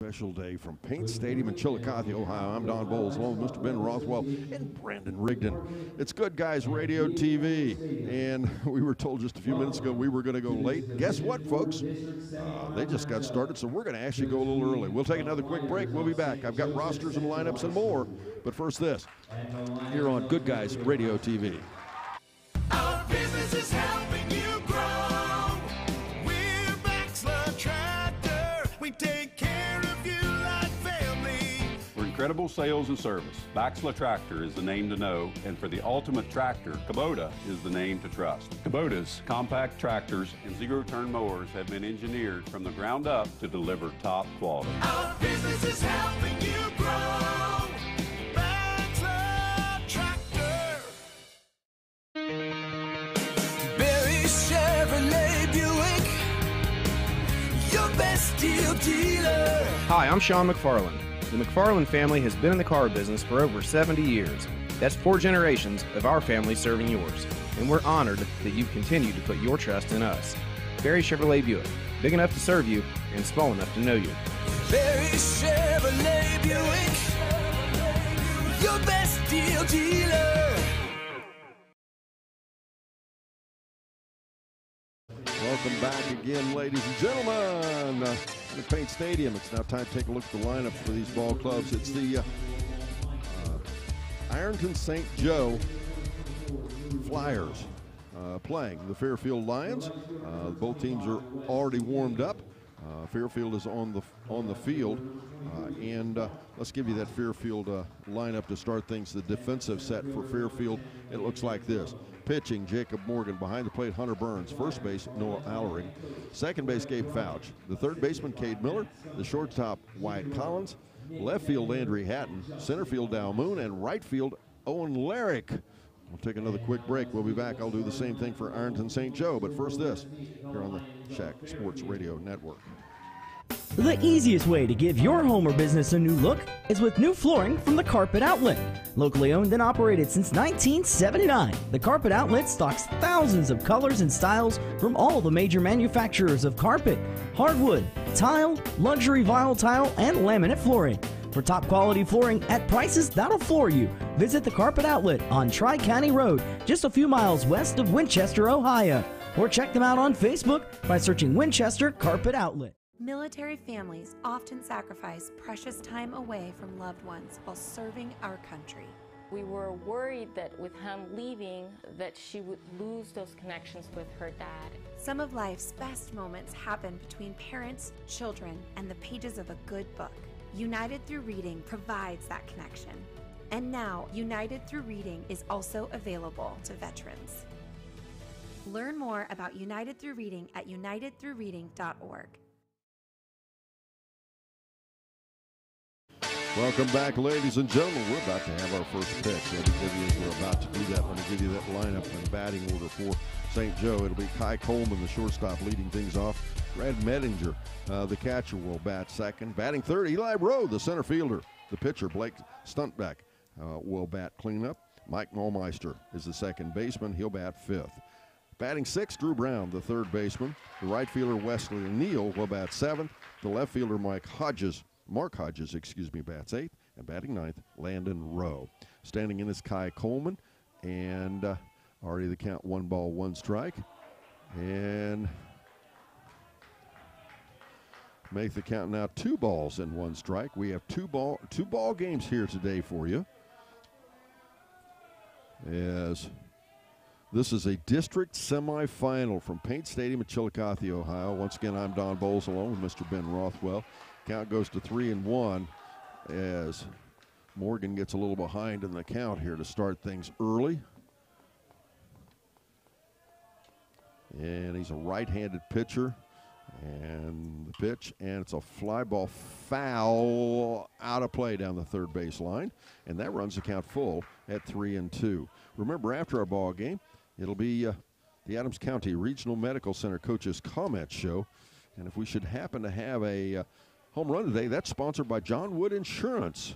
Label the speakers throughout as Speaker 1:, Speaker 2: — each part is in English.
Speaker 1: special day from Paint Stadium in Chillicothe, Ohio. I'm Don Bowles, along with Mr. Ben Rothwell and Brandon Rigdon. It's Good Guys Radio TV, and we were told just a few minutes ago we were going to go late. Guess what, folks? They just got started, so we're going to actually go a little early. We'll take another quick break. We'll be back. I've got rosters and lineups and more, but first this, here on Good Guys Radio TV.
Speaker 2: Our business is helping you grow. We're Baxler Tractor. We take care of you like family.
Speaker 3: For incredible sales and service, Baxler Tractor is the name to know, and for the ultimate tractor, Kubota is the name to trust. Kubota's compact tractors and zero-turn mowers have been engineered from the ground up to deliver top quality.
Speaker 2: Our business is helping you grow. Baxler Tractor. Barry Chevrolet Buick, your best deal dealer.
Speaker 4: Hi, I'm Sean McFarland. The McFarland family has been in the car business for over 70 years. That's 4 generations of our family serving yours. And we're honored that you continue to put your trust in us. Barry Chevrolet Buick, big enough to serve you and small enough to know you.
Speaker 2: Barry Chevrolet Buick, your best deal dealer.
Speaker 1: Welcome back again, ladies and gentlemen, to Paint Stadium. It's now time to take a look at the lineup for these ball clubs. It's the Ironton St. Joe Flyers playing the Fairfield Lions. Both teams are already warmed up. Fairfield is on the field, and let's give you that Fairfield lineup to start things. The defensive set for Fairfield, it looks like this. Pitching, Jacob Morgan. Behind the plate, Hunter Burns. First base, Noah Allering. Second base, Gabe Fouch. The third baseman, Cade Miller. The shortstop, Wyatt Collins. Left field, Landry Hatton. Center field, Dow Moon. And right field, Owen Larrick. We'll take another quick break. We'll be back. I'll do the same thing for Ironton St. Joe. But first this, here on the Shack Sports Radio Network.
Speaker 5: The easiest way to give your home or business a new look is with new flooring from the Carpet Outlet. Locally owned and operated since 1979, the Carpet Outlet stocks thousands of colors and styles from all the major manufacturers of carpet, hardwood, tile, luxury vinyl tile, and laminate flooring. For top quality flooring at prices that'll floor you, visit the Carpet Outlet on Tri-County Road, just a few miles west of Winchester, Ohio. Or check them out on Facebook by searching Winchester Carpet Outlet.
Speaker 6: Military families often sacrifice precious time away from loved ones while serving our country.
Speaker 7: We were worried that with him leaving, that she would lose those connections with her dad.
Speaker 6: Some of life's best moments happen between parents, children, and the pages of a good book. United Through Reading provides that connection. And now, United Through Reading is also available to veterans. Learn more about United Through Reading at unitedthroughreading.org.
Speaker 1: Welcome back, ladies and gentlemen. We're about to have our first pitch. We're about to do that. Let me give you that lineup and batting order for St. Joe. It'll be Kai Coleman, the shortstop, leading things off. Brad Mettinger, the catcher, will bat second. Batting third, Eli Rowe, the center fielder. The pitcher, Blake Stuntbeck, will bat cleanup. Mike Maulmeister is the second baseman. He'll bat fifth. Batting sixth, Drew Brown, the third baseman. The right fielder, Wesley Neal, will bat seventh. The left fielder, Mark Hodges, bats eighth. And batting ninth, Landon Rowe. Standing in is Kai Coleman, and already the count 1 ball, 1 strike. And make the count now 2 balls and 1 strike. We have two ball games here today for you, as this is a district semifinal from Paint Stadium in Chillicothe, Ohio. Once again, I'm Don Bowles along with Mr. Ben Rothwell. Count goes to 3-1 as Morgan gets a little behind in the count here to start things early. And he's a right-handed pitcher. And the pitch, and it's a fly ball foul out of play down the third base line. And that runs the count full at 3-2. Remember, after our ball game, it'll be the Adams County Regional Medical Center Coaches Comment Show. And if we should happen to have a home run today, that's sponsored by John Wood Insurance.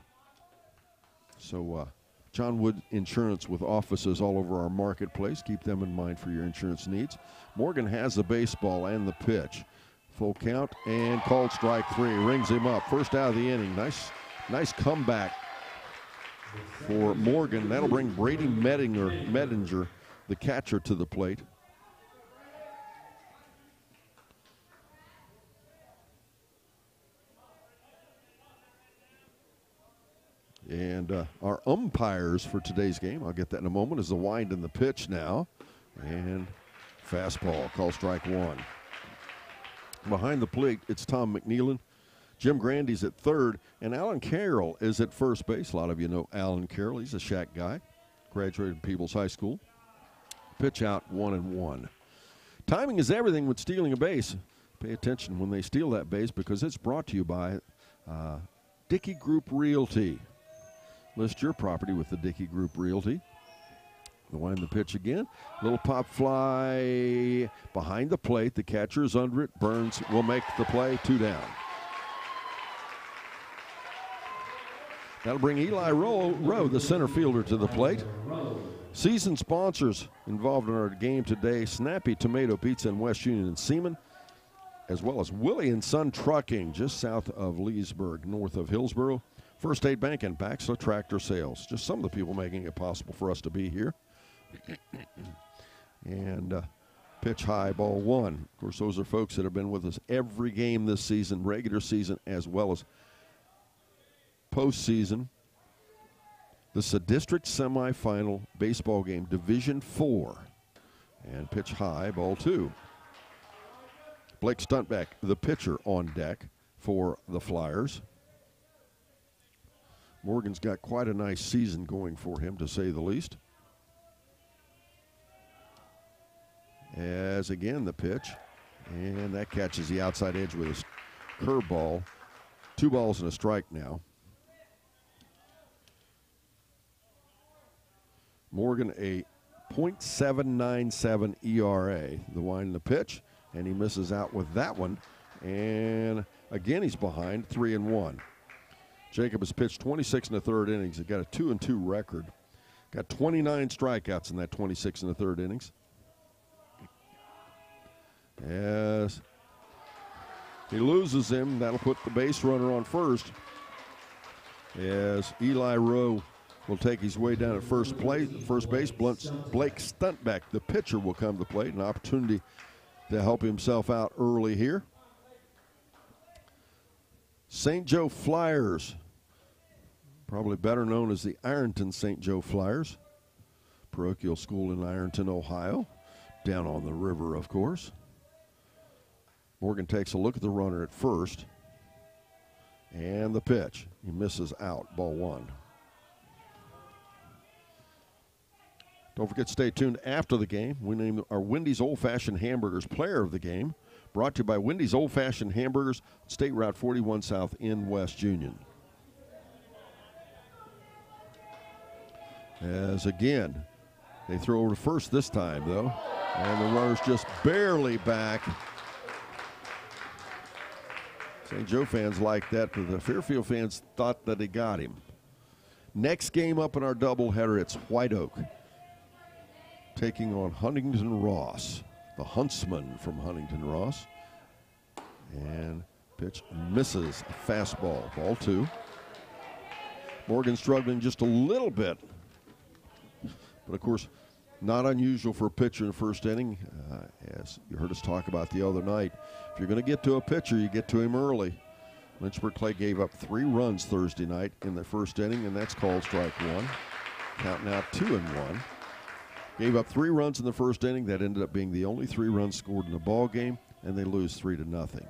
Speaker 1: So John Wood Insurance with offices all over our marketplace. Keep them in mind for your insurance needs. Morgan has the baseball and the pitch. Full count and called strike 3. Rings him up. First out of the inning. Nice comeback for Morgan. That'll bring Brady Medinger, the catcher, to the plate. And our umpires for today's game, I'll get that in a moment, is the wind and the pitch now. And fastball, call strike 1. Behind the plate, it's Tom McNeelan. Jim Grandy's at third, and Alan Carroll is at first base. A lot of you know Alan Carroll. He's a Shack guy, graduated from Peebles High School. Pitch out, 1-1. Timing is everything with stealing a base. Pay attention when they steal that base because it's brought to you by Dickey Group Realty. List your property with the Dickey Group Realty. The wind the pitch again. Little pop fly behind the plate. The catcher is under it. Burns will make the play. 2 down. That'll bring Eli Rowe, the center fielder, to the plate. Season sponsors involved in our game today: Snappy Tomato Pizza in West Union and Seaman, as well as Willie & Son Trucking, just south of Leesburg, north of Hillsboro. First State Bank and Baxter Tractor Sales. Just some of the people making it possible for us to be here. And pitch high, ball 1. Of course, those are folks that have been with us every game this season, regular season as well as postseason. This is a district semifinal baseball game, Division 4. And pitch high, ball 2. Blake Stuntback, the pitcher, on deck for the Flyers. Morgan's got quite a nice season going for him, to say the least. As again the pitch, and that catches the outside edge with a curveball. 2 balls and a strike now. Morgan a .797 ERA. The wind and the pitch, and he misses out with that one. And again he's behind, 3-1. Jacob has pitched 26 in the third innings. He got a 2-2 record. Got 29 strikeouts in that 26 in the third innings. As he loses him, that'll put the base runner on first. As Eli Rowe will take his way down at first base. Blake Stuntback, the pitcher, will come to the plate. An opportunity to help himself out early here. St. Joe Flyers, probably better known as the Ironton St. Joe Flyers, parochial school in Ironton, Ohio, down on the river, of course. Morgan takes a look at the runner at first, and the pitch. He misses out, ball 1. Don't forget to stay tuned after the game. We named our Wendy's Old Fashioned Hamburgers player of the game. Brought to you by Wendy's Old Fashioned Hamburgers, State Route 41 South in West Union. As again, they throw over to first this time, though. And the runner's just barely back. St. Joe fans like that, but the Fairfield fans thought that they got him. Next game up in our doubleheader, it's White Oak taking on Huntington Ross. The Huntsman from Huntington Ross. And pitch misses a fastball, ball 2. Morgan struggling just a little bit. But, of course, not unusual for a pitcher in the first inning. As you heard us talk about the other night, if you're going to get to a pitcher, you get to him early. Lynchburg Clay gave up 3 runs Thursday night in the first inning, and that's called strike 1. Count now 2-1. Gave up 3 runs in the first inning. That ended up being the only 3 runs scored in the ball game, and they lose 3-0.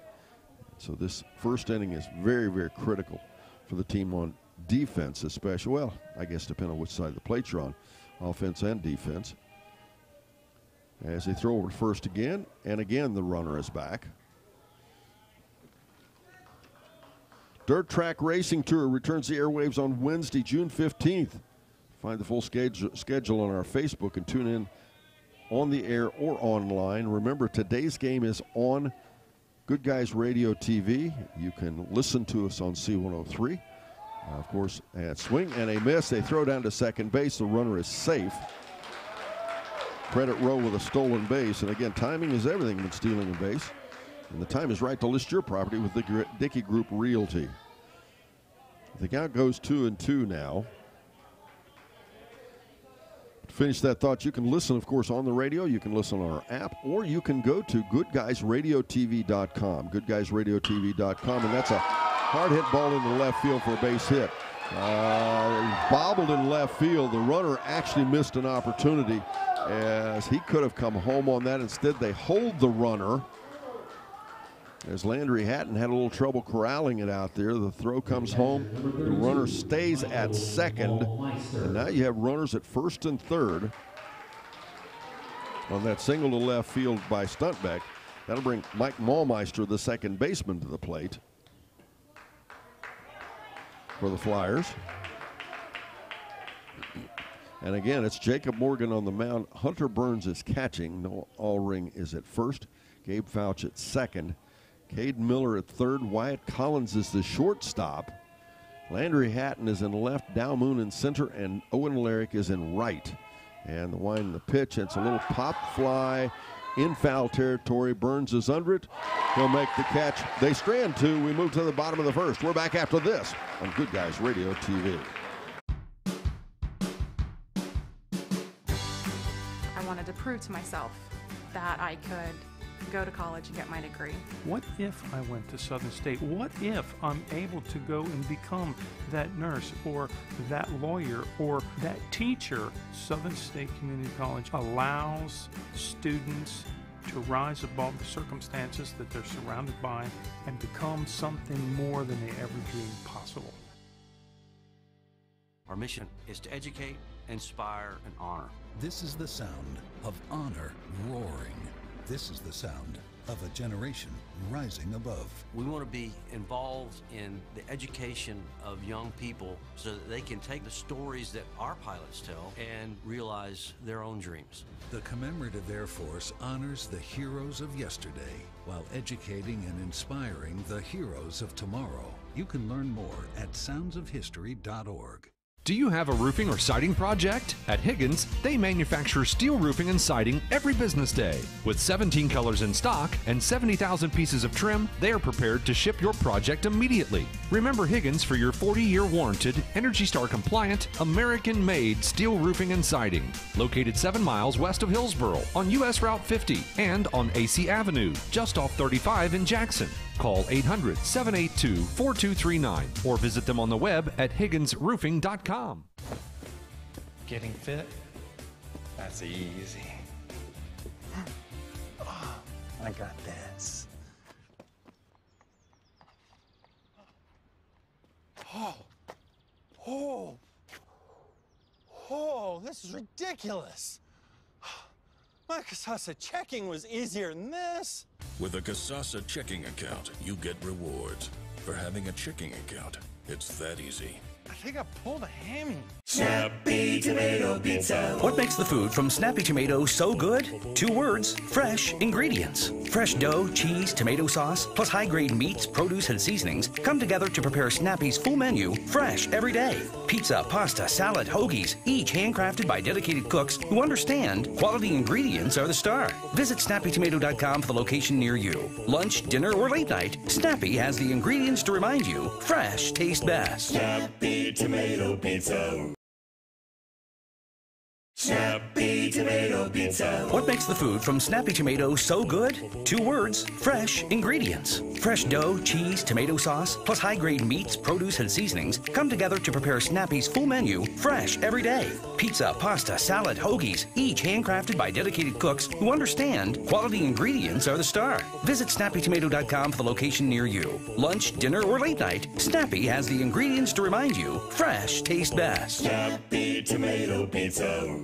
Speaker 1: So this first inning is very, very critical for the team on defense, especially. Well, I guess depending on which side of the plate you're on, offense and defense. As they throw over to first again, and again the runner is back. Dirt Track Racing Tour returns the airwaves on Wednesday, June 15th. Find the full schedule on our Facebook and tune in on the air or online. Remember, today's game is on Good Guys Radio TV. You can listen to us on C103. Of course, a swing and a miss. They throw down to second base. The runner is safe. Credit Rowe with a stolen base. And again, timing is everything when stealing a base. And the time is right to list your property with the Dickey Group Realty. The count goes 2-2 now. To finish that thought, you can listen, of course, on the radio. You can listen on our app, or you can go to GoodGuysRadioTV.com. GoodGuysRadioTV.com, and that's a hard hit ball into left field for a base hit. Bobbled in left field. The runner actually missed an opportunity as he could have come home on that. Instead, they hold the runner as Landry Hatton had a little trouble corralling it out there. The throw comes home. The runner stays at second. And now you have runners at first and third on that single to left field by Stuntbeck. That'll bring Mike Maulmeister, the second baseman, to the plate for the Flyers. And again, it's Jacob Morgan on the mound. Hunter Burns is catching. Noah Allring is at first. Gabe Fouch at second. Cade Miller at third. Wyatt Collins is the shortstop. Landry Hatton is in left. Dow Moon in center. And Owen Alaric is in right. And the wind and the pitch. It's a little pop fly in foul territory. Burns is under it. He'll make the catch. They strand two. We move to the bottom of the first. We're back after this on Good Guys Radio TV.
Speaker 8: I wanted to prove to myself that I could go to college and get my degree.
Speaker 9: What if I went to Southern State? What if I'm able to go and become that nurse or that lawyer or that teacher? Southern State Community College allows students to rise above the circumstances that they're surrounded by and become something more than they ever dreamed possible.
Speaker 10: Our mission is to educate, inspire, and honor.
Speaker 11: This is the sound of honor roaring. This is the sound of a generation rising above.
Speaker 10: We want to be involved in the education of young people so that they can take the stories that our pilots tell and realize their own dreams.
Speaker 11: The Commemorative Air Force honors the heroes of yesterday while educating and inspiring the heroes of tomorrow. You can learn more at soundsofhistory.org.
Speaker 12: Do you have a roofing or siding project? At Higgins, they manufacture steel roofing and siding every business day. With 17 colors in stock and 70,000 pieces of trim, they are prepared to ship your project immediately. Remember Higgins for your 40-year warranted, ENERGY STAR compliant, American-made steel roofing and siding. Located 7 miles west of Hillsboro on US Route 50 and on AC Avenue, just off 35 in Jackson. Call 800-782-4239 or visit them on the web at higginsroofing.com.
Speaker 13: Getting fit? That's easy. Oh, I got this. Oh, this is ridiculous. My Casasa checking was easier than this.
Speaker 14: With a Casasa checking account, you get rewards. For having a checking account, it's that easy.
Speaker 13: I think I pulled a hammy.
Speaker 2: Snappy Tomato Pizza.
Speaker 15: What makes the food from Snappy Tomato so good? 2 words, fresh ingredients. Fresh dough, cheese, tomato sauce, plus high-grade meats, produce, and seasonings come together to prepare Snappy's full menu, fresh every day. Pizza, pasta, salad, hoagies, each handcrafted by dedicated cooks who understand quality ingredients are the star. Visit SnappyTomato.com for the location near you. Lunch, dinner, or late night, Snappy has the ingredients to remind you fresh tastes best.
Speaker 2: Snappy Tomato Pizza. Snappy Tomato Pizza.
Speaker 15: What makes the food from Snappy Tomato so good? 2 words, fresh ingredients. Fresh dough, cheese, tomato sauce, plus high-grade meats, produce, and seasonings come together to prepare Snappy's full menu, fresh every day. Pizza, pasta, salad, hoagies, each handcrafted by dedicated cooks who understand quality ingredients are the star. Visit SnappyTomato.com for the location near you. Lunch, dinner, or late night, Snappy has the ingredients to remind you fresh tastes best.
Speaker 2: Snappy Tomato Pizza.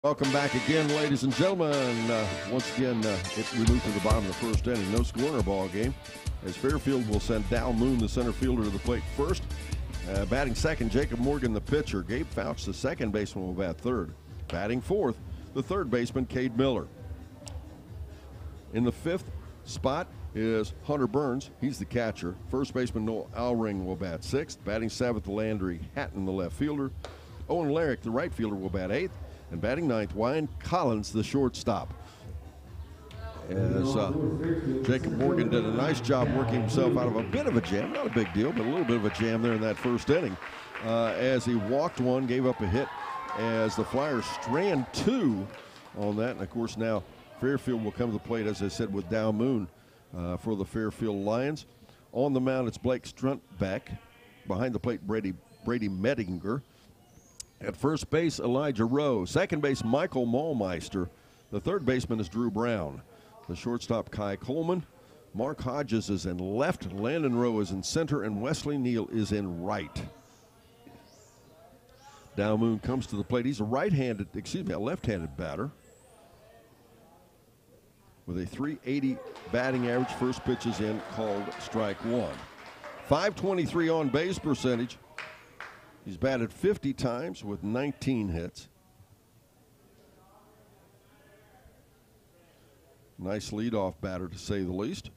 Speaker 1: Welcome back again, ladies and gentlemen. Once again, we move to the bottom of the first inning. No score in our ball game, as Fairfield will send Dow Moon, the center fielder, to the plate first. Batting second, Jacob Morgan, the pitcher. Gabe Fouch, the second baseman, will bat third. Batting fourth, the third baseman, Cade Miller. In the fifth spot is Hunter Burns. He's the catcher. First baseman, Noah Allring, will bat sixth. Batting seventh, Landry Hatton, the left fielder. Owen Larrick, the right fielder, will bat eighth. And batting ninth, Wyatt Collins, the shortstop. as Jacob Morgan did a nice job working himself out of a bit of a jam. Not a big deal, but a little bit of a jam there in that first inning. As he walked one, gave up a hit as the Flyers strand 2 on that. And, of course, now Fairfield will come to the plate, as I said, with Dow Moon for the Fairfield Lions. On the mound, it's Blake Struntbeck. Behind the plate, Brady Mettinger. At first base, Elijah Rowe. Second base, Michael Maulmeister. The third baseman is Drew Brown. The shortstop, Kai Coleman. Mark Hodges is in left. Landon Rowe is in center. And Wesley Neal is in right. Dow Moon comes to the plate. He's a left-handed batter with a .380 batting average. First pitch is in, called strike one. .523 on base percentage. He's batted 50 times with 19 hits. Nice leadoff batter, to say the least,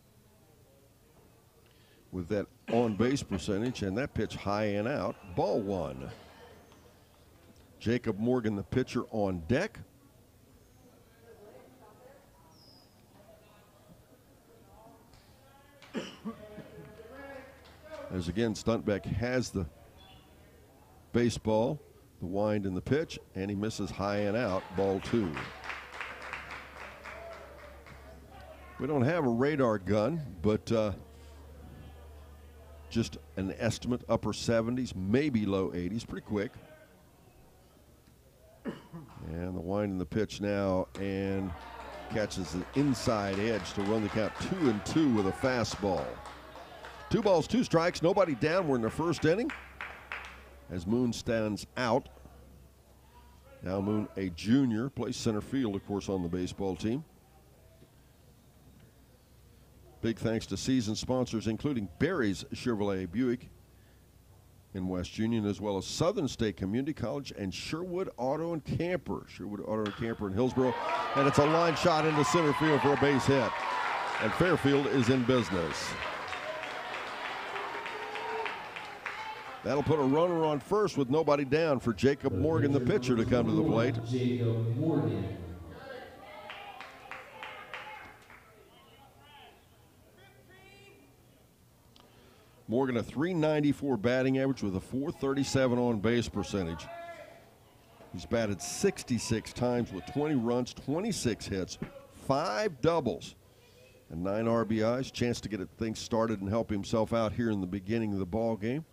Speaker 1: with that on-base percentage, and that pitch high and out. Ball one. Jacob Morgan, the pitcher, on deck. As again, Stuntbeck has the baseball, the wind and the pitch, and he misses high and out. Ball two. We don't have a radar gun, but just an estimate, upper 70s, maybe low 80s, pretty quick. And the wind and the pitch now, and catches the inside edge to run the count 2-2 with a fastball. 2 balls, 2 strikes, nobody down. We're in the first inning as Moon stands out. Now Moon, a junior, plays center field, of course, on the baseball team. Big thanks to season sponsors, including Barry's Chevrolet Buick in West Union, as well as Southern State Community College and Sherwood Auto and Camper. Sherwood Auto and Camper in Hillsborough. And it's a line shot into center field for a base hit. And Fairfield is in business. That'll put a runner on first with nobody down for Jacob Morgan, the pitcher, to come to the plate.
Speaker 16: Jacob Morgan.
Speaker 1: Morgan, a .394 batting average with a .437 on base percentage. He's batted 66 times with 20 runs, 26 hits, 5 doubles, and 9 RBIs. Chance to get things started and help himself out here in the beginning of the ball game.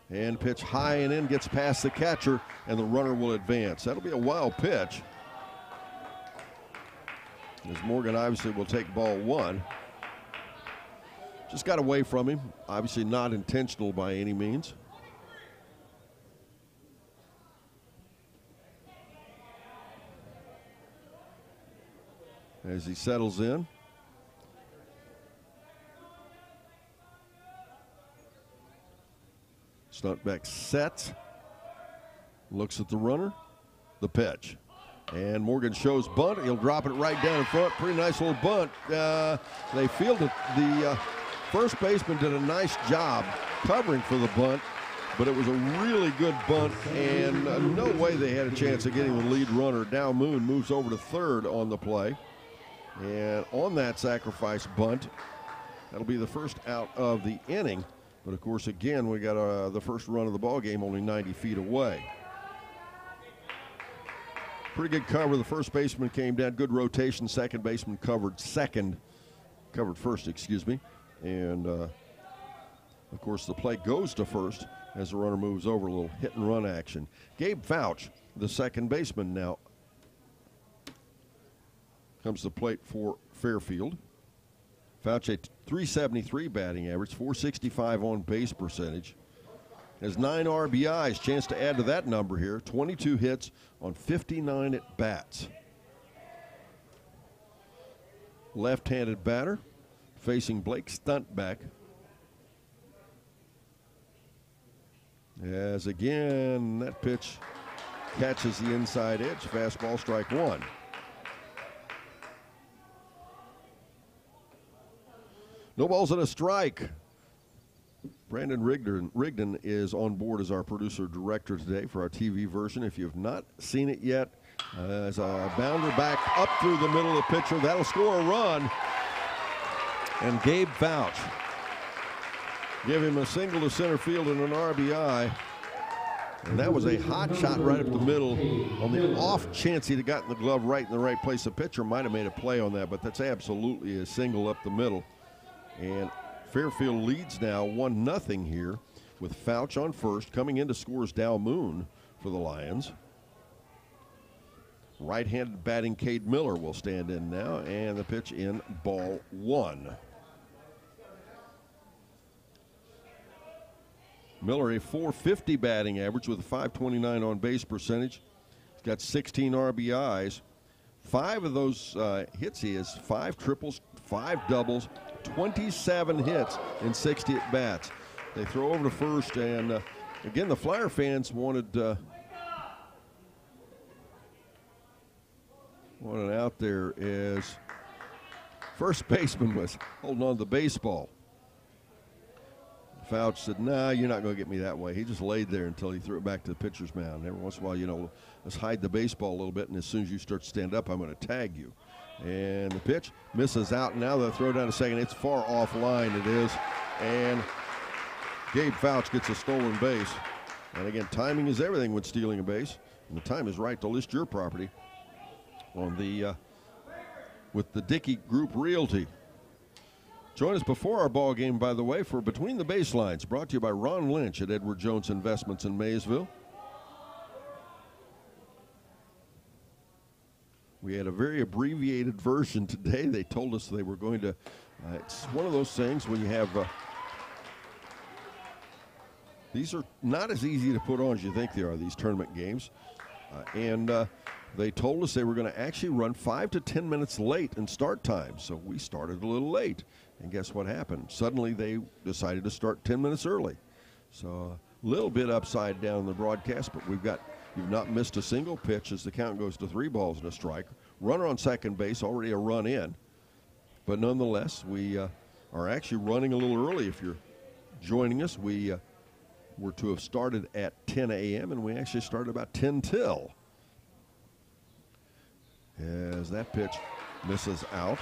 Speaker 1: And pitch high and in, gets past the catcher, and the runner will advance. That'll be a wild pitch, as Morgan obviously will take ball one. Just got away from him. Obviously not intentional by any means. As he settles in. Stuntbeck sets, looks at the runner, the pitch. And Morgan shows bunt. He'll drop it right down in front. Pretty nice little bunt. They fielded the first baseman did a nice job covering for the bunt, but it was a really good bunt, and no way they had a chance of getting the lead runner. Dow Moon moves over to third on the play. And on that sacrifice bunt, that'll be the first out of the inning. But, of course, again, we got the first run of the ball game only 90 feet away. Pretty good cover. The first baseman came down. Good rotation. Second baseman covered first, excuse me. And, of course, the play goes to first as the runner moves over. A little hit-and-run action. Gabe Fouch, the second baseman, now comes to the plate for Fairfield. Fouch, a .373 batting average, .465 on base percentage. Has 9 RBIs. Chance to add to that number here. 22 hits on 59 at bats. Left-handed batter facing Blake Stuntbeck. As again, that pitch catches the inside edge. Fastball, strike one. No balls and a strike. Brandon Rigdon is on board as our producer-director today for our TV version. If you have not seen it yet, As a bounder back up through the middle of the pitcher. That'll score a run. And Gabe Fouch give him a single to center field and an RBI. And that was a hot shot right up the middle. On the off chance he'd have gotten the glove right in the right place, the pitcher might have made a play on that, but that's absolutely a single up the middle. And Fairfield leads now 1-0 here with Fouch on first. Coming in to score is Dow Moon for the Lions. Right-handed batting Cade Miller will stand in now, and the pitch in, ball 1. Miller, a .450 batting average with a .529 on-base percentage. He's got 16 RBIs. 5 of those hits he has, 5 triples, 5 doubles, 27 hits in 60 at-bats. They throw over to first, and again, the Flyer fans wanted out there as first baseman was holding on to the baseball. Fouch said, nah, you're not going to get me that way. He just laid there until he threw it back to the pitcher's mound. Every once in a while, let's hide the baseball a little bit, and as soon as you start to stand up, I'm going to tag you. And the pitch misses out. Now they'll throw down to second. It's far offline, it is. And Gabe Fouch gets a stolen base. And again, timing is everything when stealing a base. And the time is right to list your property on the with the Dickey Group Realty. Join us before our ball game, by the way, for Between the Baselines, brought to you by Ron Lynch at Edward Jones Investments in Maysville. We had a very abbreviated version today. They told us they were going to, it's one of those things when you have, these are not as easy to put on as you think they are, these tournament games. They told us they were going to actually run 5 to 10 minutes late in start time. So we started a little late. And guess what happened? Suddenly they decided to start 10 minutes early. So a little bit upside down in the broadcast, but you've not missed a single pitch as the count goes to 3 balls and a strike. Runner on second base, already a run in. But nonetheless, we are actually running a little early. If you're joining us, we were to have started at 10 a.m. and we actually started about 10 till. As that pitch misses out.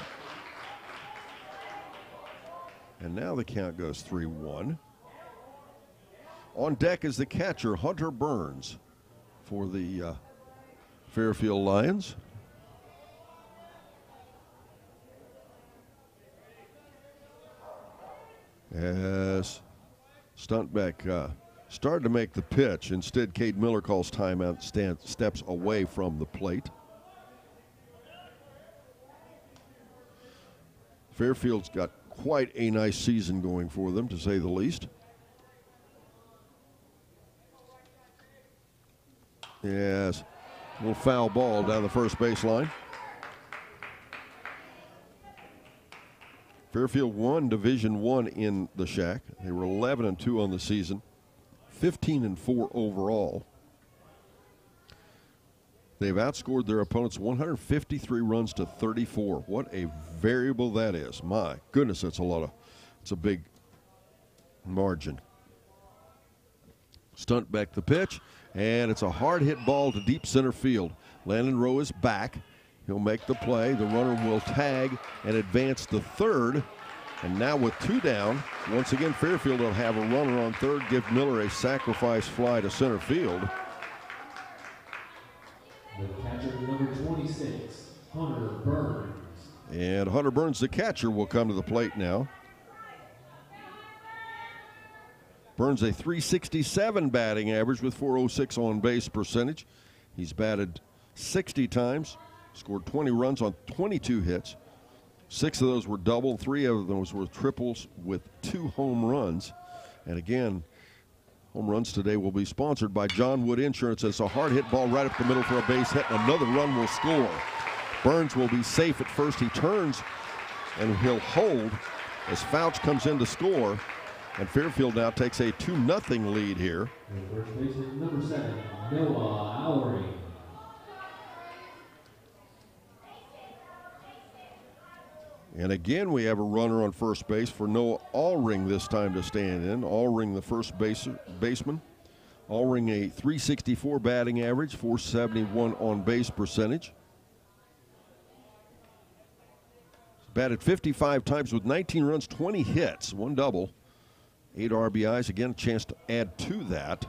Speaker 1: And now the count goes 3-1. On deck is the catcher, Hunter Burns, for the Fairfield Lions. As Stuntbeck started to make the pitch. Instead, Cade Miller calls timeout, steps away from the plate. Fairfield's got quite a nice season going for them, to say the least. Yes, a little foul ball down the first baseline. Fairfield won Division I in the Shack. They were 11-2 on the season, 15-4 overall. They've outscored their opponents 153 runs to 34. What a variable that is. My goodness, it's a big margin. Stuntbeck the pitch, and it's a hard hit ball to deep center field. Landon Rowe is back. He'll make the play. The runner will tag and advance to third. And now with 2 down, once again Fairfield will have a runner on third, give Miller a sacrifice fly to center field.
Speaker 16: The catcher, number 26, Hunter Burns.
Speaker 1: And Hunter Burns, the catcher, will come to the plate now. Burns a .367 batting average with .406 on-base percentage. He's batted 60 times, scored 20 runs on 22 hits. 6 of those were double, 3 of those were triples with 2 home runs. And again, home runs today will be sponsored by John Wood Insurance. It's a hard hit ball right up the middle for a base hit, and another run will score. Burns will be safe at first. He turns, and he'll hold as Fouch comes in to score. And Fairfield now takes a 2-0 lead here.
Speaker 16: First baseman, number 7, Noah Allery.
Speaker 1: And again, we have a runner on first base for Noah Allring this time to stand in. Allring, the first baseman. Allring a .364 batting average, .471 on base percentage. Batted 55 times with 19 runs, 20 hits, 1 double, 8 RBIs. Again, a chance to add to that.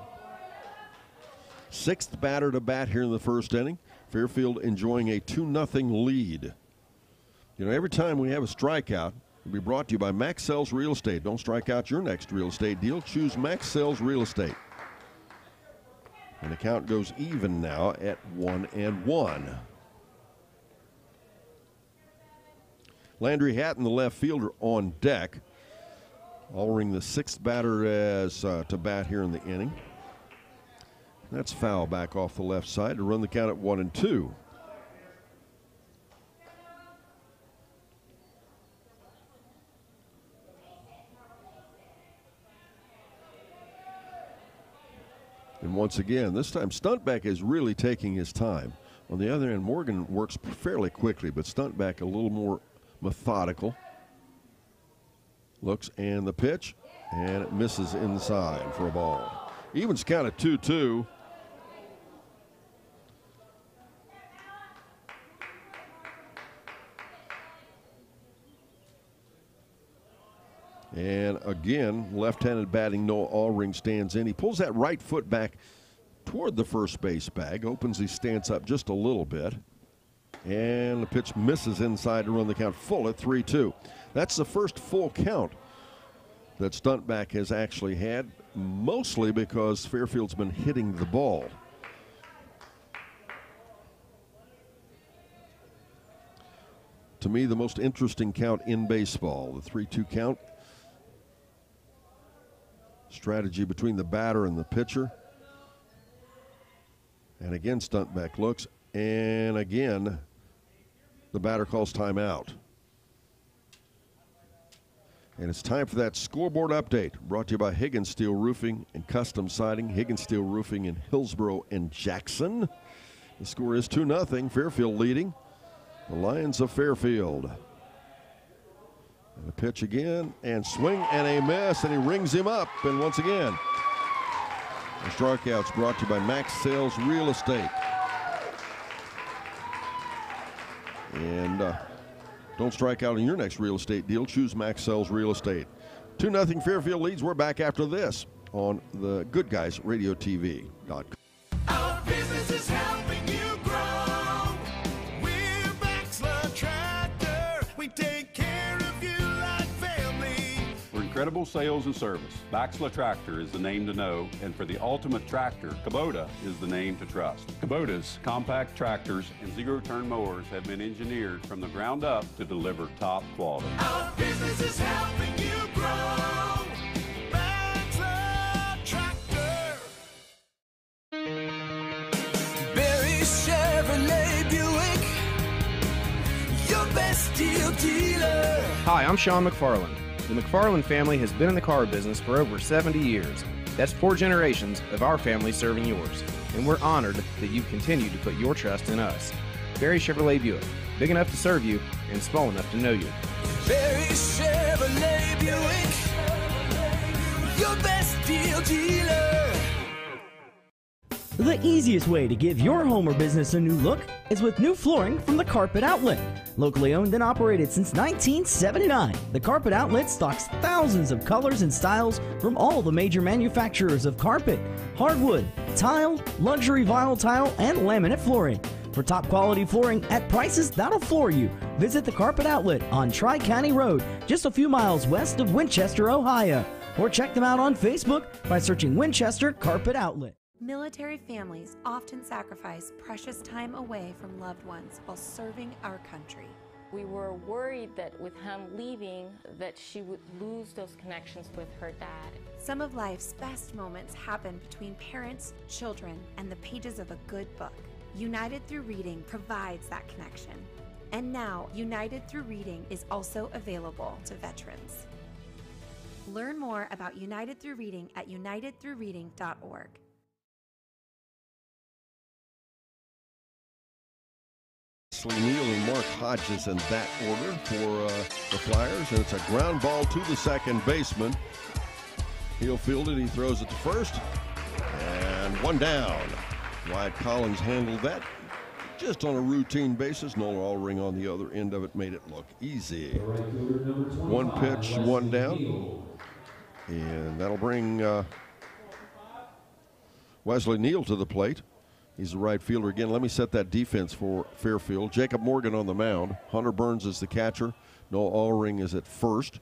Speaker 1: 6th batter to bat here in the first inning. Fairfield enjoying a 2-0 lead. You know, every time we have a strikeout, it'll be brought to you by Max Sells Real Estate. Don't strike out your next real estate deal. Choose Max Sells Real Estate. And the count goes even now at 1-1. Landry Hatton, the left fielder, on deck. Allring the 6th batter as to bat here in the inning. That's foul back off the left side to run the count at 1-2. And once again, this time Stuntback is really taking his time. On the other end, Morgan works fairly quickly, but Stuntback a little more methodical. Looks and the pitch, and it misses inside for a ball. Evens count at 2-2. And again, left-handed batting, Noah Allring stands in. He pulls that right foot back toward the first base bag, opens his stance up just a little bit. And the pitch misses inside to run the count full at 3-2. That's the first full count that Stuntback has actually had, mostly because Fairfield's been hitting the ball. To me, the most interesting count in baseball, the 3-2 count. Strategy between the batter and the pitcher. And again, Stuntback looks, and again, the batter calls timeout. And it's time for that scoreboard update, brought to you by Higgins Steel Roofing and Custom Siding. Higgins Steel Roofing in Hillsboro and Jackson. The score is 2-0, Fairfield leading the Lions of Fairfield. And a pitch again, and swing and a miss, and he rings him up. And once again, the strikeouts brought to you by Max Sales Real Estate. And don't strike out on your next real estate deal. Choose Max Sales Real Estate. 2-0 Fairfield leads. We're back after this on the GoodGuysRadioTV.com.
Speaker 2: Our business is helping you grow. We're Baxler Tractor. We take care of you like family.
Speaker 3: For incredible sales and service, Baxler Tractor is the name to know, and for the ultimate tractor, Kubota is the name to trust. Kubota's compact tractors and zero-turn mowers have been engineered from the ground up to deliver top quality.
Speaker 2: Our business is helping you grow. Baxler Tractor. Barry Chevrolet Buick, your best deal dealer.
Speaker 4: Hi, I'm Sean McFarland. The McFarland family has been in the car business for over 70 years. That's 4 generations of our family serving yours. And we're honored that you continue to put your trust in us. Barry Chevrolet Buick, big enough to serve you and small enough to know you.
Speaker 2: Barry Chevrolet Buick, your best deal dealer.
Speaker 5: The easiest way to give your home or business a new look is with new flooring from the Carpet Outlet. Locally owned and operated since 1979, the Carpet Outlet stocks thousands of colors and styles from all the major manufacturers of carpet, hardwood, tile, luxury vinyl tile, and laminate flooring. For top quality flooring at prices that'll floor you, visit the Carpet Outlet on Tri-County Road, just a few miles west of Winchester, Ohio. Or check them out on Facebook by searching Winchester Carpet Outlet.
Speaker 6: Military families often sacrifice precious time away from loved ones while serving our country.
Speaker 7: We were worried that with him leaving, that she would lose those connections with her dad.
Speaker 6: Some of life's best moments happen between parents, children, and the pages of a good book. United Through Reading provides that connection. And now, United Through Reading is also available to veterans. Learn more about United Through Reading at unitedthroughreading.org.
Speaker 1: Neal and Mark Hodges in that order for the Flyers, and it's a ground ball to the second baseman. He'll field it, he throws it to first, and one down. Wyatt Collins handled that just on a routine basis. Nola Allring on the other end of it made it look easy. One pitch, one down. And that'll bring Wesley Neal to the plate. He's the right fielder again. Let me set that defense for Fairfield. Jacob Morgan on the mound. Hunter Burns is the catcher. Noah Allring is at first.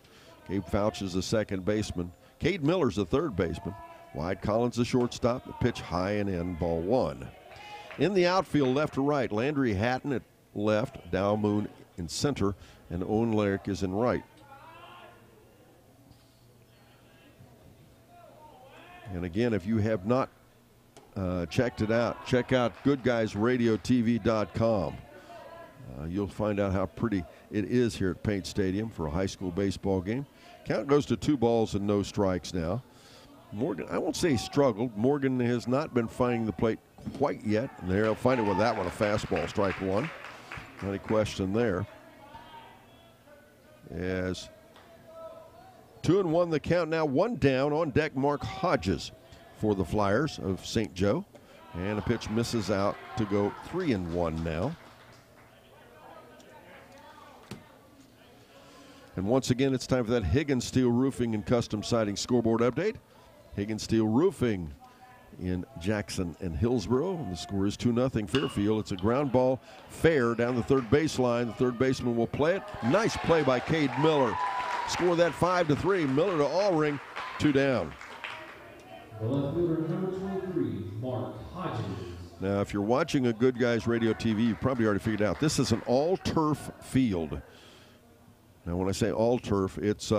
Speaker 1: Gabe Fouch is the second baseman. Cade Miller's the third baseman. Wyatt Collins the shortstop. The pitch high and in, ball one. In the outfield, left to right, Landry Hatton at left, Dow Moon in center, and Owen Lyric is in right. And again, if you have not checked it out, check out GoodGuysRadioTV.com. You'll find out how pretty it is here at Paint Stadium for a high school baseball game. Count goes to 2 balls and no strikes now. Morgan, I won't say he struggled. Morgan has not been finding the plate quite yet. And there, he'll find it with that one, a fastball, strike one. Not any question there. As 2-1 the count now, one down. On deck, Mark Hodges for the Flyers of St. Joe. And a pitch misses out to go 3-1 now. And once again, it's time for that Higgins Steel Roofing and Custom Siding scoreboard update. Higgins Steel Roofing in Jackson and Hillsboro. And the score is 2-0 Fairfield. It's a ground ball fair down the third baseline. The third baseman will play it. Nice play by Cade Miller. Score that 5-3. Miller to Allring, 2 down.
Speaker 16: The left fielder, number 23, Mark Hodges.
Speaker 1: Now, if you're watching a Good Guys Radio TV, you've probably already figured out this is an all-turf field. Now, when I say all-turf, it's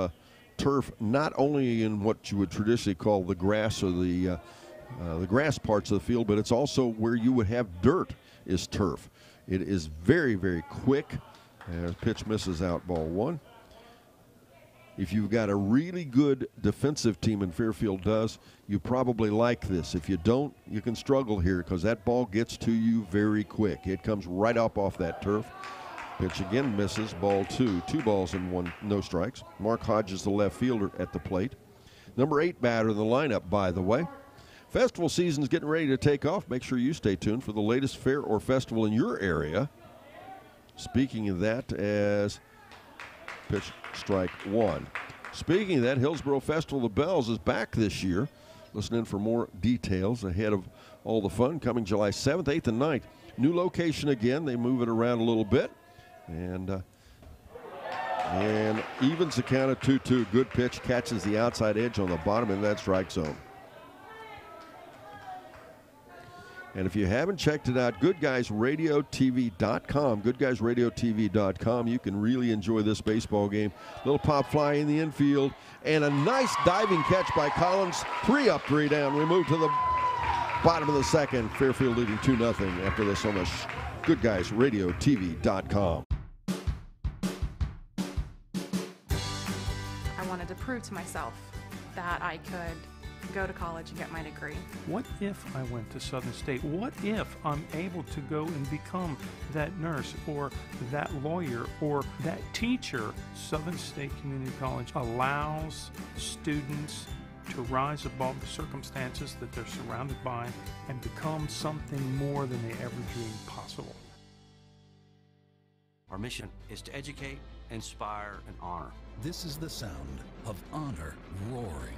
Speaker 1: turf not only in what you would traditionally call the grass or the grass parts of the field, but it's also where you would have dirt is turf. It is very, very quick. Pitch misses out, ball one. If you've got a really good defensive team, and Fairfield does, you probably like this. If you don't, you can struggle here because that ball gets to you very quick. It comes right up off that turf. Pitch again misses, ball two. 2 balls and 1, no strikes. Mark Hodges, the left fielder, at the plate. Number 8 batter in the lineup, by the way. Festival season's getting ready to take off. Make sure you stay tuned for the latest fair or festival in your area. Speaking of that, as pitch strike one. Speaking of that, Hillsboro Festival of the Bells is back this year. Listen in for more details ahead of all the fun coming July 7th, 8th, and 9th. New location again. They move it around a little bit. And evens the count at 2-2. Good pitch, catches the outside edge on the bottom in that strike zone. And if you haven't checked it out, GoodGuysRadioTV.com, GoodGuysRadioTV.com, you can really enjoy this baseball game. Little pop fly in the infield, and a nice diving catch by Collins. 3 up, 3 down. We move to the bottom of the second. Fairfield leading 2-0 after this on the GoodGuysRadioTV.com.
Speaker 8: I wanted to prove to myself that I could go to college and get my degree.
Speaker 9: What if I went to Southern State? What if I'm able to go and become that nurse or that lawyer or that teacher? Southern State Community College allows students to rise above the circumstances that they're surrounded by and become something more than they ever dreamed possible.
Speaker 10: Our mission is to educate, inspire, and honor.
Speaker 11: This is the sound of honor roaring.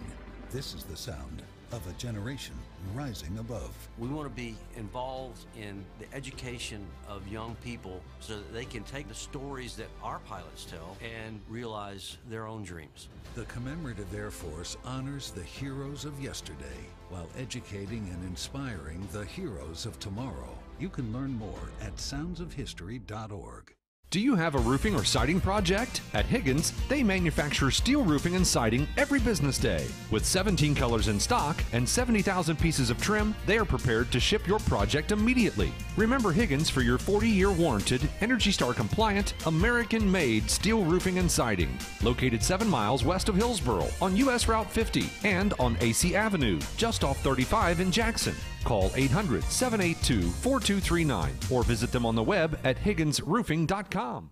Speaker 11: This is the sound of a generation rising above.
Speaker 10: We want to be involved in the education of young people so that they can take the stories that our pilots tell and realize their own dreams.
Speaker 11: The Commemorative Air Force honors the heroes of yesterday while educating and inspiring the heroes of tomorrow. You can learn more at soundsofhistory.org.
Speaker 12: Do you have a roofing or siding project? At Higgins, they manufacture steel roofing and siding every business day. With 17 colors in stock and 70,000 pieces of trim, they are prepared to ship your project immediately. Remember Higgins for your 40-year warranted, ENERGY STAR compliant, American-made steel roofing and siding. Located 7 miles west of Hillsboro on US Route 50 and on AC Avenue, just off 35 in Jackson. Call 800-782-4239 or visit them on the web at higginsroofing.com.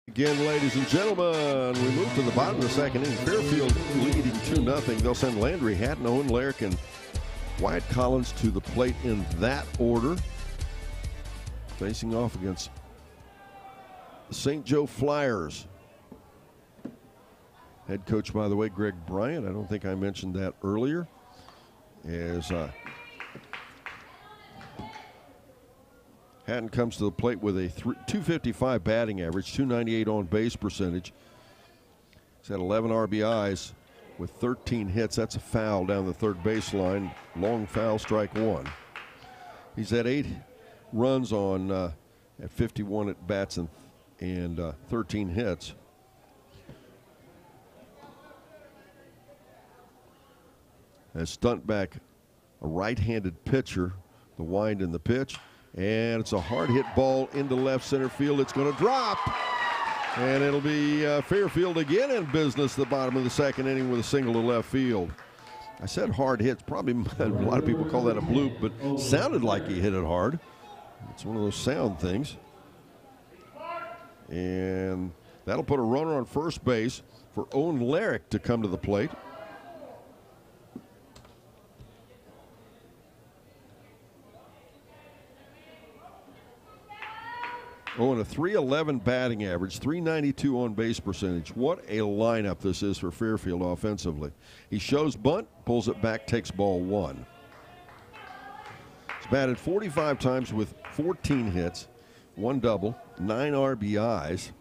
Speaker 1: Again, ladies and gentlemen, we move to the bottom of the second inning. Fairfield leading 2-0. They'll send Landry Hatton, Owen Lyric, and Wyatt Collins to the plate in that order. Facing off against the St. Joe Flyers. Head coach, by the way, Greg Bryant. I don't think I mentioned that earlier. As Hatton comes to the plate with a .255 batting average, .298 on base percentage. He's had 11 RBIs with 13 hits. That's a foul down the third baseline. Long foul, strike one. He's had 8 runs on at 51 at bats and 13 hits. As stunt back, a right-handed pitcher, the wind and the pitch, and it's a hard hit ball into left center field. It's going to drop, and it'll be Fairfield again in business the bottom of the second inning with a single to left field. I said hard hits. Probably a lot of people call that a bloop, but sounded like he hit it hard. It's one of those sound things. And that'll put a runner on first base for Owen Larrick to come to the plate. Owen, a .311 batting average, .392 on base percentage. What a lineup this is for Fairfield offensively. He shows bunt, pulls it back, takes ball one. He's batted 45 times with 14 hits, 1 double, 9 RBIs.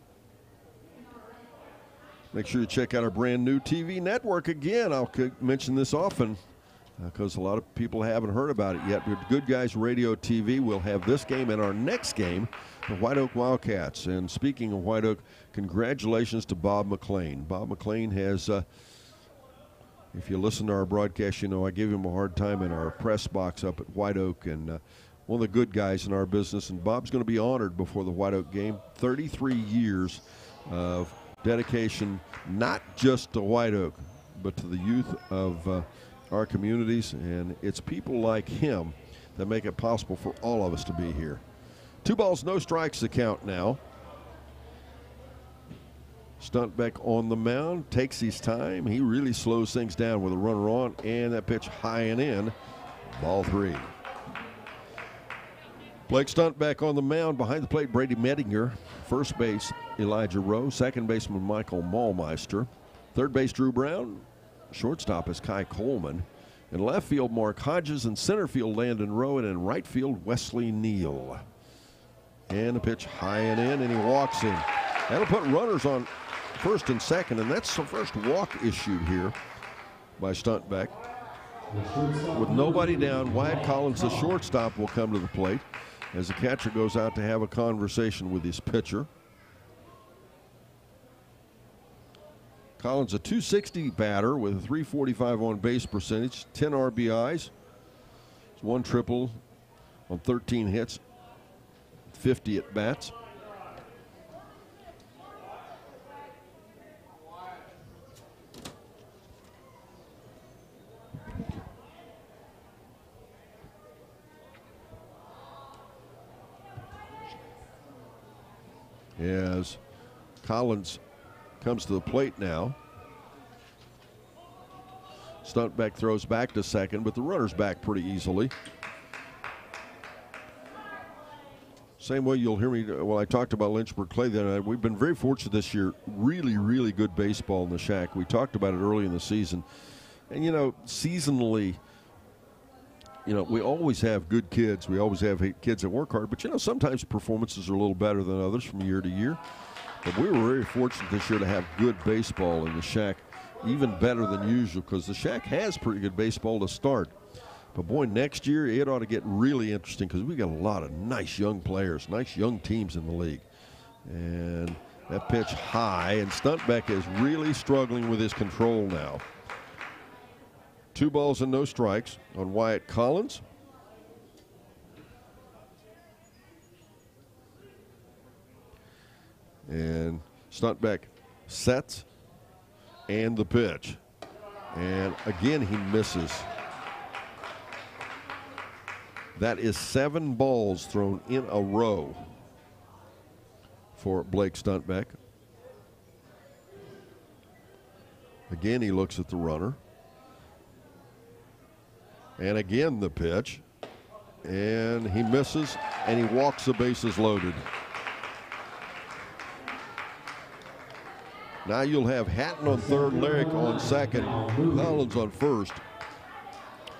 Speaker 1: Make sure you check out our brand new TV network. Again, I'll mention this often because a lot of people haven't heard about it yet. But Good Guys Radio TV will have this game and our next game, the White Oak Wildcats. And speaking of White Oak, congratulations to Bob McLean. Bob McLean has, if you listen to our broadcast, you know I give him a hard time in our press box up at White Oak, and one of the good guys in our business. And Bob's going to be honored before the White Oak game. 33 years of dedication, not just to White Oak, but to the youth of our communities, and it's people like him that make it possible for all of us to be here. 2 balls, no strikes the count now. Stuntbeck on the mound, takes his time. He really slows things down with a runner on, and that pitch high and in. Ball 3. Blake Stuntbeck on the mound. Behind the plate, Brady Medinger. First base, Elijah Rowe. Second baseman, Michael Maulmeister. Third base, Drew Brown. Shortstop is Kai Coleman. In left field, Mark Hodges. In center field, Landon Rowe. And in right field, Wesley Neal. And a pitch high and in, and he walks in. That'll put runners on first and second, and that's the first walk issued here by Stuntbeck. With nobody down, Wyatt Collins, the shortstop, will come to the plate as the catcher goes out to have a conversation with his pitcher. Collins, a .260 batter with a .345 on base percentage, 10 RBIs, 1 triple on 13 hits, 50 at bats. As Collins comes to the plate now. Stuntbeck throws back to second, but the runner's back pretty easily. Same way you'll hear me, well, I talked about Lynchburg Clay the other night. We've been very fortunate this year. Really, really good baseball in the Shack. We talked about it early in the season. And, you know, seasonally, you know, we always have good kids. We always have kids that work hard. But, you know, sometimes performances are a little better than others from year to year. But we were very fortunate this year to have good baseball in the Shack, even better than usual, because the Shack has pretty good baseball to start. But, boy, next year it ought to get really interesting because we got a lot of nice young players, nice young teams in the league. And that pitch high, and Stuntbeck is really struggling with his control now. 2 balls and no strikes on Wyatt Collins. And Stuntbeck sets and the pitch. And again, he misses. That is 7 balls thrown in a row for Blake Stuntbeck. Again, he looks at the runner. And again the pitch. And he misses, and he walks the bases loaded. Now you'll have Hatton on third, Lyric on second, Collins on first.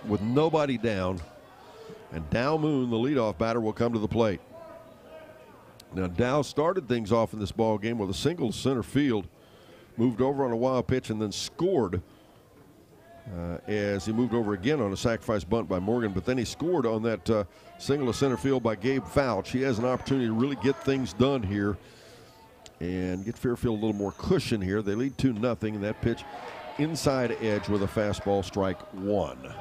Speaker 1: With nobody down. And Dow Moon, the leadoff batter, will come to the plate. Now Dow started things off in this ball game with a single to center field. Moved over on a wild pitch and then scored as he moved over again on a sacrifice bunt by Morgan. But then he scored on that single to center field by Gabe Fouch. He has an opportunity to really get things done here and get Fairfield a little more cushion here. They lead 2-0, and that pitch inside edge with a fastball, strike one.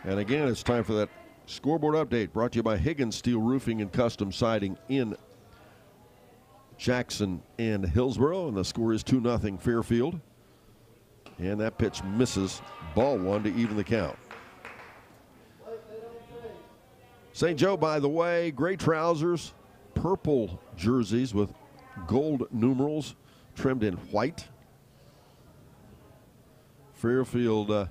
Speaker 1: And again, it's time for that scoreboard update brought to you by Higgins Steel Roofing and Custom Siding in Jackson and Hillsboro, and the score is 2-0 Fairfield. And that pitch misses, ball one to even the count. St. Joe, by the way, gray trousers, purple jerseys with gold numerals trimmed in white. Fairfield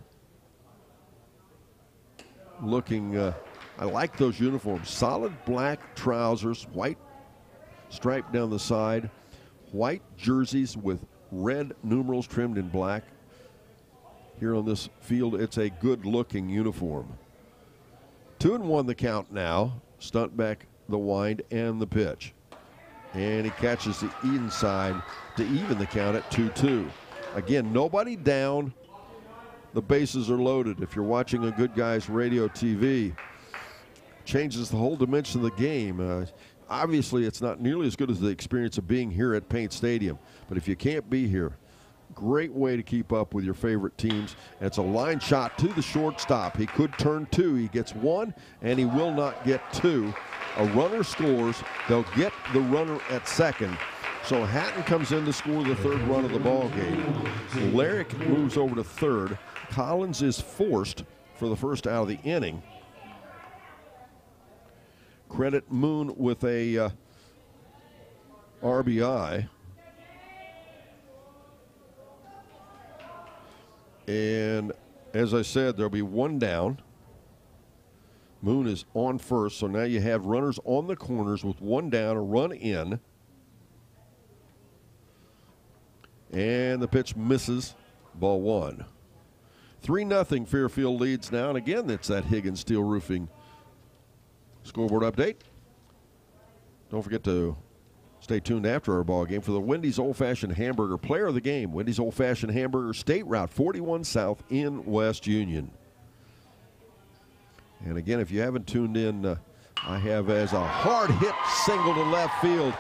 Speaker 1: looking, I like those uniforms. Solid black trousers, white stripe down the side, white jerseys with red numerals trimmed in black. Here on this field, it's a good-looking uniform. 2-1 the count now. Stunt back, the wind, and the pitch. And he catches the inside to even the count at 2-2. Again, nobody down. The bases are loaded. If you're watching on Good Guys Radio TV, changes the whole dimension of the game. Obviously, it's not nearly as good as the experience of being here at Paint Stadium. But if you can't be here, great way to keep up with your favorite teams. And it's a line shot to the shortstop. He could turn two. He gets one, and he will not get two. A runner scores. They'll get the runner at second. So Hatton comes in to score the third run of the ball game. Lyric moves over to third. Collins is forced for the first out of the inning. Credit Moon with a RBI. And as I said, there'll be one down. Moon is on first, so now you have runners on the corners with one down, a run in. And the pitch misses, ball one. 3-0 Fairfield leads now, and again, it's that Higgins Steel Roofing scoreboard update. Don't forget to stay tuned after our ball game for the Wendy's Old Fashioned Hamburger Player of the Game. Wendy's Old Fashioned Hamburger, State Route 41 South in West Union. And again, if you haven't tuned in, I have as a hard hit single to left field.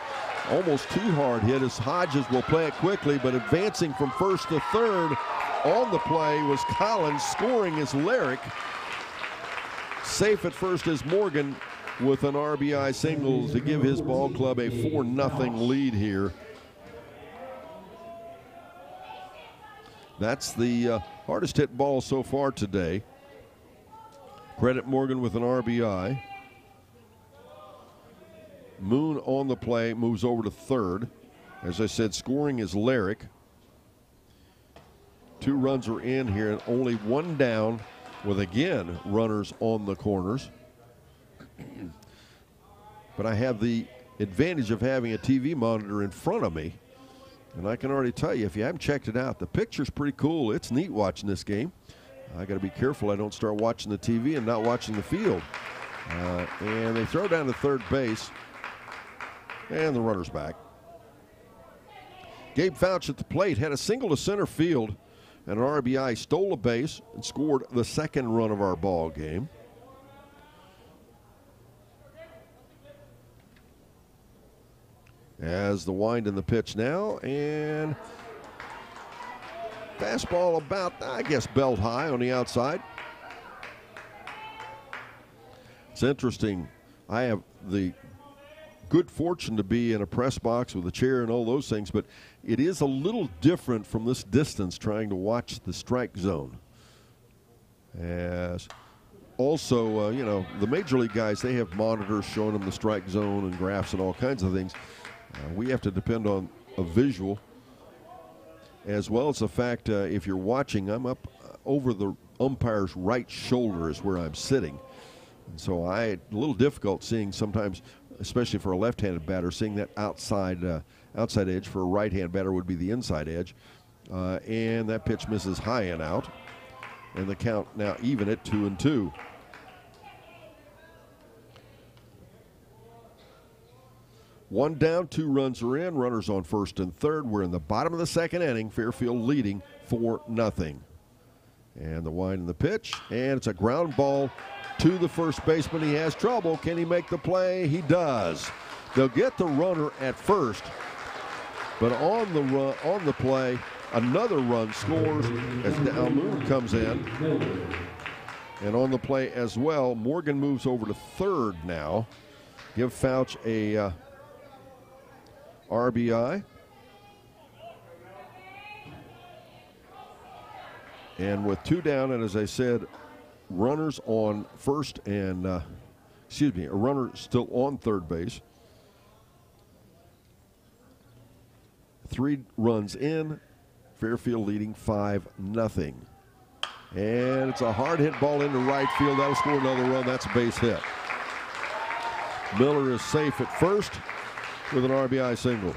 Speaker 1: Almost too hard hit as Hodges will play it quickly, but advancing from first to third on the play was Collins. Scoring is Lyric. Safe at first is Morgan with an RBI single to give his ball club a 4-0 lead here. That's the hardest hit ball so far today. Credit Morgan with an RBI. Moon on the play, moves over to third. As I said, scoring is Lyric. 2 runs are in here and only one down with, again, runners on the corners. But I have the advantage of having a TV monitor in front of me. And I can already tell you, if you haven't checked it out, the picture's pretty cool. It's neat watching this game. I got to be careful I don't start watching the TV and not watching the field. And they throw down to third base. And the runner's back. Gabe Fouch at the plate had a single to center field, and an RBI, stole a base and scored the second run of our ball game. As the wind in the pitch now, and fastball about, I guess, belt high on the outside. It's interesting. I have the good fortune to be in a press box with a chair and all those things, but it is a little different from this distance trying to watch the strike zone. As also, you know, the major league guys, they have monitors showing them the strike zone and graphs and all kinds of things. We have to depend on a visual, as well as the fact if you're watching, I'm up over the umpire's right shoulder is where I'm sitting. And so a little difficult seeing sometimes, especially for a left-handed batter, seeing that outside edge. For a right-hand batter would be the inside edge. And that pitch misses high and out. And the count now even at 2-2. One down, 2 runs are in. Runners on first and third. We're in the bottom of the second inning. Fairfield leading 4-0. And the wind and the pitch. And it's a ground ball to the first baseman. He has trouble. Can he make the play? He does. They'll get the runner at first. But on the play, another run scores as Almoon comes in. And on the play as well, Morgan moves over to third now. Give Fouch a RBI. And with 2 down, and as I said, runners on first and, a runner still on third base. 3 runs in, Fairfield leading 5-0. And it's a hard hit ball into right field. That'll score another run. That's a base hit. Miller is safe at first with an RBI single.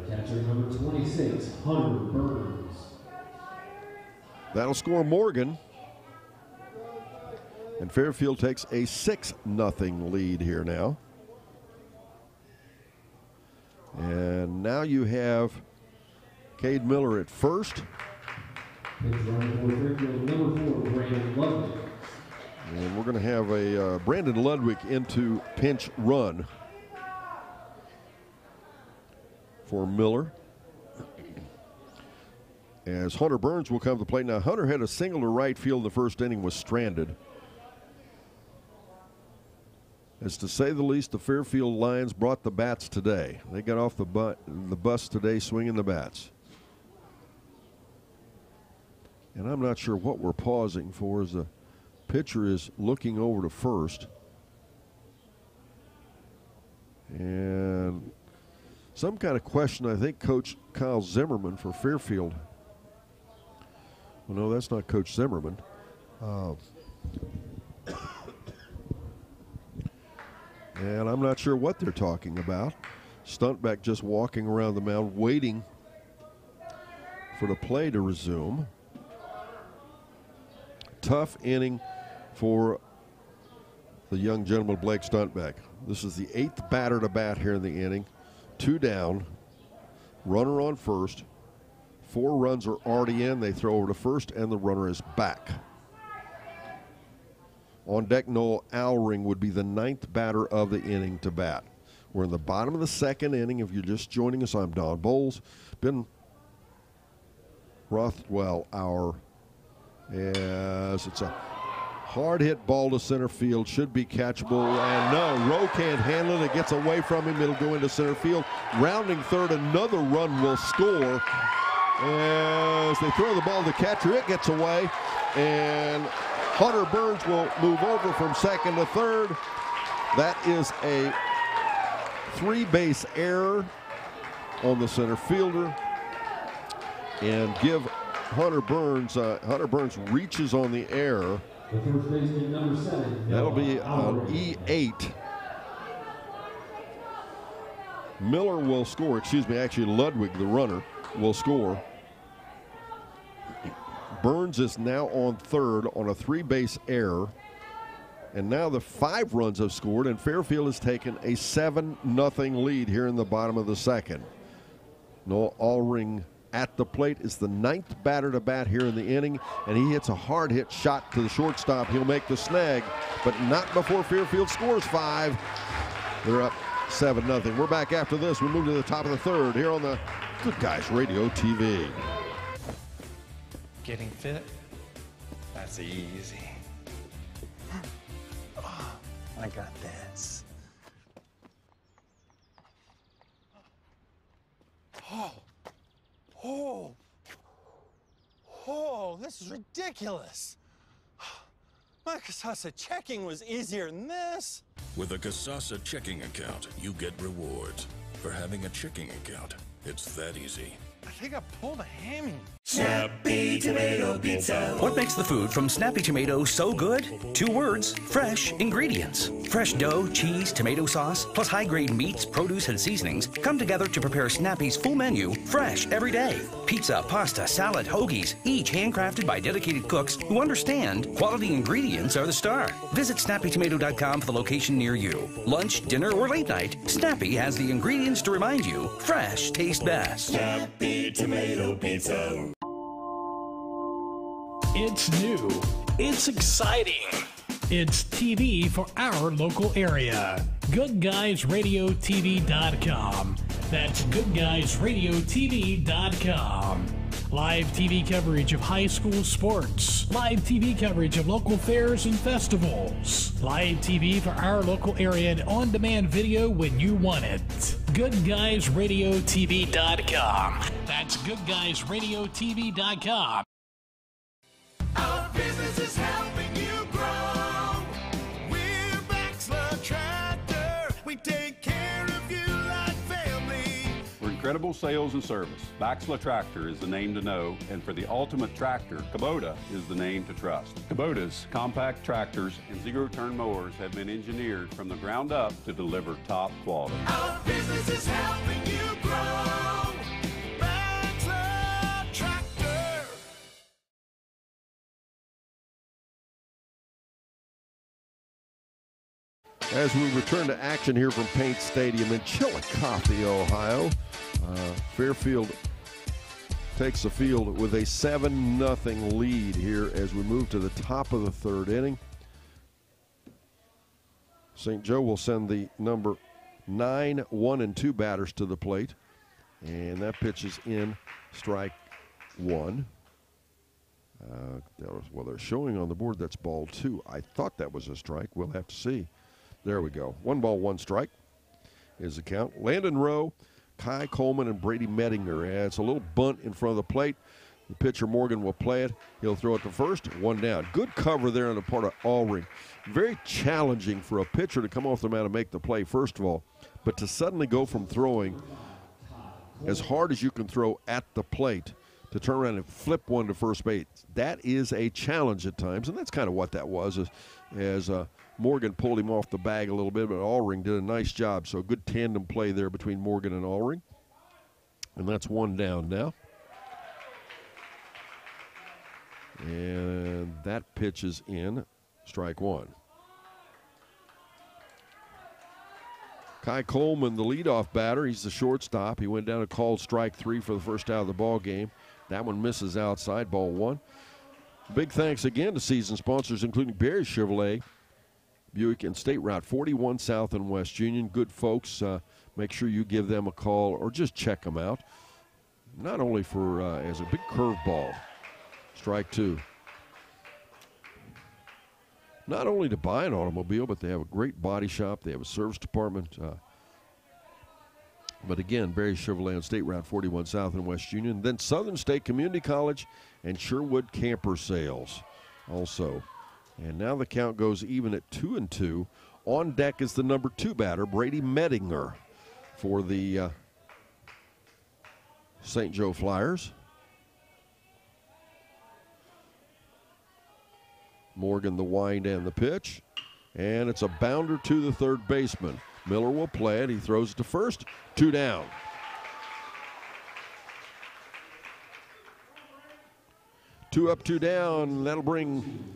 Speaker 16: Catcher number 26, Hunter Burns.
Speaker 1: That'll score Morgan. And Fairfield takes a 6-0 lead here now. And now you have Cade Miller at first. And we're going to have a Brandon Ludwig into pinch run for Miller. As Hunter Burns will come to the plate. Now, Hunter had a single to right field in the first inning, was stranded. As to say the least, the Fairfield Lions brought the bats today. They got off the bus today swinging the bats. And I'm not sure what we're pausing for as the pitcher is looking over to first. And some kind of question, I think, Coach Kyle Zimmerman for Fairfield. Well, no, that's not Coach Zimmerman. And I'm not sure what they're talking about. Stuntback just walking around the mound waiting for the play to resume. Tough inning for the young gentleman, Blake Stuntback. This is the 8th batter to bat here in the inning. 2 down, runner on first. 4 runs are already in. They throw over to first, and the runner is back. On deck, Noel Alring would be the 9th batter of the inning to bat. We're in the bottom of the second inning. If you're just joining us, I'm Don Bowles. Ben Rothwell, our, as it's a hard hit ball to center field, should be catchable, and no, Rowe can't handle it. It gets away from him. It'll go into center field. Rounding third, another run will score. As they throw the ball to the catcher, it gets away, and Hunter Burns will move over from second to third. That is a 3-base error on the center fielder, and give Hunter Burns reaches on the error.
Speaker 16: The first baseman, number 7.
Speaker 1: That'll be an E8. Miller will score, actually Ludwig, the runner, will score. Burns is now on third on a 3-base error. And now the 5 runs have scored, and Fairfield has taken a 7-0 lead here in the bottom of the second. Noel Alring at the plate is the 9th batter to bat here in the inning, and he hits a hard hit shot to the shortstop. He'll make the snag, but not before Fairfield scores 5. They're up 7-0. We're back after this. We move to the top of the third here on the Good Guys Radio TV.
Speaker 17: Getting fit? That's easy. Oh, I got this.
Speaker 13: Oh, this is ridiculous. My Casasa checking was easier than this.
Speaker 14: With a Casasa checking account, you get rewards. For having a checking account, it's that easy.
Speaker 13: I think I pulled a hammy.
Speaker 2: Snappy Tomato Pizza.
Speaker 15: What makes the food from Snappy Tomato so good? 2 words, fresh ingredients. Fresh dough, cheese, tomato sauce, plus high-grade meats, produce, and seasonings come together to prepare Snappy's full menu, fresh every day. Pizza, pasta, salad, hoagies, each handcrafted by dedicated cooks who understand quality ingredients are the star. Visit snappytomato.com for the location near you. Lunch, dinner, or late night, Snappy has the ingredients to remind you fresh tastes best.
Speaker 2: Snappy Tomato Pizza.
Speaker 18: It's new. It's exciting. It's TV for our local area. GoodGuysRadioTV.com. That's GoodGuysRadioTV.com. Live TV coverage of high school sports. Live TV coverage of local fairs and festivals. Live TV for our local area and on-demand video when you want it. GoodGuysRadioTV.com. That's GoodGuysRadioTV.com.
Speaker 2: Our business is helping you grow. We're Baxler Tractor. We take care of you like family.
Speaker 3: For incredible sales and service, Baxler Tractor is the name to know, and for the ultimate tractor, Kubota is the name to trust. Kubota's compact tractors and zero-turn mowers have been engineered from the ground up to deliver top quality.
Speaker 2: Our business is helping you grow. Baxler Tractor.
Speaker 1: As we return to action here from Paint Stadium in Chillicothe, Ohio, Fairfield takes the field with a 7-0 lead here as we move to the top of the 3rd inning. St. Joe will send the number 9, 1, and 2 batters to the plate, and that pitch is in, strike 1. Well, they're showing on the board that's ball 2. I thought that was a strike. We'll have to see. There we go. 1 ball, 1 strike is the count. Landon Rowe, Kai Coleman, and Brady Mettinger. It's a little bunt in front of the plate. The pitcher, Morgan, will play it. He'll throw it to first. 1 down. Good cover there on the part of Allring. Very challenging for a pitcher to come off the mound and make the play, first of all. But to suddenly go from throwing as hard as you can throw at the plate to turn around and flip one to first base, that is a challenge at times. And that's kind of what that was as Morgan pulled him off the bag a little bit, but Allring did a nice job. So a good tandem play there between Morgan and Allring. And that's 1 down now. And that pitch is in, strike 1. Kai Coleman, the leadoff batter, he's the shortstop. He went down and called strike 3 for the first out of the ball game. That one misses outside, ball 1. Big thanks again to season sponsors, including Barry Chevrolet, Buick, and State Route 41 South and West Union. Good folks. Make sure you give them a call or just check them out. Not only for as a big curveball, strike 2. Not only to buy an automobile, but they have a great body shop. They have a service department. But again, Barry Chevrolet on State Route 41 South and West Union. Then Southern State Community College and Sherwood Camper Sales also. And now the count goes even at 2-2. On deck is the number 2 batter, Brady Mettinger, for the St. Joe Flyers. Morgan the wind and the pitch. And it's a bounder to the third baseman. Miller will play it. He throws it to first. 2 down. Two up, 2 down. That'll bring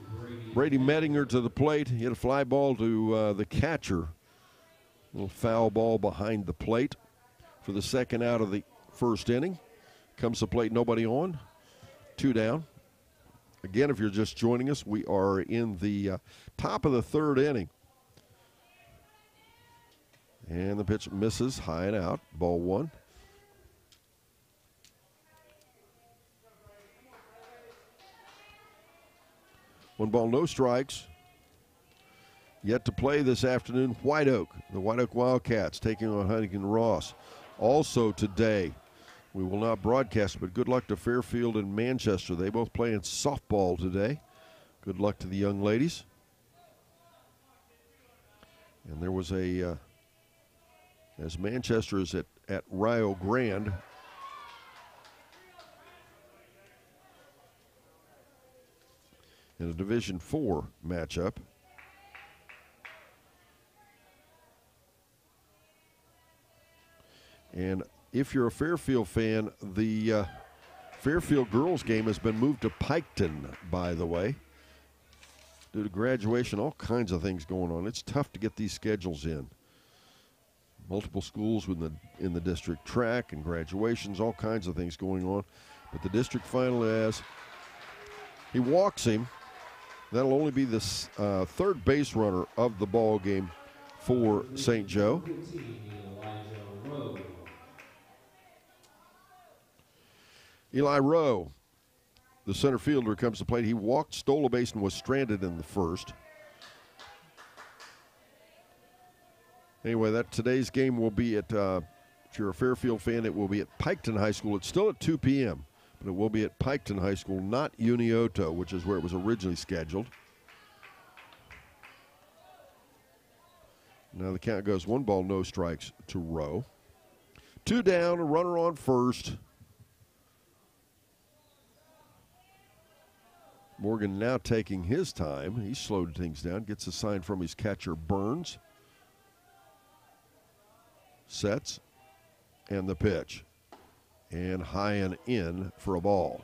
Speaker 1: Brady Mettinger to the plate. He hit a fly ball to the catcher. A little foul ball behind the plate for the second out of the first inning. Comes to plate, nobody on. 2 down. Again, if you're just joining us, we are in the top of the 3rd inning. And the pitch misses, high and out, ball 1. One ball, no strikes. Yet to play this afternoon, White Oak. The White Oak Wildcats taking on Huntington Ross. Also today, we will not broadcast, but good luck to Fairfield and Manchester. They both play in softball today. Good luck to the young ladies. And there was a, as Manchester is at Rio Grande, in a Division IV matchup. And if you're a Fairfield fan, the Fairfield girls game has been moved to Piketon, by the way. Due to graduation, all kinds of things going on. It's tough to get these schedules in. Multiple schools in the district track and graduations, all kinds of things going on. But the district final is, he walks him. That'll only be the third base runner of the ball game for St. Joe. Eli Rowe, the center fielder, comes to plate. He walked, stole a base, and was stranded in the first. Anyway, today's game will be at, if you're a Fairfield fan, it will be at Piketon High School. It's still at 2 p.m., but it will be at Piketon High School, not Unioto, which is where it was originally scheduled. Now the count goes 1 ball, no strikes to Rowe. 2 down, a runner on first. Morgan now taking his time. He slowed things down, gets a sign from his catcher, Burns. Sets, and the pitch. And high and in for a ball.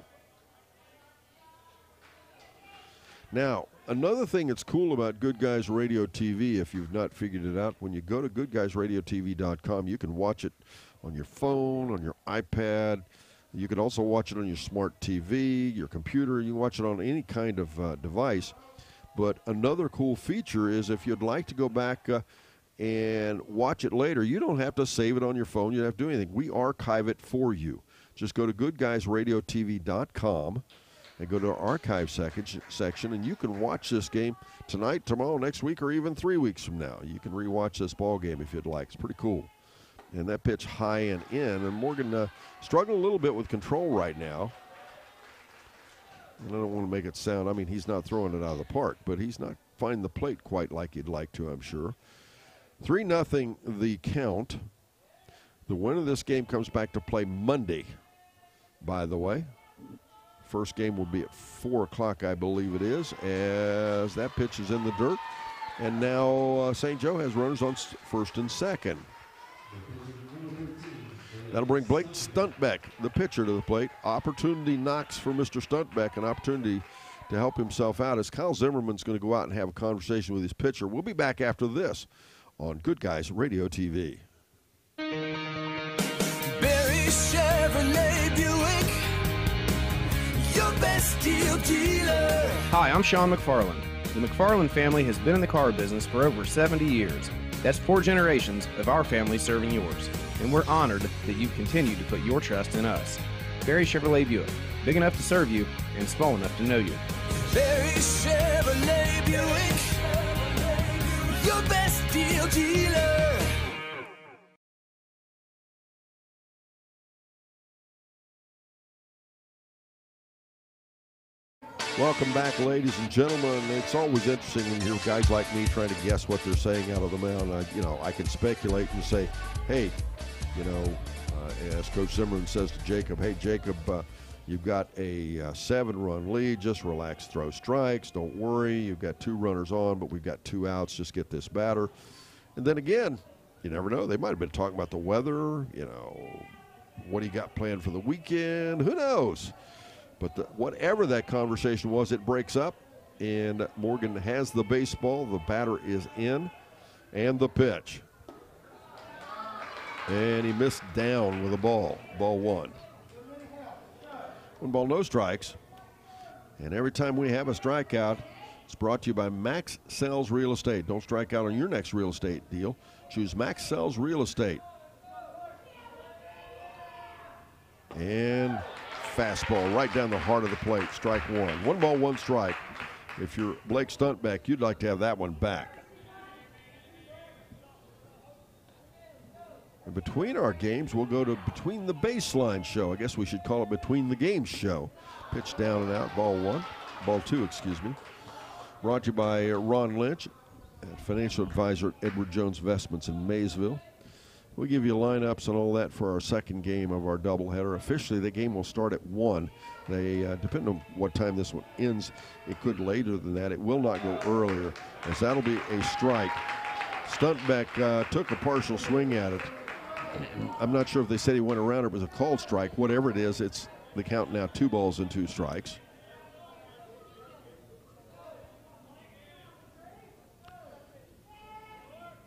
Speaker 1: Now, another thing that's cool about Good Guys Radio TV, if you've not figured it out, when you go to GoodGuysRadioTV.com, you can watch it on your phone, on your iPad. You can also watch it on your smart TV, your computer. You can watch it on any kind of device. But another cool feature is if you'd like to go back and watch it later, you don't have to save it on your phone. You don't have to do anything. We archive it for you. Just go to GoodGuysRadioTV.com and go to our archive section, and you can watch this game tonight, tomorrow, next week, or even 3 weeks from now. You can rewatch this ball game if you'd like. It's pretty cool. And that pitch high and in. And Morgan struggling a little bit with control right now. And I don't want to make it sound, I mean, he's not throwing it out of the park, but he's not finding the plate quite like he'd like to, I'm sure. 3-0 the count. The winner of this game comes back to play Monday, by the way. First game will be at 4 o'clock, I believe it is, as that pitch is in the dirt. And now St. Joe has runners on first and second. That'll bring Blake Stuntbeck, the pitcher, to the plate. Opportunity knocks for Mr. Stuntbeck, an opportunity to help himself out as Kyle Zimmerman's going to go out and have a conversation with his pitcher. We'll be back after this on Good Guys Radio TV.
Speaker 2: Barry Chevrolet Buick, your best deal dealer.
Speaker 4: Hi, I'm Sean McFarland. The McFarland family has been in the car business for over 70 years. That's 4 generations of our family serving yours. And we're honored that you've continued to put your trust in us. Barry Chevrolet Buick, big enough to serve you and small enough to know you.
Speaker 2: Barry Chevrolet Buick, your best deal dealer.
Speaker 1: Welcome back, ladies and gentlemen. It's always interesting when you hear guys like me trying to guess what they're saying out of the mound. I can speculate and say, hey, as Coach Zimmerman says to Jacob, hey, Jacob, you've got a 7-run lead. Just relax, throw strikes. Don't worry. You've got 2 runners on, but we've got 2 outs. Just get this batter. And then again, you never know. They might have been talking about the weather, what he got planned for the weekend. Who knows? But whatever that conversation was, it breaks up, and Morgan has the baseball. The batter is in, and the pitch. And he missed down with a ball. Ball 1. 1 ball, no strikes. And every time we have a strikeout, it's brought to you by Max Sells Real Estate. Don't strike out on your next real estate deal. Choose Max Sells Real Estate. And fastball right down the heart of the plate. Strike 1. 1 ball, 1 strike. If you're Blake Stuntbeck, you'd like to have that one back. And between our games, we'll go to Between the Baseline show. I guess we should call it Between the Games show. Pitch down and out. Ball 2, excuse me. Brought to you by Ron Lynch, financial advisor at Edward Jones Investments in Maysville. We'll give you lineups and all that for our second game of our doubleheader. Officially, the game will start at 1. They, depending on what time this one ends, it could later than that. It will not go earlier, as that'll be a strike. Stuntbeck took a partial swing at it. I'm not sure if they said he went around or it was a called strike. Whatever it is, it's the count now 2 balls and 2 strikes.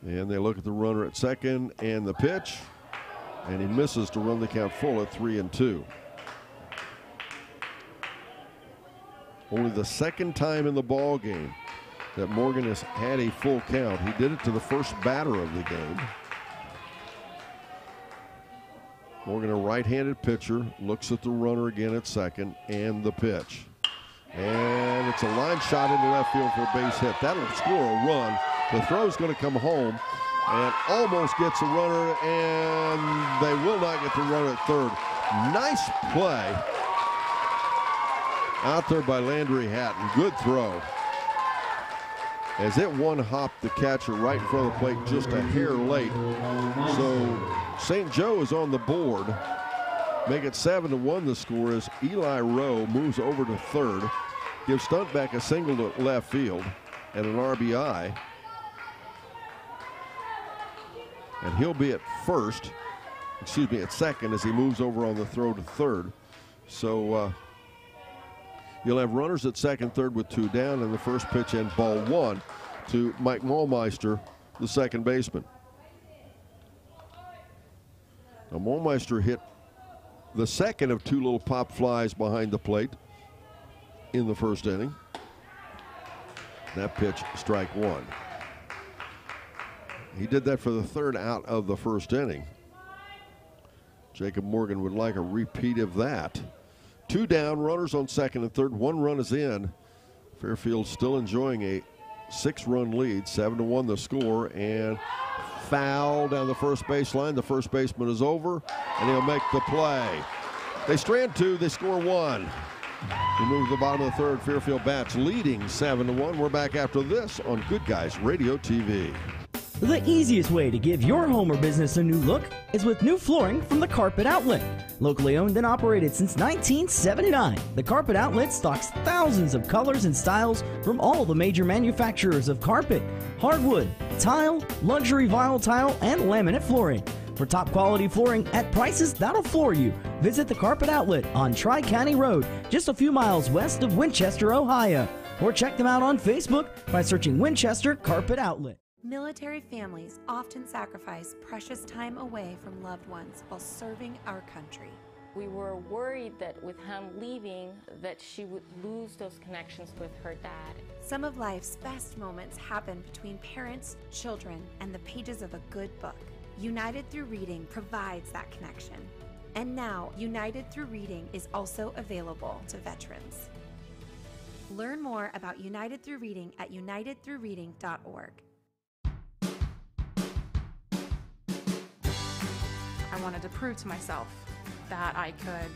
Speaker 1: And they look at the runner at second and the pitch, and he misses to run the count full at 3-2. Only the second time in the ball game that Morgan has had a full count. He did it to the first batter of the game. Morgan, a right-handed pitcher, looks at the runner again at second and the pitch. And it's a line shot into left field for a base hit. That'll score a run. The throw's going to come home and almost gets a runner, and they will not get the runner at third. Nice play out there by Landry Hatton. Good throw. As it one-hopped the catcher right in front of the plate just a hair late. So St. Joe is on the board. Make it 7-1 the score as Eli Rowe moves over to third. Gives Stuntbeck a single to left field and an RBI. And he'll be at at second as he moves over on the throw to third. So you'll have runners at second, third with 2 down, and the first pitch and ball 1 to Mike Maulmeister, the second baseman. Now Maulmeister hit the second of 2 little pop flies behind the plate in the first inning. That pitch, strike 1. He did that for the third out of the first inning. Jacob Morgan would like a repeat of that. 2 down, runners on second and third. 1 run is in. Fairfield still enjoying a 6-run lead. 7-1 the score, and foul down the first baseline. The first baseman is over, and he'll make the play. They strand 2, they score 1. We move to the bottom of the third. Fairfield bats leading 7-1. We're back after this on Good Guys Radio TV.
Speaker 5: The easiest way to give your home or business a new look is with new flooring from the Carpet Outlet. Locally owned and operated since 1979, the Carpet Outlet stocks thousands of colors and styles from all the major manufacturers of carpet, hardwood, tile, luxury vinyl tile, and laminate flooring. For top quality flooring at prices that'll floor you, visit the Carpet Outlet on Tri-County Road, just a few miles west of Winchester, Ohio. Or check them out on Facebook by searching Winchester Carpet Outlet.
Speaker 6: Military families often sacrifice precious time away from loved ones while serving our country.
Speaker 7: We were worried that with him leaving, that she would lose those connections with her dad.
Speaker 6: Some of life's best moments happen between parents, children, and the pages of a good book. United Through Reading provides that connection. And now, United Through Reading is also available to veterans. Learn more about United Through Reading at unitedthroughreading.org.
Speaker 8: I wanted to prove to myself that I could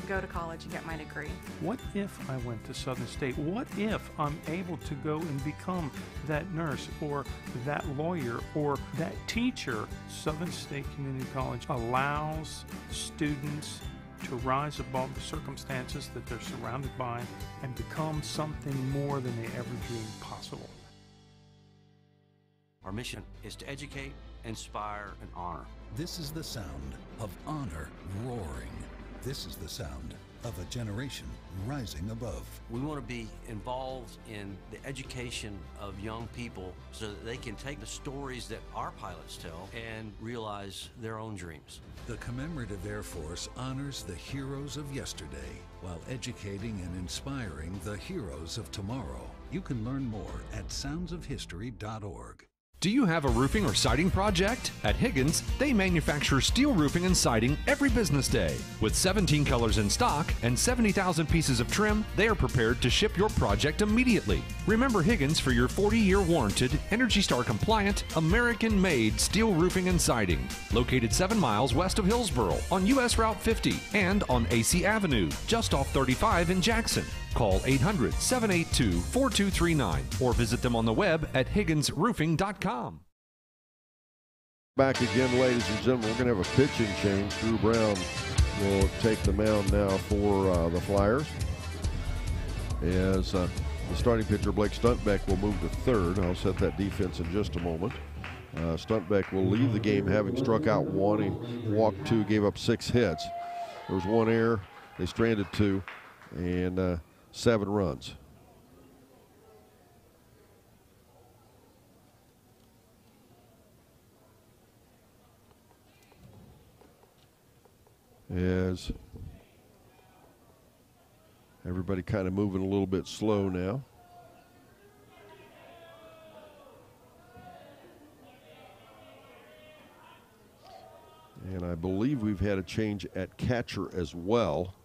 Speaker 8: go to college and get my degree.
Speaker 9: What if I went to Southern State? What if I'm able to go and become that nurse or that lawyer or that teacher? Southern State Community College allows students to rise above the circumstances that they're surrounded by and become something more than they ever dreamed possible.
Speaker 10: Our mission is to educate, inspire, and honor.
Speaker 11: This is the sound of honor roaring. This is the sound of a generation rising above.
Speaker 10: We want to be involved in the education of young people so that they can take the stories that our pilots tell and realize their own dreams.
Speaker 11: The Commemorative Air Force honors the heroes of yesterday while educating and inspiring the heroes of tomorrow. You can learn more at soundsofhistory.org.
Speaker 12: Do you have a roofing or siding project? At Higgins, they manufacture steel roofing and siding every business day. With 17 colors in stock and 70,000 pieces of trim, they are prepared to ship your project immediately. Remember Higgins for your 40-year warranted, Energy Star compliant, American-made steel roofing and siding. Located 7 miles west of Hillsboro on US Route 50 and on AC Avenue, just off 35 in Jackson. Call 800-782-4239 or visit them on the web at higginsroofing.com.
Speaker 1: Back again, ladies and gentlemen. We're going to have a pitching change. Drew Brown will take the mound now for the Flyers. As the starting pitcher, Blake Stuntbeck, will move to third. I'll set that defense in just a moment. Stuntbeck will leave the game having struck out one. He walked two, gave up 6 hits. There was 1 error. They stranded 2 and 7 runs. As everybody kind of moving a little bit slow now. And I believe we've had a change at catcher as well.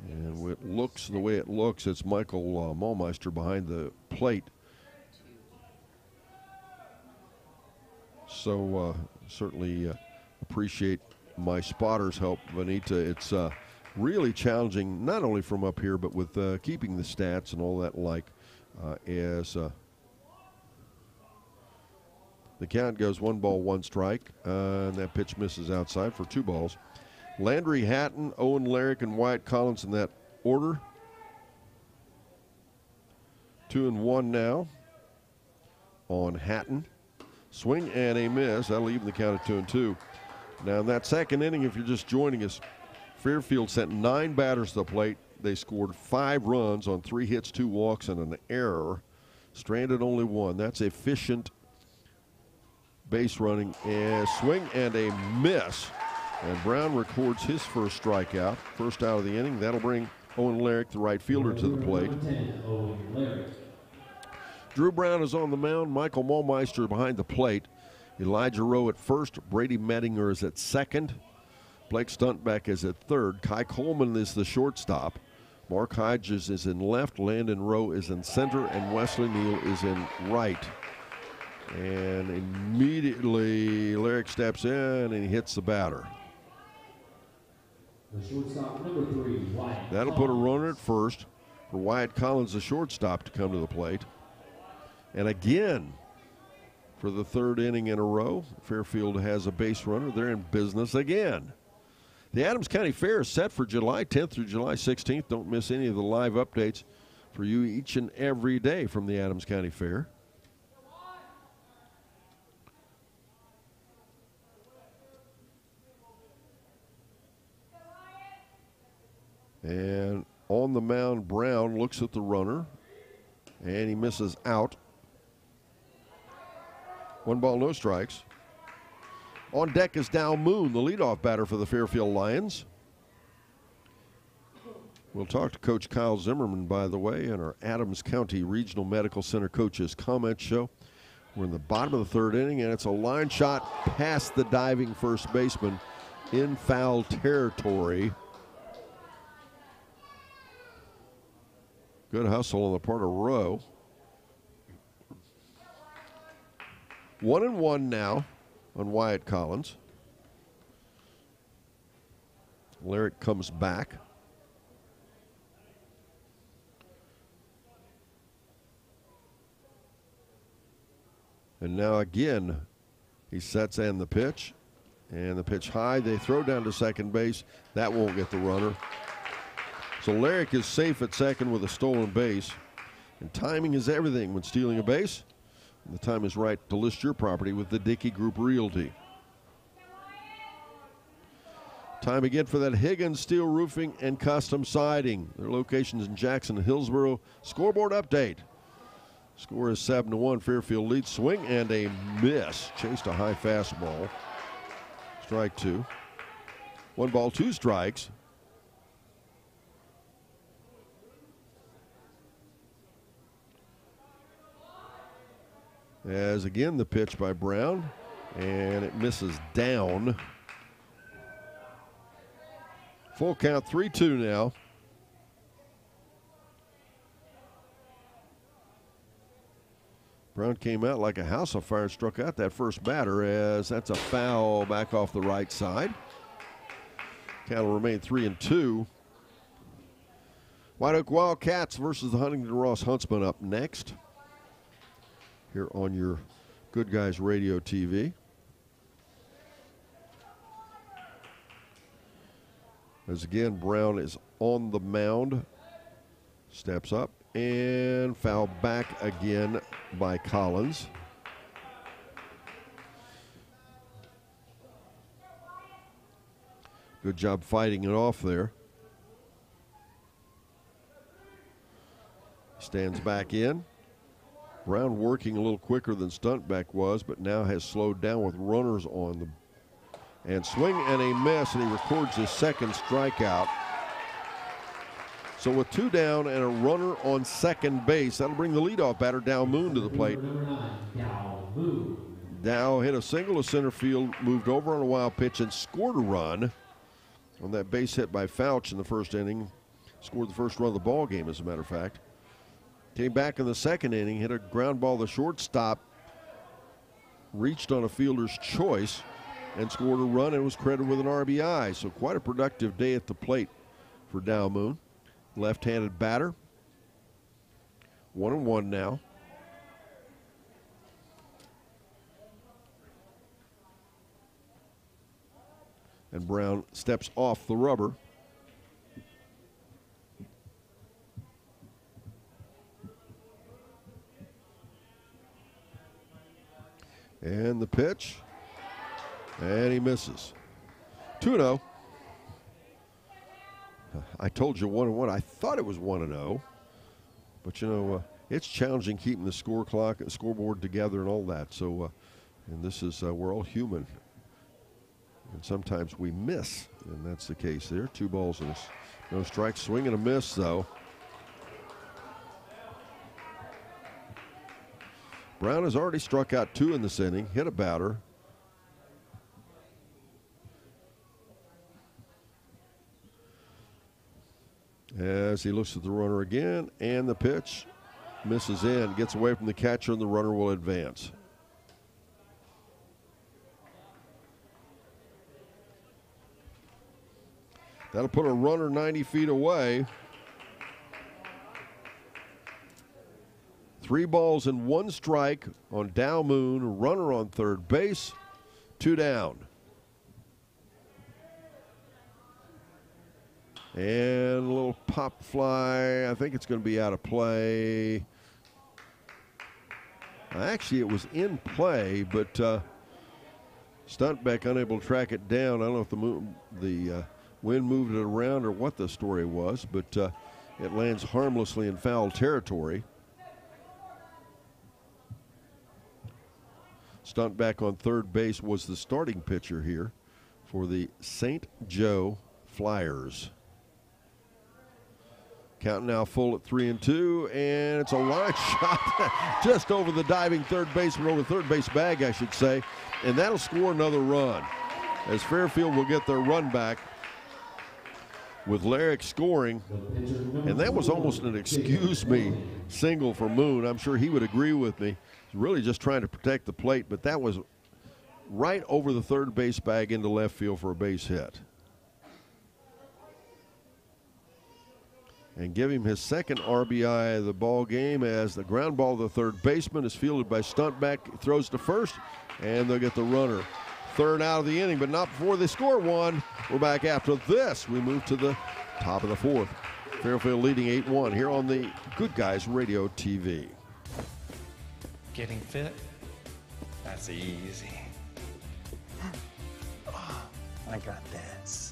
Speaker 1: And it looks the way it looks, it's Michael Maulmeister behind the plate. So certainly appreciate my spotter's help, Vanita. It's really challenging, not only from up here, but with keeping the stats and all that like, as the count goes 1 ball, 1 strike, and that pitch misses outside for 2 balls. Landry Hatton, Owen Larrick, and Wyatt Collins in that order. 2-1 now on Hatton. Swing and a miss. That'll even the count at 2-2. Now in that second inning, if you're just joining us, Fairfield sent 9 batters to the plate. They scored 5 runs on 3 hits, 2 walks, and an error. Stranded only 1. That's efficient base running. And swing and a miss. And Brown records his first strikeout. First out of the inning. That'll bring Owen Larrick, the right fielder, to the plate. Drew Brown is on the mound. Michael Maulmeister behind the plate. Elijah Rowe at first. Brady Mettinger is at second. Blake Stuntbeck is at third. Kai Coleman is the shortstop. Mark Hodges is in left. Landon Rowe is in center. And Wesley Neal is in right. And immediately Larrick steps in and he hits the batter.
Speaker 16: The shortstop, number 3, Wyatt.
Speaker 1: That'll put a runner at first for Wyatt Collins, the shortstop, to come to the plate. And again, for the 3rd inning in a row, Fairfield has a base runner. They're in business again. The Adams County Fair is set for July 10th through July 16th. Don't miss any of the live updates for you each and every day from the Adams County Fair. And on the mound, Brown looks at the runner, and he misses out. 1 ball, no strikes. On deck is Dow Moon, the leadoff batter for the Fairfield Lions. We'll talk to Coach Kyle Zimmerman, by the way, in our Adams County Regional Medical Center Coaches Comment Show. We're in the bottom of the 3rd inning, and it's a line shot past the diving first baseman in foul territory. Good hustle on the part of Rowe. 1-1 now on Wyatt Collins. Larrick comes back. And now again, he sets in the pitch. And the pitch high. They throw down to second base. That won't get the runner. So Larrick is safe at second with a stolen base. And timing is everything when stealing a base. And the time is right to list your property with the Dickey Group Realty. Time again for that Higgins Steel Roofing and Custom Siding. Their locations in Jackson and Hillsboro. Scoreboard update. Score is 7-1. Fairfield leads. Swing and a miss. Chased a high fastball. Strike 2. 1 ball, 2 strikes. As again the pitch by Brown, and it misses down. Full count, 3-2 now. Brown came out like a house on fire and struck out that first batter, as that's a foul back off the right side. Count will remain 3-2. White Oak Wildcats versus the Huntington Ross Huntsmen up next here on your Good Guys Radio TV. As again, Brown is on the mound, steps up, and foul back again by Collins. Good job fighting it off there. Stands back in. Brown working a little quicker than Stuntbeck was, but now has slowed down with runners on the and swing and a miss, and he records his second strikeout. So with 2 down and a runner on second base, that'll bring the leadoff batter Dow Moon to the plate. Dow hit a single to center field, moved over on a wild pitch, and scored a run on that base hit by Fouch in the first inning. Scored the first run of the ball game, as a matter of fact. Came back in the second inning, hit a ground ball to shortstop, reached on a fielder's choice, and scored a run and was credited with an RBI. So quite a productive day at the plate for Dow Moon. Left-handed batter. 1-1 now. And Brown steps off the rubber. And the pitch. And he misses. 2-0. I told you 1-1. I thought it was 1-0. But, you know, it's challenging keeping the score clock and scoreboard together and all that. So, and this is, we're all human. And sometimes we miss. And that's the case there. 2 balls and no strikes. Swing and a miss, though. Brown has already struck out 2 in this inning. Hit a batter. As he looks at the runner again, and the pitch misses in, gets away from the catcher, and the runner will advance. That'll put a runner 90 feet away. 3 balls and 1 strike on Dow Moon, runner on third base, 2 down. And a little pop fly. I think it's going to be out of play. Actually, it was in play, but Stuntbeck unable to track it down. I don't know if the wind moved it around or what the story was, but it lands harmlessly in foul territory. Stuntbeck on third base was the starting pitcher here for the St. Joe Flyers. Count now full at 3-2, and it's a line shot just over the diving third baseman, over the third base bag, I should say, and that'll score another run as Fairfield will get their run back with Larrick scoring, and that was almost an excuse me single for Moon. I'm sure he would agree with me. He's really just trying to protect the plate, but that was right over the third base bag into left field for a base hit. And give him his second RBI of the ball game as the ground ball to the third baseman is fielded by Stuntbeck, throws to first, and they'll get the runner. Third out of the inning, but not before they score one. We're back after this. We move to the top of the 4th. Fairfield leading 8-1 here on the Good Guys Radio TV.
Speaker 17: Getting fit? That's easy. Oh, I got this.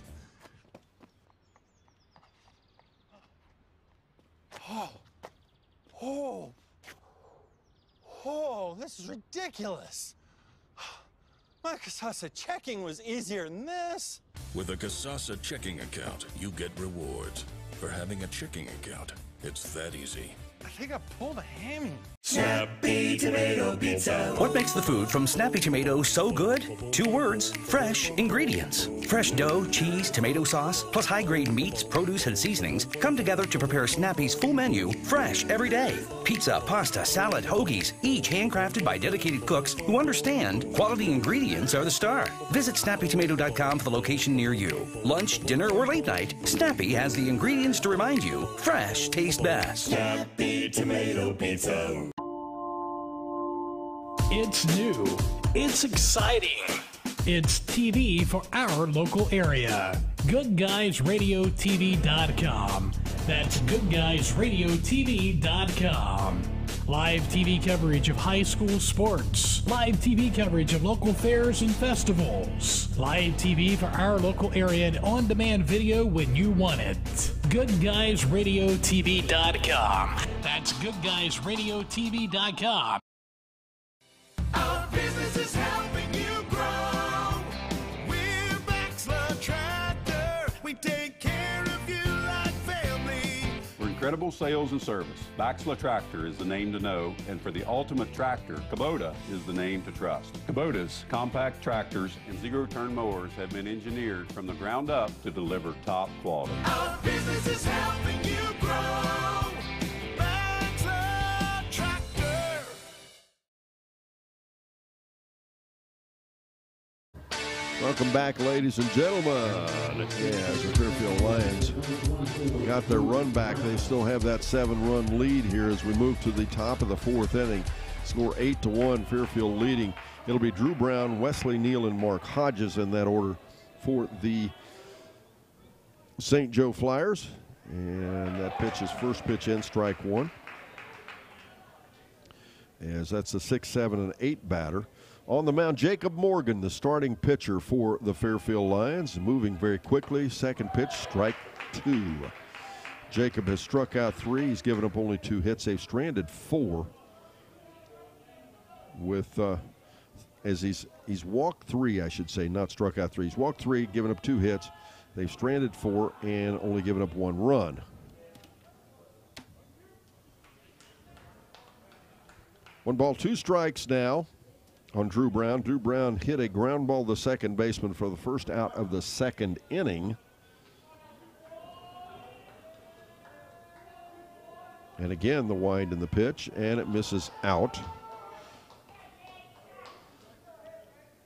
Speaker 13: Oh, this is ridiculous. My Casasa checking was easier than this.
Speaker 14: With a Casasa checking account, you get rewards. For having a checking account, it's that easy.
Speaker 13: I think I pulled a hammy.
Speaker 15: Snappy Tomato Pizza. What makes the food from Snappy Tomato so good? 2 words, fresh ingredients. Fresh dough, cheese, tomato sauce, plus high-grade meats, produce, and seasonings come together to prepare Snappy's full menu, fresh every day. Pizza, pasta, salad, hoagies, each handcrafted by dedicated cooks who understand quality ingredients are the star. Visit snappytomato.com for the location near you. Lunch, dinner, or late night, Snappy has the ingredients to remind you fresh tastes best.
Speaker 2: Snappy Tomato Pizza.
Speaker 18: It's new. It's exciting. It's TV for our local area. GoodGuysRadioTV.com. That's GoodGuysRadioTV.com. Live TV coverage of high school sports. Live TV coverage of local fairs and festivals. Live TV for our local area and on-demand video when you want it. GoodGuysRadioTV.com. That's GoodGuysRadioTV.com.
Speaker 2: Our business is helping you grow. We're Baxler Tractor. We take care of you like family.
Speaker 3: For incredible sales and service, Baxler Tractor is the name to know, and for the ultimate tractor, Kubota is the name to trust. Kubota's compact tractors and zero-turn mowers have been engineered from the ground up to deliver top quality.
Speaker 2: Our business is helping you grow. Baxler Tractor.
Speaker 1: Welcome back, ladies and gentlemen. As the Fairfield Lions got their run back, they still have that 7-run lead here as we move to the top of the 4th inning. Score 8-1, Fairfield leading. It'll be Drew Brown, Wesley Neal, and Mark Hodges in that order for the St. Joe Flyers. And that pitch is first pitch in, strike 1. As that's a 6, 7, and 8 batter. On the mound, Jacob Morgan, the starting pitcher for the Fairfield Lions, moving very quickly. Second pitch, strike 2. Jacob has struck out 3. He's given up only 2 hits. They've stranded 4. With as he's walked 3, I should say, not struck out 3. He's walked 3, given up 2 hits. They've stranded 4 and only given up 1 run. 1 ball, 2 strikes now on Drew Brown. Drew Brown hit a ground ball to second baseman for the first out of the 2nd inning. And again, the wind in the pitch, and it misses out.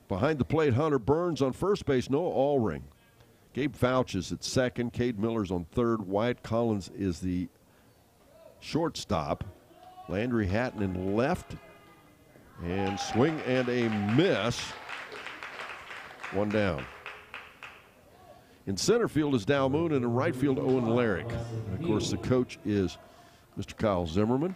Speaker 1: Behind the plate, Hunter Burns on first base, Noah Allring. Gabe Fouch is at second. Cade Miller's on third. Wyatt Collins is the shortstop. Landry Hatton in left. And swing and a miss. 1 down. In center field is Dow Moon, and in right field, Owen Larrick. And of course, the coach is Mr. Kyle Zimmerman.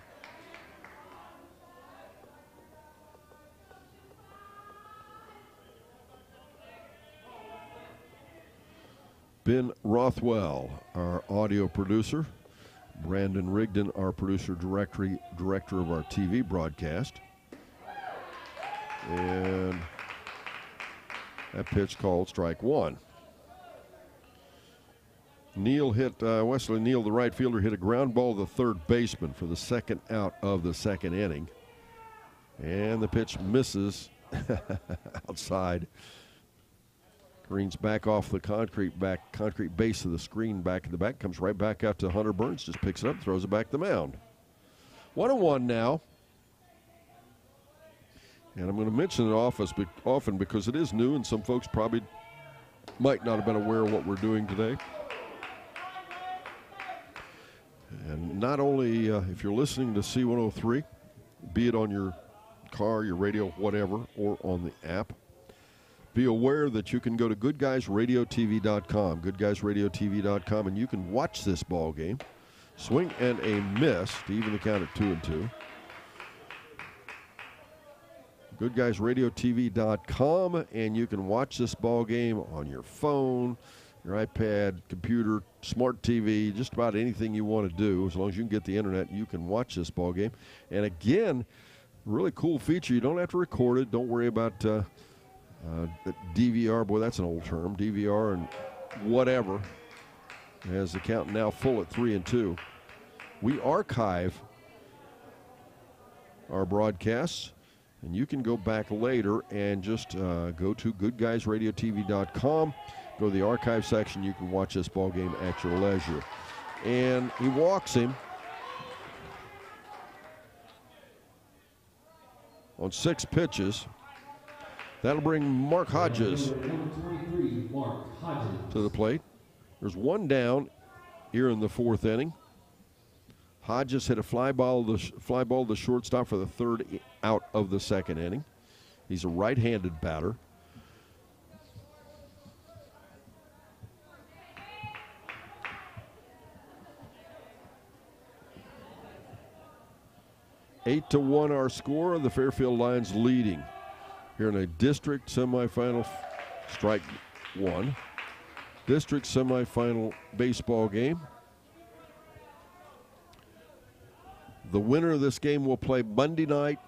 Speaker 1: Ben Rothwell, our audio producer. Brandon Rigdon, our director of our TV broadcast. And that pitch called strike 1. Neal hit, Wesley Neal, the right fielder, hit a ground ball to the third baseman for the second out of the 2nd inning. And the pitch misses outside. Green's back off the concrete base of the screen back in the back. Comes right back out to Hunter Burns. Just picks it up, throws it back to the mound. 1-1 now. And I'm going to mention it often because it is new and some folks probably might not have been aware of what we're doing today. And not only if you're listening to C103, be it on your car, your radio, whatever, or on the app, be aware that you can go to GoodGuysRadioTV.com, GoodGuysRadioTV.com, and you can watch this ball game. Swing and a miss to even the count at 2-2. GoodGuysRadioTV.com, and you can watch this ball game on your phone, your iPad, computer, smart TV, just about anything you want to do. As long as you can get the internet, you can watch this ball game. And again, really cool feature. You don't have to record it. Don't worry about DVR. Boy, that's an old term. DVR and whatever. As the count now full at 3-2. We archive our broadcasts. And you can go back later and just go to GoodGuysRadioTV.com. Go to the archive section. You can watch this ball game at your leisure. And he walks him on 6 pitches. That'll bring Mark Hodges to the plate. There's one down here in the 4th inning. Hodges hit a fly ball to the shortstop for the 3rd out of the 2nd inning. He's a right-handed batter. Eight to 1 our score. The Fairfield Lions leading here in a district semifinal. Strike 1. District semifinal baseball game. The winner of this game will play Monday night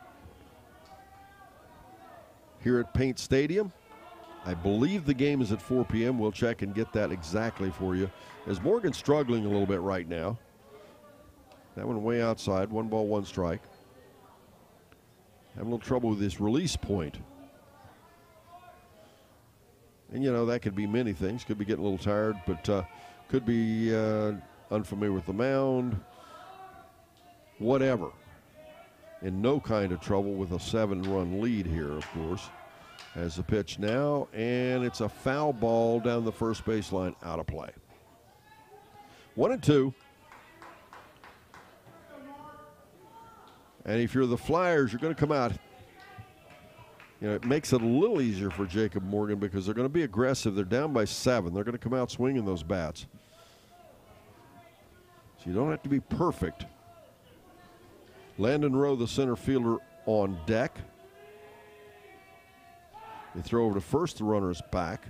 Speaker 1: here at Paint Stadium. I believe the game is at 4 p.m. We'll check and get that exactly for you. As Morgan's struggling a little bit right now. That one way outside. 1 ball, 1 strike. Having a little trouble with this release point. And, you know, that could be many things. Could be getting a little tired, but could be unfamiliar with the mound. Whatever. In no kind of trouble with a 7-run lead here, of course. As the pitch now, and it's a foul ball down the first baseline, out of play. 1-2. And if you're the Flyers, you're going to come out. You know, it makes it a little easier for Jacob Morgan because they're going to be aggressive. They're down by 7. They're going to come out swinging those bats. So you don't have to be perfect. Landon Rowe, the center fielder, on deck. They throw over to first. The runner is back.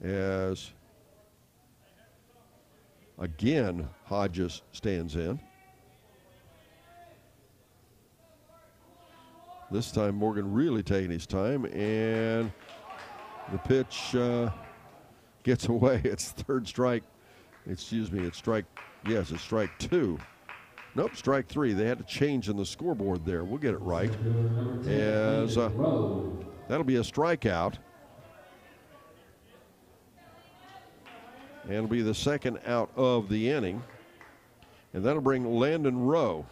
Speaker 1: As again, Hodges stands in. This time Morgan really taking his time, and the pitch gets away. It's 3rd strike. Excuse me, it's strike 2. Nope, strike 3. They had to change in the scoreboard there. We'll get it right. As that'll be a strikeout. And it'll be the 2nd out of the inning. And that'll bring Landon Rowe.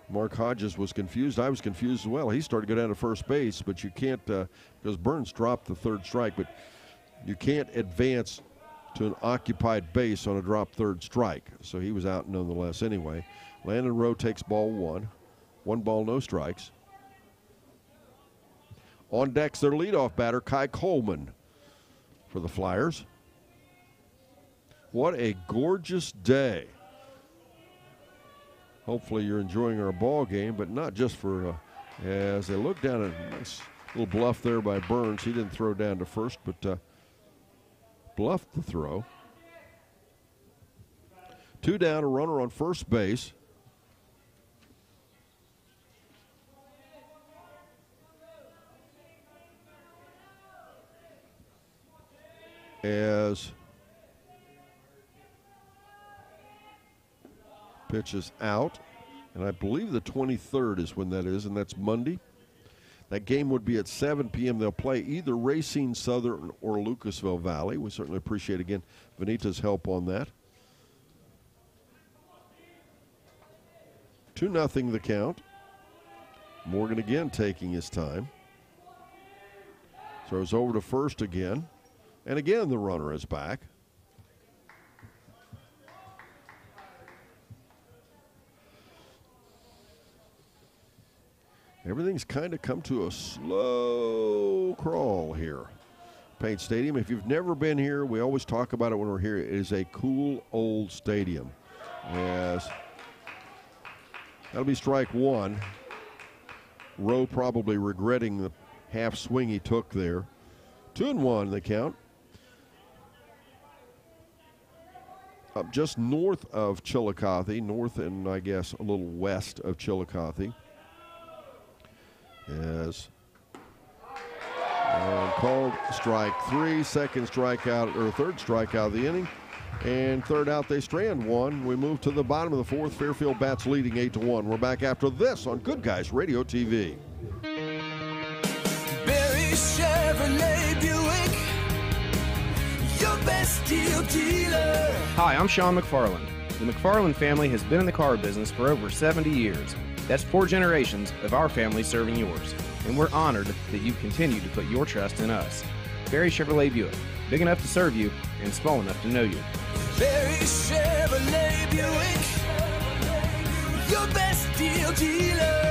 Speaker 1: Mark Hodges was confused. I was confused as well. He started to go down to first base, but you can't, because Burns dropped the 3rd strike, but you can't advance to an occupied base on a dropped 3rd strike. So he was out nonetheless anyway. Landon Rowe takes ball 1. 1 ball, no strikes. On deck's their leadoff batter, Kai Coleman, for the Flyers. What a gorgeous day. Hopefully you're enjoying our ball game, but not just for, as they look down at a nice little bluff there by Burns. He didn't throw down to first, but bluffed the throw. 2 down, a runner on first base. As pitch is out, and I believe the 23rd is when that is, and that's Monday. That game would be at 7 p.m. They'll play either Racine Southern or Lucasville Valley. We certainly appreciate, again, Vanita's help on that. 2-0 the count. Morgan again taking his time. Throws over to first again. And again, the runner is back. Everything's kind of come to a slow crawl here. Paint Stadium. If you've never been here, we always talk about it when we're here. It is a cool old stadium. Yes. That'll be strike 1. Rowe probably regretting the half swing he took there. 2-1 the count. Up just north of Chillicothe, north and I guess a little west of Chillicothe. As And called strike 3, second strikeout, or third strikeout of the inning. And third out, they strand one. We move to the bottom of the fourth. Fairfield bats leading 8-1. We're back after this on Good Guys Radio TV.
Speaker 2: Barry Chevrolet Buick, your best deal dealer.
Speaker 4: Hi, I'm Sean McFarland. The McFarland family has been in the car business for over 70 years. That's 4 generations of our family serving yours. And we're honored that you continue to put your trust in us. Barry Chevrolet Buick, big enough to serve you and small enough to know you.
Speaker 2: Barry Chevrolet Buick, your best deal dealer.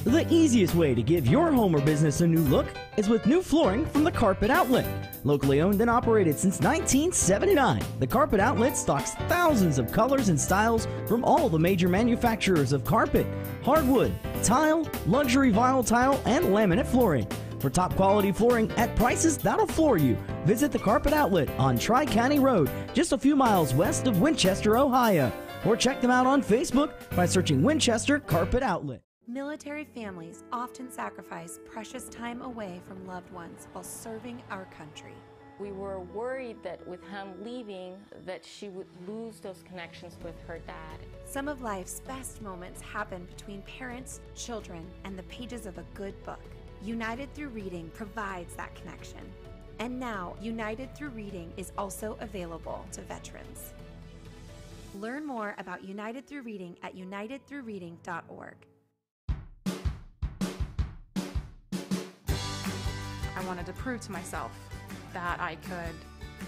Speaker 5: The easiest way to give your home or business a new look is with new flooring from the Carpet Outlet. Locally owned and operated since 1979, the Carpet Outlet stocks thousands of colors and styles from all the major manufacturers of carpet, hardwood, tile, luxury vinyl tile, and laminate flooring. For top quality flooring at prices that'll floor you, visit the Carpet Outlet on Tri-County Road, just a few miles west of Winchester, Ohio. Or check them out on Facebook by searching Winchester Carpet Outlet.
Speaker 6: Military families often sacrifice precious time away from loved ones while serving our country.
Speaker 7: We were worried that with him leaving, that she would lose those connections with her dad.
Speaker 6: Some of life's best moments happen between parents, children, and the pages of a good book. United Through Reading provides that connection. And now, United Through Reading is also available to veterans. Learn more about United Through Reading at unitedthroughreading.org.
Speaker 8: I wanted to prove to myself that I could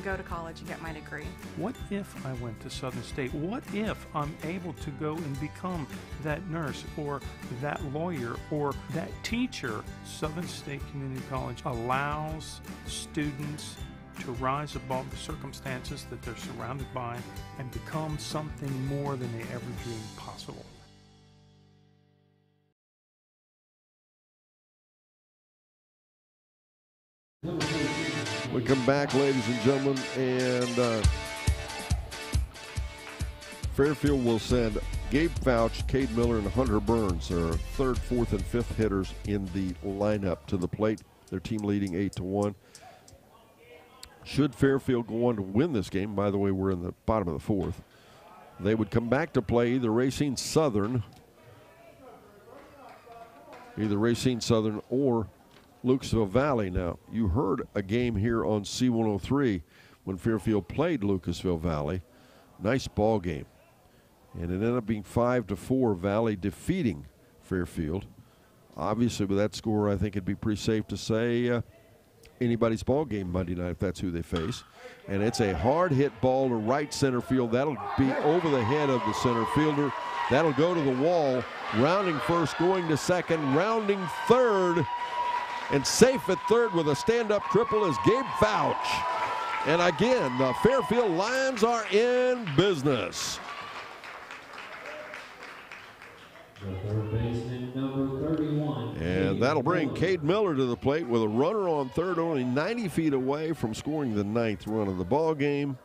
Speaker 8: go to college and get my degree.
Speaker 9: What if I went to Southern State? What if I'm able to go and become that nurse or that lawyer or that teacher? Southern State Community College allows students to rise above the circumstances that they're surrounded by and become something more than they ever dreamed possible.
Speaker 1: We come back, ladies and gentlemen, and Fairfield will send Gabe Fouch, Cade Miller, and Hunter Burns, their third, fourth, and fifth hitters in the lineup to the plate. Their team leading 8-1. Should Fairfield go on to win this game, by the way, we're in the bottom of the fourth, they would come back to play either Racine Southern or Lucasville Valley. Now, you heard a game here on C103 when Fairfield played Lucasville Valley. Nice ball game. And it ended up being 5-4, Valley defeating Fairfield. Obviously, with that score, I think it'd be pretty safe to say anybody's ball game Monday night if that's who they face. And it's a hard hit ball to right center field. That'll be over the head of the center fielder. That'll go to the wall. Rounding first, going to second, rounding third. And safe at third with a stand-up triple is Gabe Fouch. And again, the Fairfield Lions are in business.
Speaker 16: The third baseman, number 31.
Speaker 1: And that'll bring Cade Miller to the plate with a runner on third, only 90 feet away from scoring the 9th run of the ball game.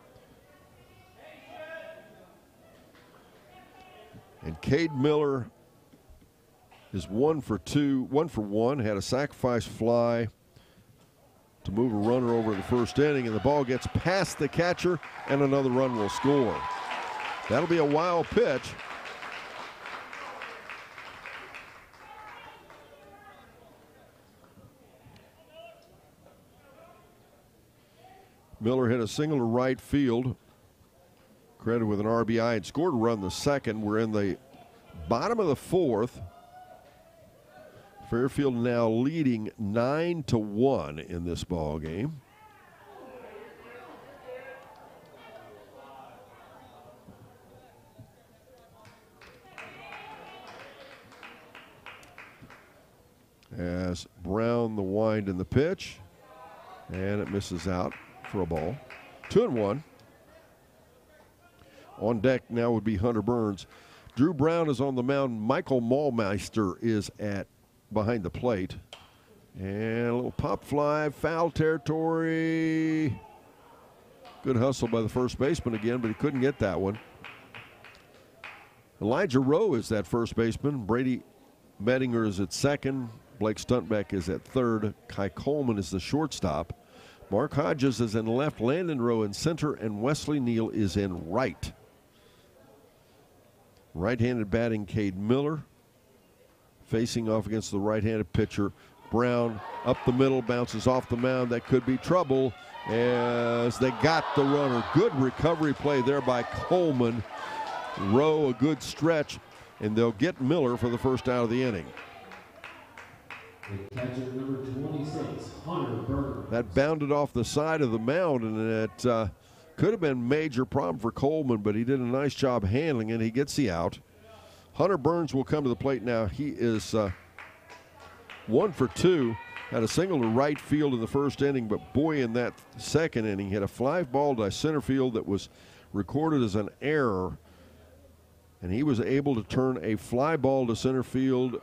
Speaker 1: And Cade Miller is 1 for 1, had a sacrifice fly to move a runner over in the first inning, and the ball gets past the catcher, and another run will score. That'll be a wild pitch. Miller hit a single to right field, credited with an RBI, and scored a run the second. We're in the bottom of the fourth. Fairfield now leading 9-1 in this ball game. As Brown the wind in the pitch, and it misses out for a ball. 2-1. On deck now would be Hunter Burns. Drew Brown is on the mound. Michael Maulmeister is at behind the plate. And a little pop fly, foul territory. Good hustle by the first baseman again, but he couldn't get that one. Elijah Rowe is that first baseman. Brady Mettinger is at second. Blake Stuntbeck is at third. Kai Coleman is the shortstop. Mark Hodges is in left. Landon Rowe in center. And Wesley Neal is in right. Right-handed batting, Cade Miller. Facing off against the right-handed pitcher, Brown. Up the middle, bounces off the mound. That could be trouble as they got the runner. Good recovery play there by Coleman. Rowe, a good stretch, and they'll get Miller for the first out of the inning.
Speaker 16: Catcher number 26, Hunter Burns.
Speaker 1: That bounded off the side of the mound, and it could have been a major problem for Coleman, but he did a nice job handling it. He gets the out. Hunter Burns will come to the plate now. He is 1 for 2. Had a single to right field in the first inning, but boy, in that second inning, hit a fly ball to center field that was recorded as an error, and he was able to turn a fly ball to center field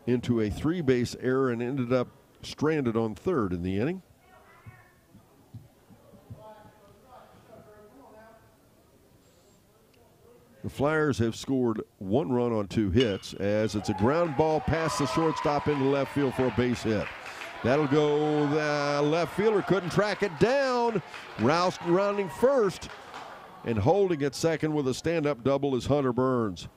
Speaker 1: into a 3-base error and ended up stranded on third in the inning. The Flyers have scored 1 run on 2 hits as it's a ground ball past the shortstop into left field for a base hit. That'll go, the left fielder couldn't track it down. Rouse rounding first and holding at second with a stand-up double is Hunter Burns.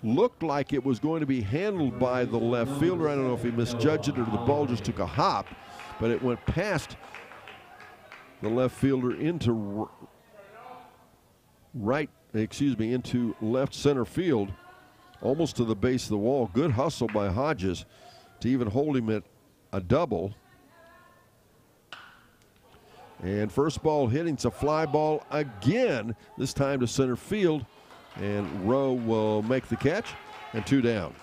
Speaker 1: Looked like it was going to be handled by the left fielder. I don't know if he misjudged it or the ball just took a hop, but it went past the left fielder into into left center field, almost to the base of the wall. Good hustle by Hodges to even hold him at a double. And first ball hitting, it's a fly ball again, this time to center field. And Rowe will make the catch, and 2 down.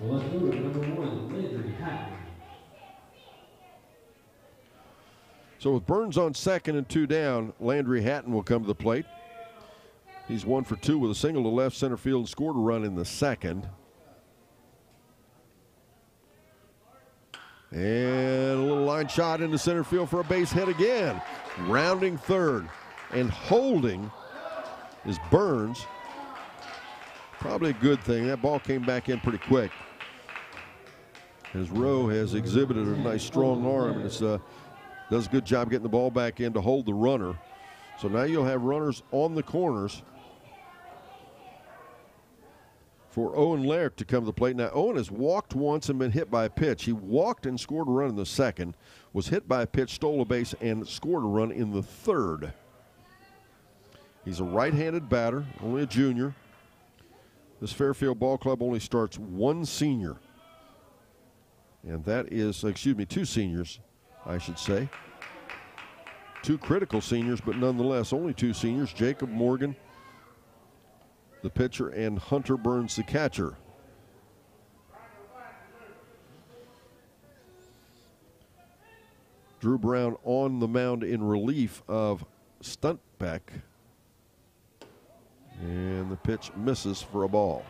Speaker 16: Well, let's go to number 1, Landry Hatton.
Speaker 1: So with Burns on second and 2 down, Landry Hatton will come to the plate. He's 1 for 2 with a single to left center field and scored a run in the second. And a little line shot into center field for a base hit again. Rounding third and holding is Burns. Probably a good thing. That ball came back in pretty quick, as Rowe has exhibited a nice strong arm, and it's does a good job getting the ball back in to hold the runner. So now you'll have runners on the corners for Owen Laird to come to the plate. Now, Owen has walked once and been hit by a pitch. He walked and scored a run in the second, was hit by a pitch, stole a base, and scored a run in the third. He's a right-handed batter, only a junior. This Fairfield Ball Club only starts 1 senior. And that is, 2 seniors, I should say. 2 critical seniors, but nonetheless, only 2 seniors. Jacob Morgan, the pitcher, and Hunter Burns, the catcher. Drew Brown on the mound in relief of Stuntbeck. And the pitch misses for a ball.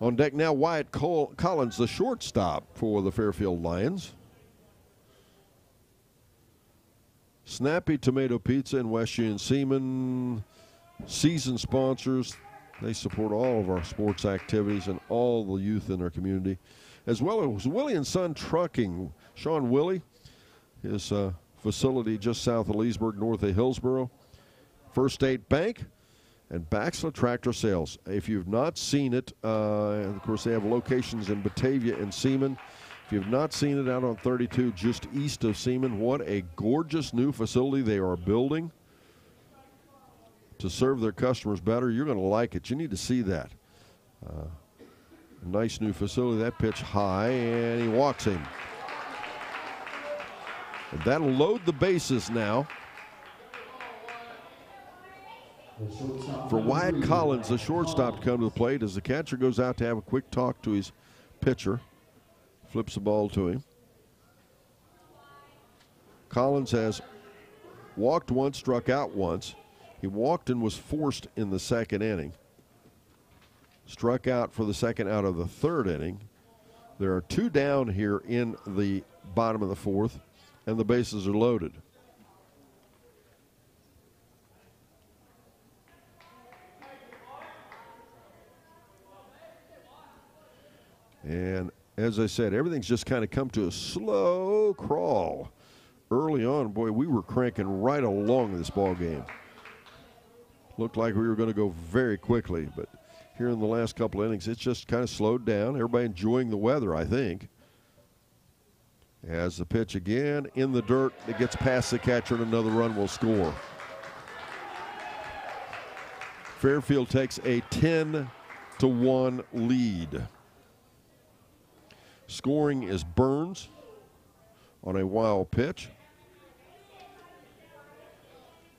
Speaker 1: On deck now, Wyatt Collins, the shortstop for the Fairfield Lions. Snappy Tomato Pizza in West Union Seaman, season sponsors. They support all of our sports activities and all the youth in our community, as well as Willie and Son Trucking. Sean Willie, his facility just south of Leesburg, north of Hillsboro. First State Bank and Baxla Tractor Sales. If you've not seen it, of course they have locations in Batavia and Seaman. If you've not seen it, out on 32 just east of Seaman, what a gorgeous new facility they are building to serve their customers better. You're going to like it. You need to see that. Nice new facility. That pitch high, and he walks him. And that'll load the bases now for Wyatt Collins, the shortstop, to come to the plate as the catcher goes out to have a quick talk to his pitcher. Flips the ball to him. Collins has walked once, struck out once. He walked and was forced in the second inning. Struck out for the second out of the third inning. There are 2 down here in the bottom of the fourth, and the bases are loaded. And as I said, everything's just kind of come to a slow crawl. Early on, boy, we were cranking right along this ball game. Looked like we were going to go very quickly, but here in the last couple of innings, it's just kind of slowed down. Everybody enjoying the weather, I think. As the pitch again in the dirt, it gets past the catcher and another run will score. Fairfield takes a 10-1 lead. Scoring is Burns on a wild pitch.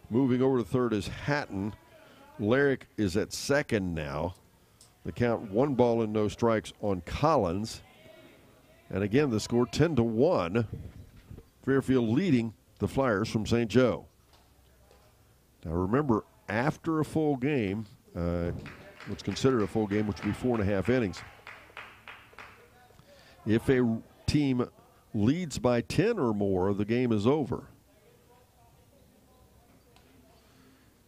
Speaker 1: Moving over to third is Hatton. Larrick is at second now. The count 1 ball and no strikes on Collins. And again, the score 10-1. Fairfield leading the Flyers from St. Joe. Now remember, after a full game, what's considered a full game, which would be 4.5 innings, if a team leads by 10 or more, the game is over.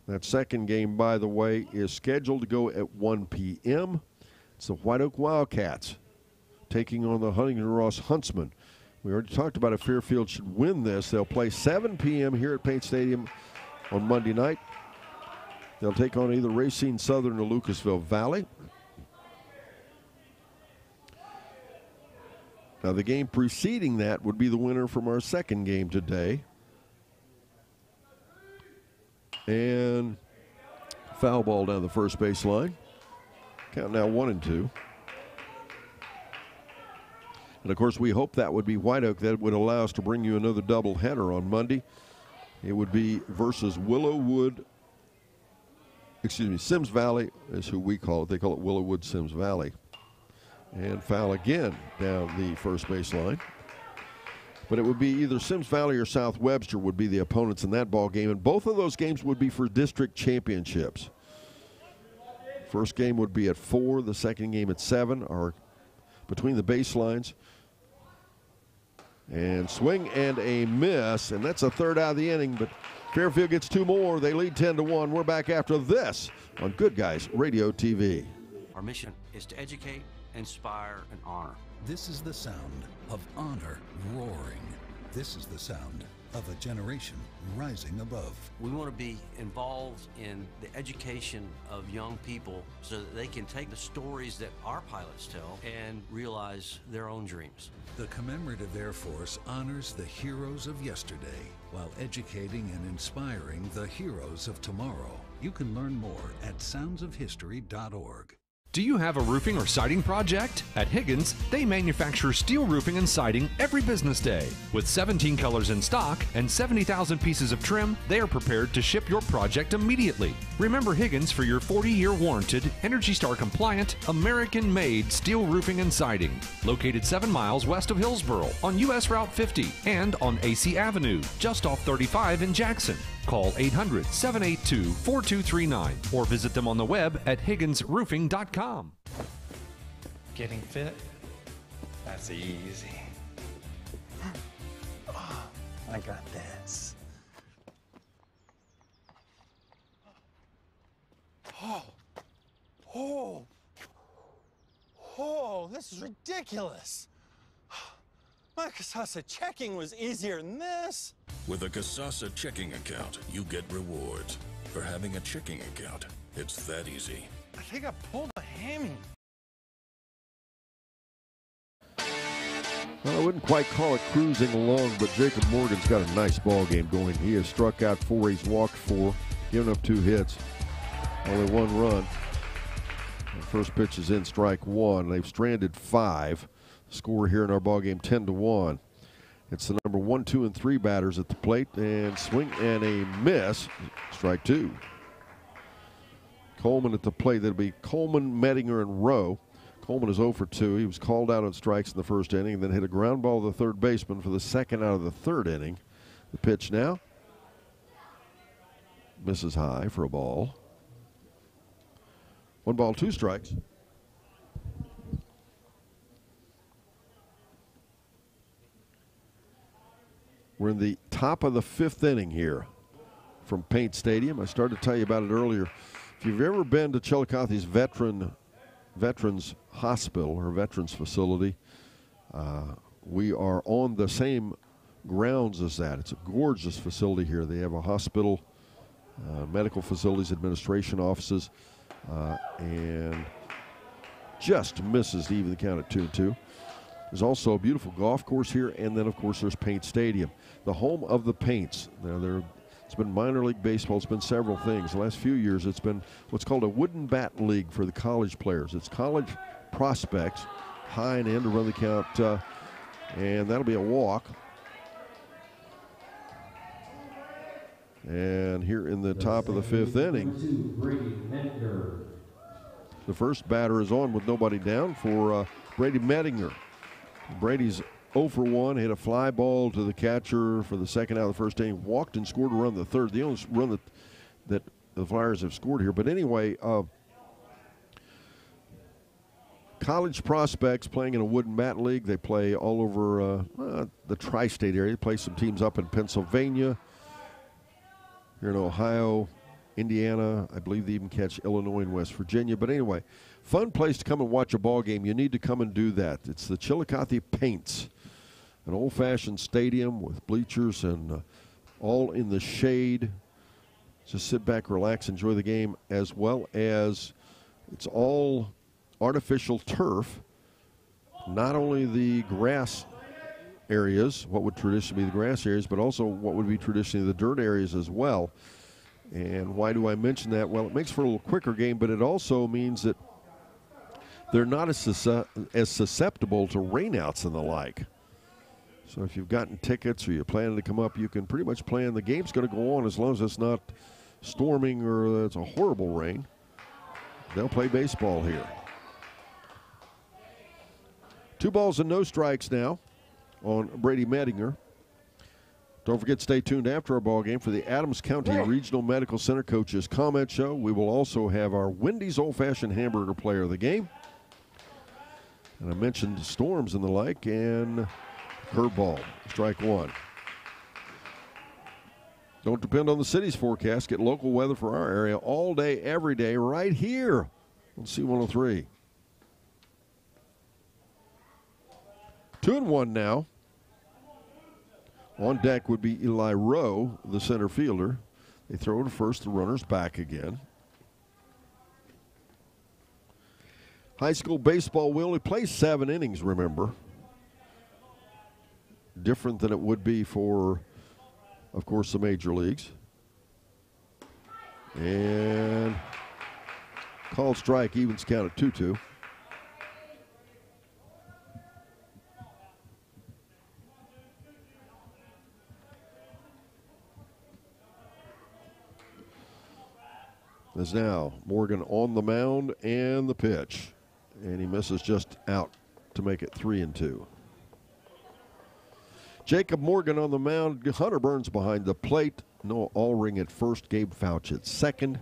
Speaker 1: That second game, by the way, is scheduled to go at 1 p.m. It's the White Oak Wildcats taking on the Huntington Ross Huntsmen. We already talked about if Fairfield should win this. They'll play 7 p.m. here at Paint Stadium on Monday night. They'll take on either Racine Southern or Lucasville Valley. Now, the game preceding that would be the winner from our second game today. And foul ball down the first base line. Count now 1-2. And, of course, we hope that would be White Oak. That would allow us to bring you another doubleheader on Monday. It would be versus Sims Valley is who we call it. They call it Willowwood Sims Valley. And foul again down the first base line. But it would be either Sims Valley or South Webster would be the opponents in that ball game. And both of those games would be for district championships. First game would be at 4, the second game at 7, or between the baselines. And swing and a miss, and that's a third out of the inning, but Fairfield gets 2 more. They lead 10-1. We're back after this on Good Guys Radio TV.
Speaker 10: Our mission is to educate, inspire, and honor.
Speaker 11: This is the sound of honor roaring. This is the sound of a generation rising above.
Speaker 10: We want to be involved in the education of young people so that they can take the stories that our pilots tell and realize their own dreams.
Speaker 11: The Commemorative Air Force honors the heroes of yesterday while educating and inspiring the heroes of tomorrow. You can learn more at soundsofhistory.org.
Speaker 12: Do you have a roofing or siding project? At Higgins, they manufacture steel roofing and siding every business day. With 17 colors in stock and 70,000 pieces of trim, they are prepared to ship your project immediately. Remember Higgins for your 40-year warranted, ENERGY STAR compliant, American-made steel roofing and siding. Located 7 miles west of Hillsboro on US Route 50 and on AC Avenue, just off 35 in Jackson. Call 800-782-4239 or visit them on the web at higginsroofing.com.
Speaker 17: Getting fit? That's easy. I got this.
Speaker 13: Oh, this is ridiculous. My Casasa checking was easier than this.
Speaker 14: With a Casasa checking account, you get rewards. For having a checking account, it's that easy.
Speaker 13: I think I pulled a hammy.
Speaker 1: Well, I wouldn't quite call it cruising along, but Jacob Morgan's got a nice ball game going. He has struck out 4, he's walked 4, given up 2 hits, only 1 run. The first pitch is in, strike 1. They've stranded 5. Score here in our ball game 10-1. It's the number 1, 2, and 3 batters at the plate, and swing and a miss. Strike 2. Coleman at the plate. That'll be Coleman, Mettinger, and Rowe. Coleman is 0 for 2. He was called out on strikes in the first inning, and then hit a ground ball to the third baseman for the second out of the third inning. The pitch now. Misses high for a ball. 1 ball, 2 strikes. We're in the top of the 5th inning here from Paint Stadium. I started to tell you about it earlier. If you've ever been to Chillicothe's veteran Veterans Hospital or Veterans Facility. We are on the same grounds as that. It's a gorgeous facility here. They have a hospital, medical facilities, administration offices, and just misses to even the count at 2-2. There's also a beautiful golf course here, and then, of course, there's Paint Stadium, the home of the Paints. Now, it's been minor league baseball. It's been several things. The last few years, it's been what's called a wooden bat league for the college players. It's college prospects, high and in to run the count, and that'll be a walk. And here in the top of the fifth inning, the first batter is on with nobody down for Brady Mettinger. Brady's 0 for 1, hit a fly ball to the catcher for the second out of the first inning, walked and scored a run the third. The only run that the Flyers have scored here. But anyway, college prospects playing in a wooden bat league. They play all over the tri-state area. They play some teams up in Pennsylvania, here in Ohio, Indiana. I believe they even catch Illinois and West Virginia. But anyway, fun place to come and watch a ball game. You need to come and do that. It's the Chillicothe Paints, an old-fashioned stadium with bleachers and all in the shade. Just sit back, relax, enjoy the game, as well as it's all artificial turf. Not only the grass areas, what would traditionally be the grass areas, but also what would be traditionally the dirt areas as well. And why do I mention that? Well, it makes for a little quicker game, but it also means that they're not as susceptible to rainouts and the like. So if you've gotten tickets or you're planning to come up, you can pretty much plan. The game's going to go on as long as it's not storming or it's a horrible rain. They'll play baseball here. 2 balls and no strikes now on Brady Mettinger. Don't forget to stay tuned after our ball game for the Adams County Regional Medical Center Coaches Comment Show. We will also have our Wendy's Old Fashioned Hamburger Player of the Game. And I mentioned storms and the like, and curveball, strike one. Don't depend on the city's forecast. Get local weather for our area all day, every day, right here on C103. 2-1 now. On deck would be Eli Rowe, the center fielder. They throw to first, the runner's back again. High school baseball will only play 7 innings, remember. Different than it would be for, of course, the major leagues. And called strike, evens count at 2-2. Is now Morgan on the mound and the pitch. And he misses just out to make it 3-2. Jacob Morgan on the mound. Hunter Burns behind the plate. Noah Allring at first. Gabe Fouch at second.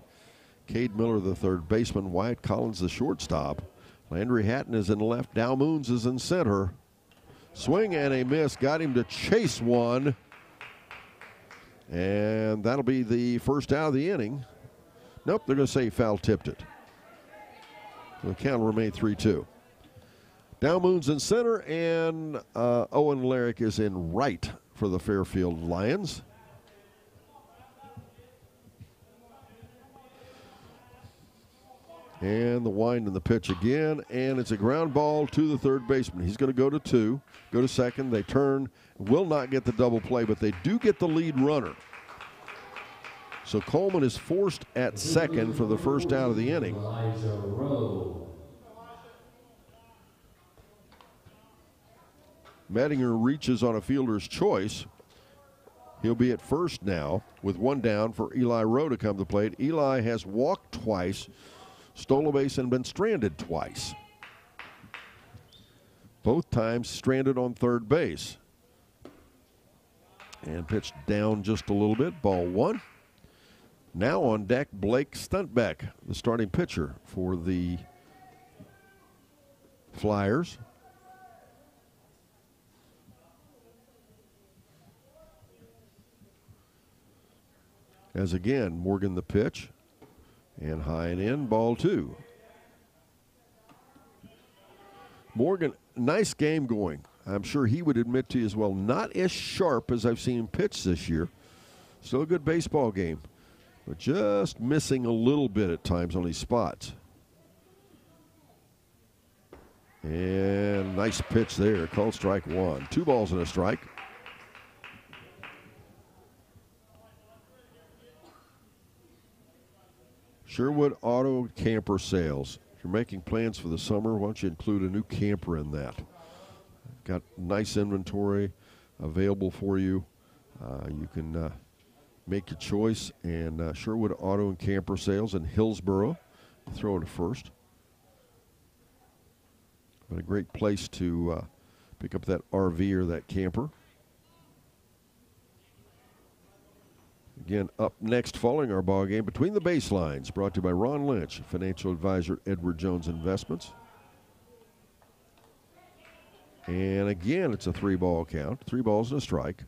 Speaker 1: Cade Miller, the third baseman. Wyatt Collins, the shortstop. Landry Hatton is in left. Dow Moons is in center. Swing and a miss. Got him to chase one. And that'll be the first out of the inning. Nope, they're going to say he foul tipped it. The count will remain 3-2. Dow Moon's in center, and Owen Larrick is in right for the Fairfield Lions. And the wind and the pitch again, and it's a ground ball to the third baseman. He's going to go to 2, go to second. They turn, will not get the double play, but they do get the lead runner. So Coleman is forced at second for the first out of the inning. Mettinger reaches on a fielder's choice. He'll be at first now with 1 down for Eli Rowe to come to the plate. Eli has walked twice, stole a base, and been stranded twice. Both times stranded on third base. And pitched down just a little bit, ball 1. Now on deck, Blake Stuntbeck, the starting pitcher for the Flyers. As again, Morgan the pitch, and high and in, ball 2. Morgan, nice game going. I'm sure he would admit to you as well. Not as sharp as I've seen him pitch this year. Still a good baseball game, but just missing a little bit at times on these spots. And nice pitch there. Called strike one. 2 balls and a strike. Sherwood Auto Camper Sales. If you're making plans for the summer, why don't you include a new camper in that? Got nice inventory available for you. You can make your choice. And Sherwood Auto and Camper Sales in Hillsboro. Throw it to first. But a great place to pick up that RV or that camper. Again, up next, following our ball game, Between the Baselines, brought to you by Ron Lynch, financial advisor, Edward Jones Investments. And again, it's a 3-ball count, 3 balls and a strike.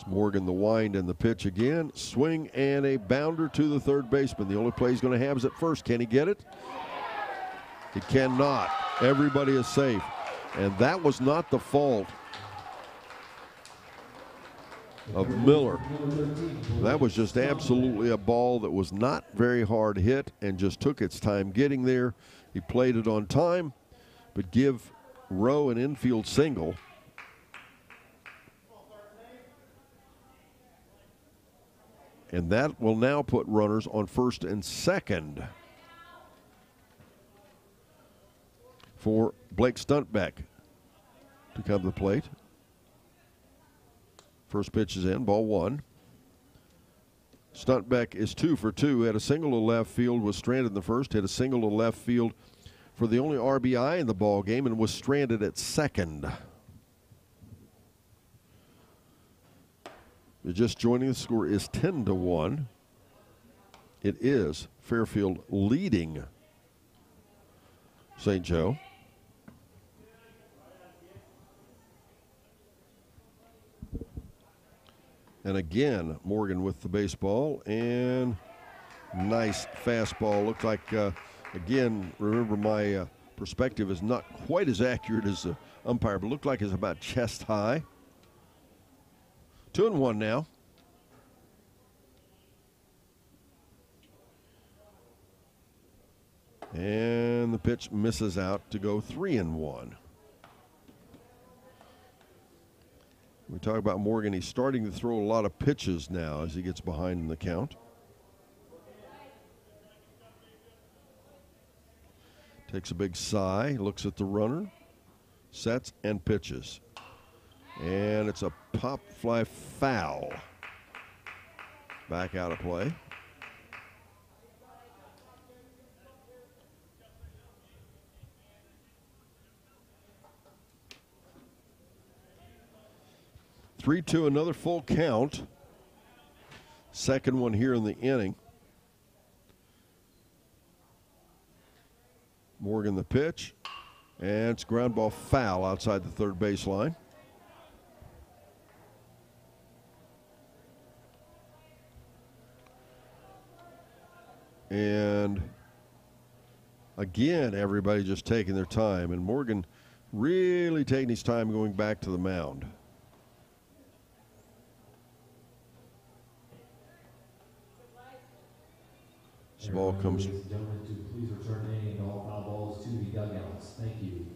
Speaker 1: Morgan the wind and the pitch again. Swing and a bounder to the third baseman. The only play he's going to have is at first. Can he get it? He cannot. Everybody is safe. And that was not the fault of Miller. That was just absolutely a ball that was not very hard hit and just took its time getting there. He played it on time, but give Rowe an infield single. And that will now put runners on first and second for Blake Stuntbeck to come to the plate. First pitch is in, ball 1. Stuntbeck is 2 for 2. Had a single to left field, was stranded in the first. Hit a single to left field for the only RBI in the ball game and was stranded at second. Just joining, the score is 10-1. It is Fairfield leading St. Joe. And again, Morgan with the baseball and nice fastball. Looked like, again, remember my perspective is not quite as accurate as the umpire, but looked like it's about chest high. 2-1 now. And the pitch misses out to go 3-1. We talk about Morgan. He's starting to throw a lot of pitches now as he gets behind in the count. Takes a big sigh, looks at the runner, sets and pitches. And it's a pop fly foul. Back out of play. Three-two, another full count. Second one here in the inning. Morgan the pitch. And it's ground ball foul outside the third baseline. And again, everybody just taking their time. And Morgan really taking his time going back to the mound. This ball comes.
Speaker 16: Ladies and gentlemen, to please return any and all foul balls to the dugouts. Thank you.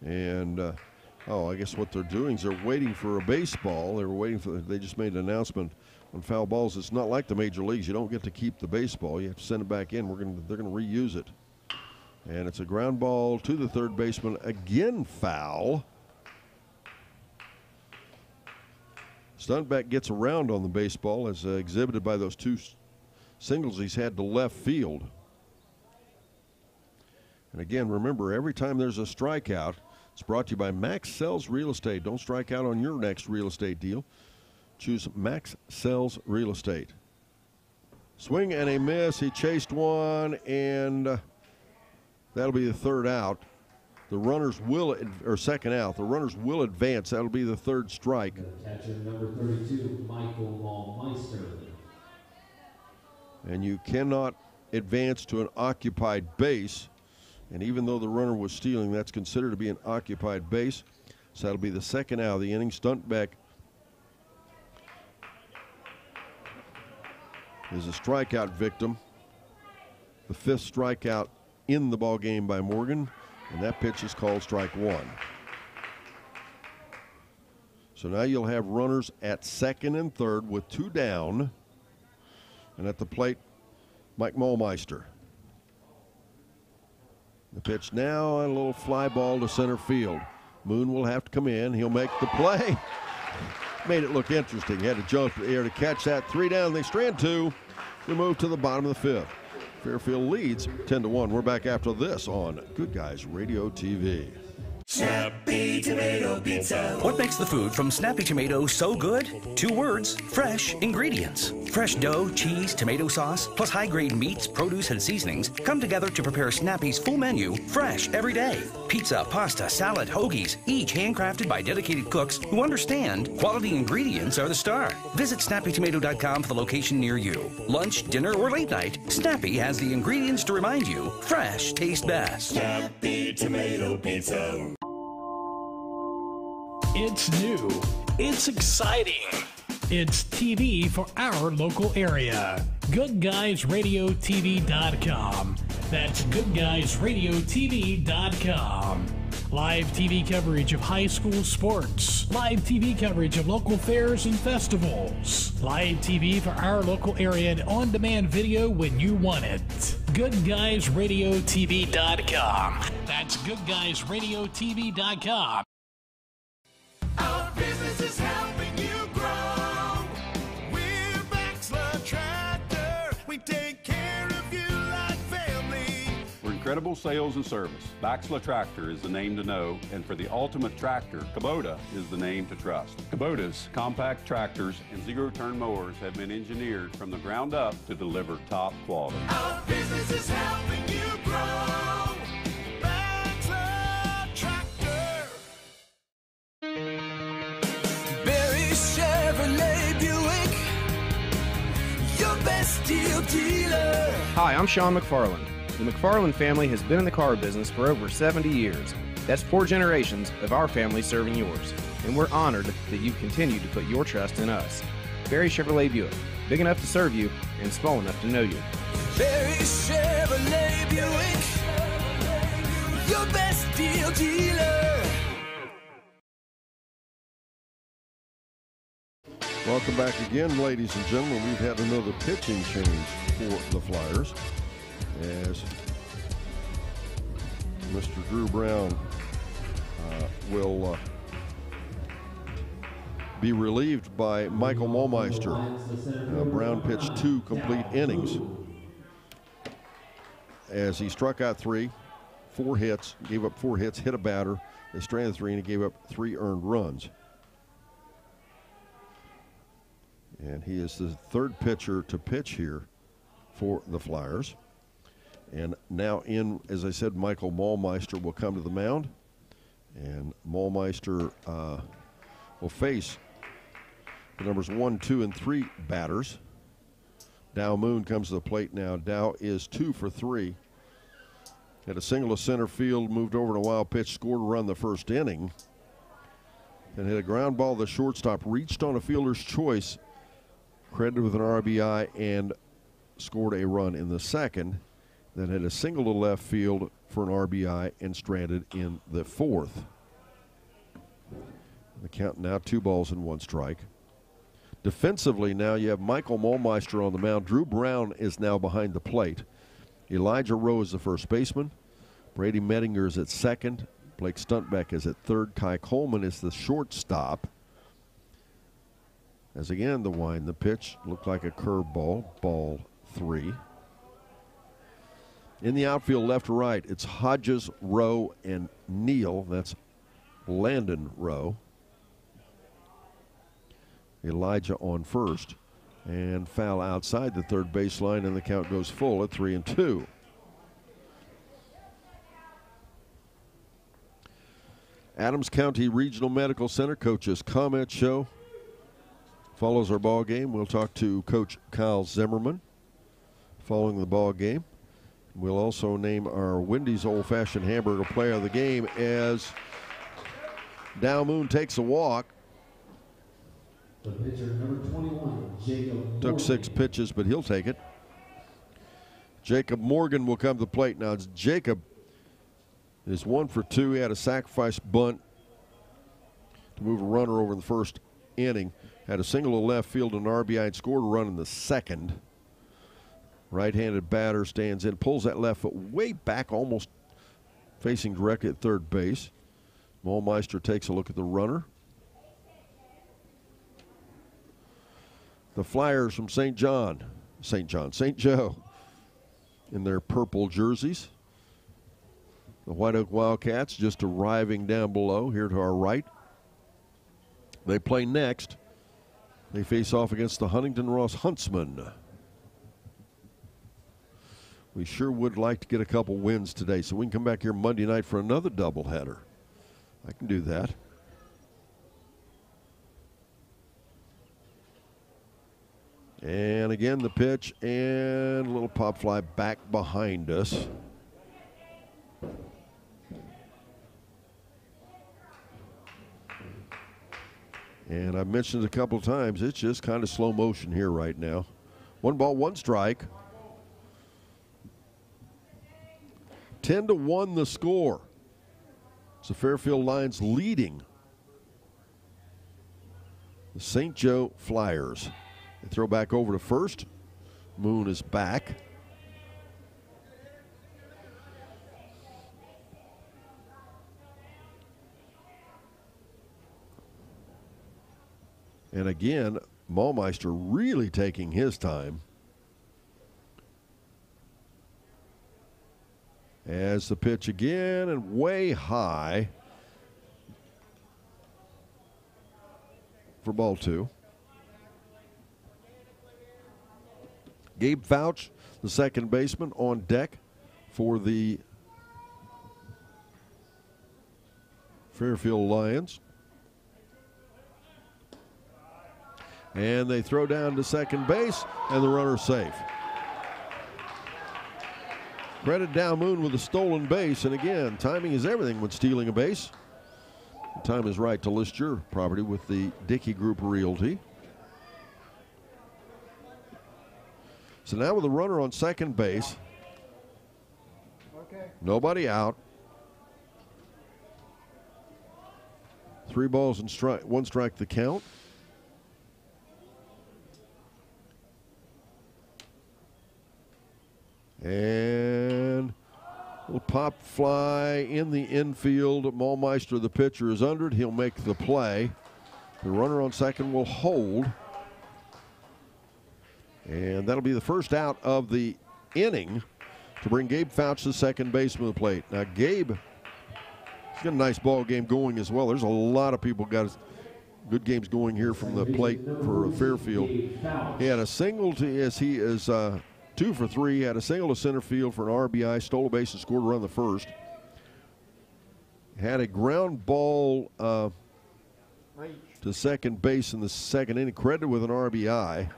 Speaker 1: And, I guess what they're doing is they're waiting for a baseball. They just made an announcement on foul balls. It's not like the major leagues. You don't get to keep the baseball. You have to send it back in. They're going to reuse it. And it's a ground ball to the third baseman. Again, foul. Stuntbeck gets around on the baseball as exhibited by those 2 singles he's had to left field. And again, remember, every time there's a strikeout, it's brought to you by Max Sells Real Estate. Don't strike out on your next real estate deal. Choose Max Sells Real Estate. Swing and a miss. He chased one, and that'll be the third out. The runners will, or second out, the runners will advance. That'll be the third strike.
Speaker 16: Catcher number 32, Michael Meister.
Speaker 1: And you cannot advance to an occupied base. And even though the runner was stealing, that's considered to be an occupied base. So that'll be the second out of the inning. Stuntbeck is a strikeout victim. The fifth strikeout in the ball game by Morgan, and that pitch is called strike one. So now you'll have runners at second and third with two down. And at the plate, Mike Mollmeister. The pitch now, and a little fly ball to center field. Moon will have to come in. He'll make the play. Made it look interesting. He had to jump to the air to catch that. 3 down. They strand 2. We move to the bottom of the fifth. Fairfield leads 10-1. We're back after this on Good Guys Radio TV.
Speaker 15: Snappy Tomato Pizza. What makes the food from Snappy Tomato so good? 2 words, fresh ingredients. Fresh dough, cheese, tomato sauce, plus high-grade meats, produce, and seasonings come together to prepare Snappy's full menu, fresh every day. Pizza, pasta, salad, hoagies, each handcrafted by dedicated cooks who understand quality ingredients are the star. Visit SnappyTomato.com for the location near you. Lunch, dinner, or late night, Snappy has the ingredients to remind you, fresh tastes best.
Speaker 2: Snappy Tomato Pizza.
Speaker 18: It's new. It's exciting. It's TV for our local area. GoodGuysRadioTV.com. That's GoodGuysRadioTV.com. Live TV coverage of high school sports. Live TV coverage of local fairs and festivals. Live TV for our local area and on-demand video when you want it. GoodGuysRadioTV.com. That's GoodGuysRadioTV.com.
Speaker 2: Our business is helping you grow. We're Baxler Tractor. We take care of you like family.
Speaker 3: For incredible sales and service, Baxler Tractor is the name to know, and for the ultimate tractor, Kubota is the name to trust. Kubota's compact tractors and zero-turn mowers have been engineered from the ground up to deliver top quality.
Speaker 2: Our business is helping you grow. Baxler Tractor. Barry Chevrolet Buick, your best deal dealer.
Speaker 4: Hi, I'm Sean McFarland. The McFarland family has been in the car business for over 70 years. That's 4 generations of our family serving yours. And we're honored that you continue to put your trust in us. Barry Chevrolet Buick, big enough to serve you and small enough to know you.
Speaker 2: Barry Chevrolet Buick, your best deal dealer.
Speaker 1: Welcome back again, ladies and gentlemen. We've had another pitching change for the Flyers as Mr. Drew Brown will be relieved by Michael Mollmeister. Brown pitched 2 complete innings as he struck out 3, 4 hits, gave up 4 hits, hit a batter, they stranded 3, and he gave up 3 earned runs. And he is the 3rd pitcher to pitch here for the Flyers. And now in, as I said, Michael Mollmeister will come to the mound. And Mollmeister will face the numbers 1, 2, and 3 batters. Dow Moon comes to the plate now. Dow is 2 for 3. Had a single to center field, moved over to a wild pitch, scored a run the first inning. Then hit a ground ball. The shortstop reached on a fielder's choice, credited with an RBI, and scored a run in the second. Then had a single to left field for an RBI and stranded in the 4th. The count now 2 balls and 1 strike. Defensively now you have Michael Mollmeister on the mound. Drew Brown is now behind the plate. Elijah Rowe is the first baseman. Brady Mettinger is at second. Blake Stuntbeck is at third. Kai Coleman is the shortstop. As again, the pitch looked like a curveball, ball 3. In the outfield, left to right, it's Hodges, Rowe, and Neal. That's Landon Rowe. Elijah on first. And foul outside the third baseline, and the count goes full at 3-2. Adams County Regional Medical Center Coaches Comment Show follows our ball game. We'll talk to Coach Kyle Zimmerman following the ball game. We'll also name our Wendy's Old Fashioned Hamburger Player of the Game as Dow Moon takes a walk.
Speaker 16: The pitcher, number 21, Jacob
Speaker 1: Took 6 pitches, but he'll take it. Jacob Morgan will come to the plate. Now, Jacob is 1 for 2. He had a sacrifice bunt to move a runner over in the first inning. Had a single to left field, an RBI, and scored a run in the second. Right-handed batter stands in, pulls that left foot way back, almost facing directly at third base. Mollmeister takes a look at the runner. The Flyers from St. Joe, in their purple jerseys. The White Oak Wildcats just arriving down below here to our right. They play next. They face off against the Huntington Ross Huntsmen. We sure would like to get a couple wins today, so we can come back here Monday night for another doubleheader. I can do that. And again, the pitch and a little pop fly back behind us. And I've mentioned it a couple of times, it's just kind of slow motion here right now. 1 ball, 1 strike. 10-1 the score. It's the Fairfield Lions leading the St. Joe Flyers. They throw back over to first. Moon is back. And again, Mollmeister really taking his time. As the pitch again and way high for ball 2. Gabe Fouch, the second baseman, on deck for the Fairfield Lions. And they throw down to second base, and the runner's safe. Credit Dow Moon with a stolen base, and again, timing is everything when stealing a base. The time is right to list your property with the Dickey Group Realty. So now with a runner on second base, nobody out. 3 balls and 1 strike the count. And a little pop fly in the infield. Mollmeister, the pitcher, is under it. He'll make the play. The runner on second will hold. And that'll be the first out of the inning to bring Gabe Fouch to second baseman of the plate. Now, Gabe has got a nice ball game going as well. There's a lot of people got good games going here from the plate for Fairfield. He had a single he is 2 for 3. Had a single to center field for an RBI, stole a base and scored a run the first. Had a ground ball to second base in the second inning, credited with an RBI.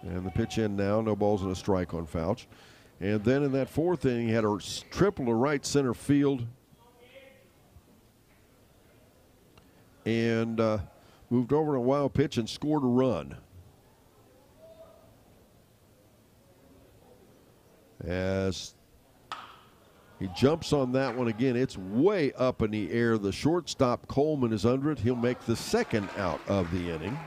Speaker 1: And the pitch in now, no balls and a strike on Fouch. And then in that fourth inning, he had a triple to right center field. And moved over to a wild pitch and scored a run. As he jumps on that one again, it's way up in the air. The shortstop, Coleman, is under it. He'll make the second out of the inning.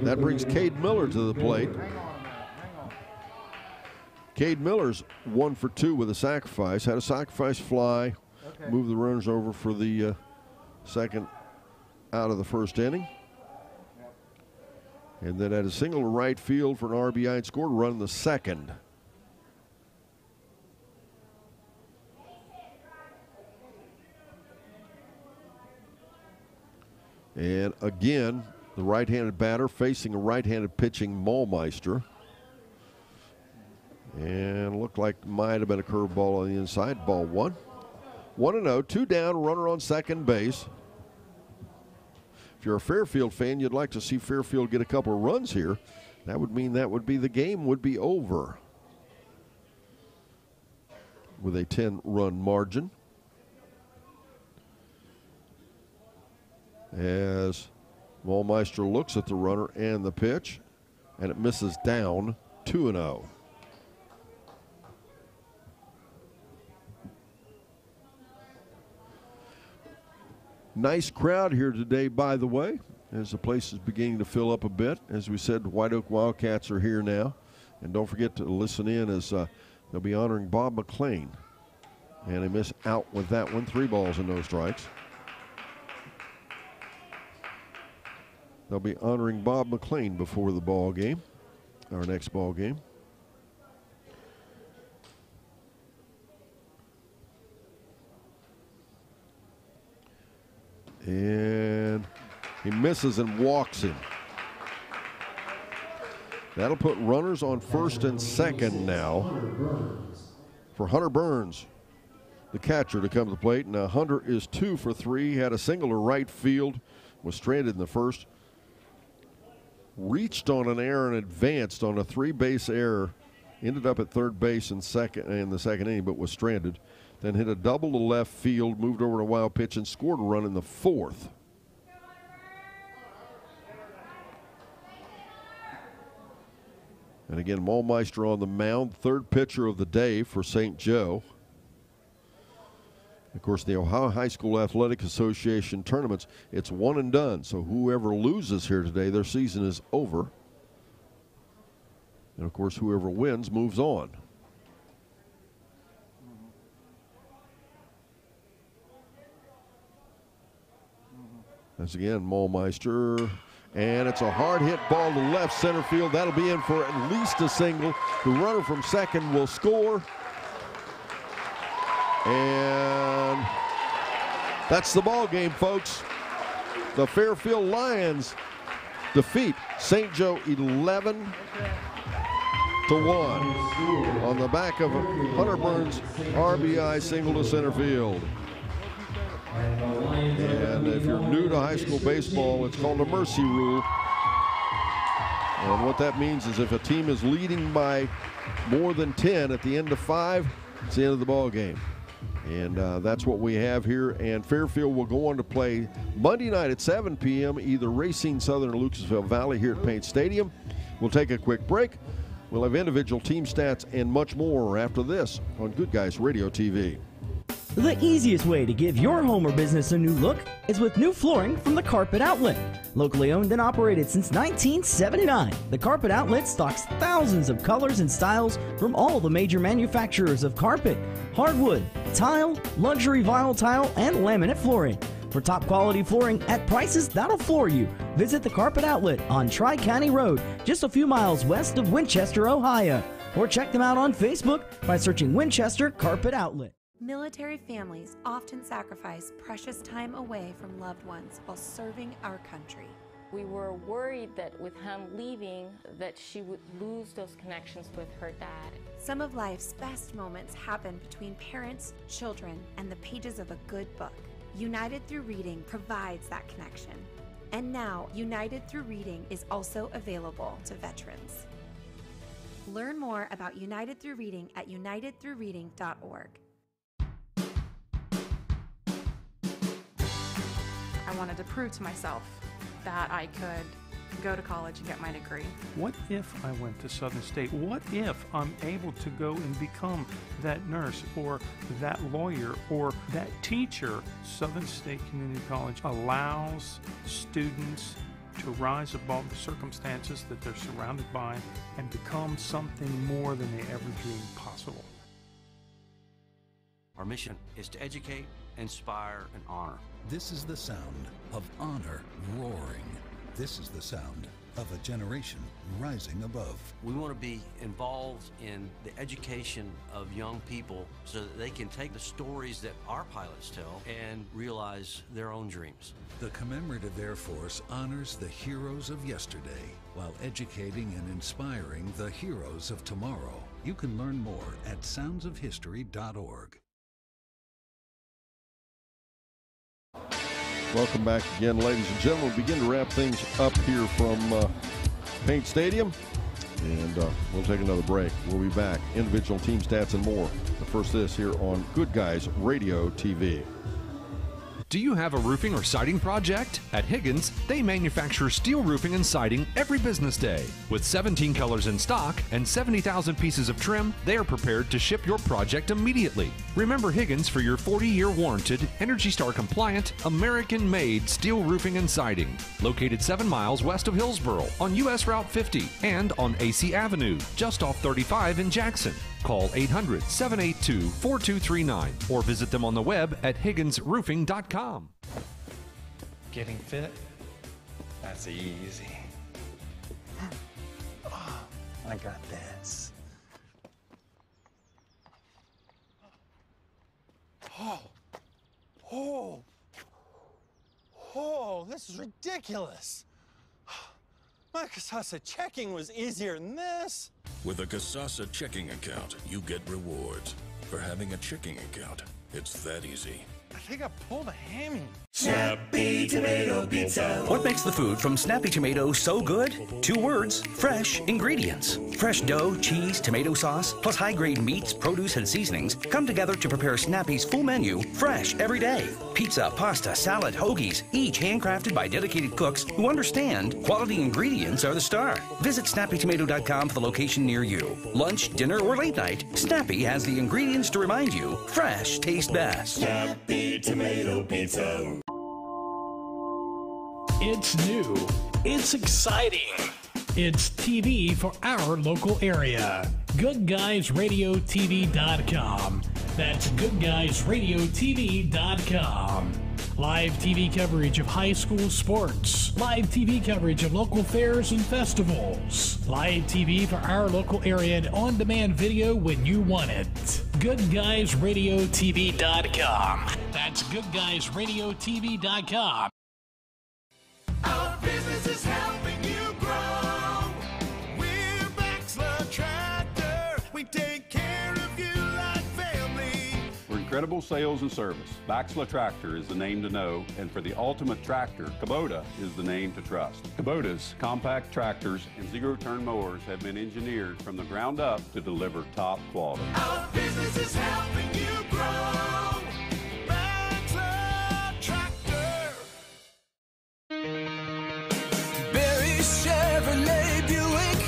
Speaker 1: That brings Cade Miller to the plate. Cade Miller's 1 for 2 with a sacrifice. Had a sacrifice fly. Moved the runners over for the second out of the first inning. And then had a single to right field for an RBI and scored a run in the second. And again, the right-handed batter facing a right-handed pitching Mollmeister. And looked like might have been a curveball on the inside. Ball one. 1-0, 2 down, runner on second base. If you're a Fairfield fan, you'd like to see Fairfield get a couple of runs here. That would mean that would be the game would be over with a 10-run margin. As Wallmeister looks at the runner and the pitch, and it misses down, 2-0. Nice crowd here today, by the way, as the place is beginning to fill up a bit. As we said, White Oak Wildcats are here now. And don't forget to listen in as they'll be honoring Bob McLean. And they miss out with that one. 3 balls and no strikes. They'll be honoring Bob McLean before the ball game, our next ball game. And he misses and walks him. That'll put runners on first and second now for Hunter Burns, the catcher, to come to the plate. Now Hunter is 2 for 3. He had a single to right field, was stranded in the first. Reached on an error and advanced on a 3-base error. Ended up at third base in the second inning, but was stranded. Then hit a double to left field, moved over to a wild pitch, and scored a run in the fourth. And again, Wallmeister on the mound, third pitcher of the day for St. Joe. Of course, the Ohio High School Athletic Association tournaments, it's one and done. So whoever loses here today, their season is over. And of course, whoever wins moves on. As again, Wallmeister, and it's a hard hit ball to left center field. That'll be in for at least a single. The runner from second will score. And that's the ball game, folks. The Fairfield Lions defeat St. Joe 11-1 on the back of Hunter Burns' RBI single to center field. And if you're new to high school baseball, it's called a mercy rule. And what that means is if a team is leading by more than 10 at the end of 5, it's the end of the ball game. And that's what we have here. And Fairfield will go on to play Monday night at 7 p.m. either Racine Southern or Lucasville Valley here at Paint Stadium. We'll take a quick break. We'll have individual team stats and much more after this on Good Guys Radio TV.
Speaker 5: The easiest way to give your home or business a new look is with new flooring from the Carpet Outlet. Locally owned and operated since 1979, the Carpet Outlet stocks thousands of colors and styles from all the major manufacturers of carpet, hardwood, tile, luxury vinyl tile, and laminate flooring. For top quality flooring at prices that'll floor you, visit the Carpet Outlet on Tri-County Road, just a few miles west of Winchester, Ohio. Or check them out on Facebook by searching Winchester Carpet Outlet.
Speaker 6: Military families often sacrifice precious time away from loved ones while serving our country.
Speaker 7: We were worried that with him leaving, that she would lose those connections with her dad.
Speaker 6: Some of life's best moments happen between parents, children, and the pages of a good book. United Through Reading provides that connection. And now, United Through Reading is also available to veterans. Learn more about United Through Reading at unitedthroughreading.org.
Speaker 8: I wanted to prove to myself that I could go to college and get my degree.
Speaker 9: What if I went to Southern State? What if I'm able to go and become that nurse or that lawyer or that teacher? Southern State Community College allows students to rise above the circumstances that they're surrounded by and become something more than they ever dreamed possible.
Speaker 10: Our mission is to educate, inspire, and honor.
Speaker 11: This is the sound of honor roaring. This is the sound of a generation rising above.
Speaker 10: We want to be involved in the education of young people so that they can take the stories that our pilots tell and realize their own dreams.
Speaker 11: The Commemorative Air Force honors the heroes of yesterday while educating and inspiring the heroes of tomorrow. You can learn more at soundsofhistory.org.
Speaker 1: Welcome back again, ladies and gentlemen. We'll begin to wrap things up here from Paint Stadium, and we'll take another break. We'll be back. Individual team stats and more. But first, this here on Good Guys Radio TV.
Speaker 12: Do you have a roofing or siding project? At Higgins, they manufacture steel roofing and siding every business day. With 17 colors in stock and 70,000 pieces of trim, they are prepared to ship your project immediately. Remember Higgins for your 40-year warranted, Energy Star compliant, American-made steel roofing and siding. Located 7 miles west of Hillsboro on US Route 50 and on AC Avenue, just off 35 in Jackson. Call 800-782-4239 or visit them on the web at higginsroofing.com.
Speaker 17: Getting fit? That's easy. Oh, I got this.
Speaker 13: Oh, this is ridiculous. My Casasa checking was easier than this.
Speaker 14: With a Casasa checking account, you get rewards. For having a checking account, it's that easy.
Speaker 13: I think I pulled a hammy.
Speaker 15: Snappy Tomato Pizza. What makes the food from Snappy Tomato so good? 2 words, fresh ingredients. Fresh dough, cheese, tomato sauce, plus high-grade meats, produce, and seasonings come together to prepare Snappy's full menu, fresh every day. Pizza, pasta, salad, hoagies, each handcrafted by dedicated cooks who understand quality ingredients are the star. Visit snappytomato.com for the location near you. Lunch, dinner, or late night, Snappy has the ingredients to remind you fresh tastes best.
Speaker 2: Snappy Tomato Pizza.
Speaker 18: It's new. It's exciting. It's TV for our local area. GoodGuysRadioTV.com. That's GoodGuysRadioTV.com. Live TV coverage of high school sports. Live TV coverage of local fairs and festivals. Live TV for our local area and on-demand video when you want it. GoodGuysRadioTV.com. That's GoodGuysRadioTV.com.
Speaker 2: Our business is helping you grow. We're Baxler Tractor. We take care of you like family.
Speaker 3: For incredible sales and service, Baxler Tractor is the name to know, and for the ultimate tractor, Kubota is the name to trust. Kubota's compact tractors and zero-turn mowers have been engineered from the ground up to deliver top quality.
Speaker 2: Our business is helping you grow. Baxler Tractor. Barry Chevrolet Buick,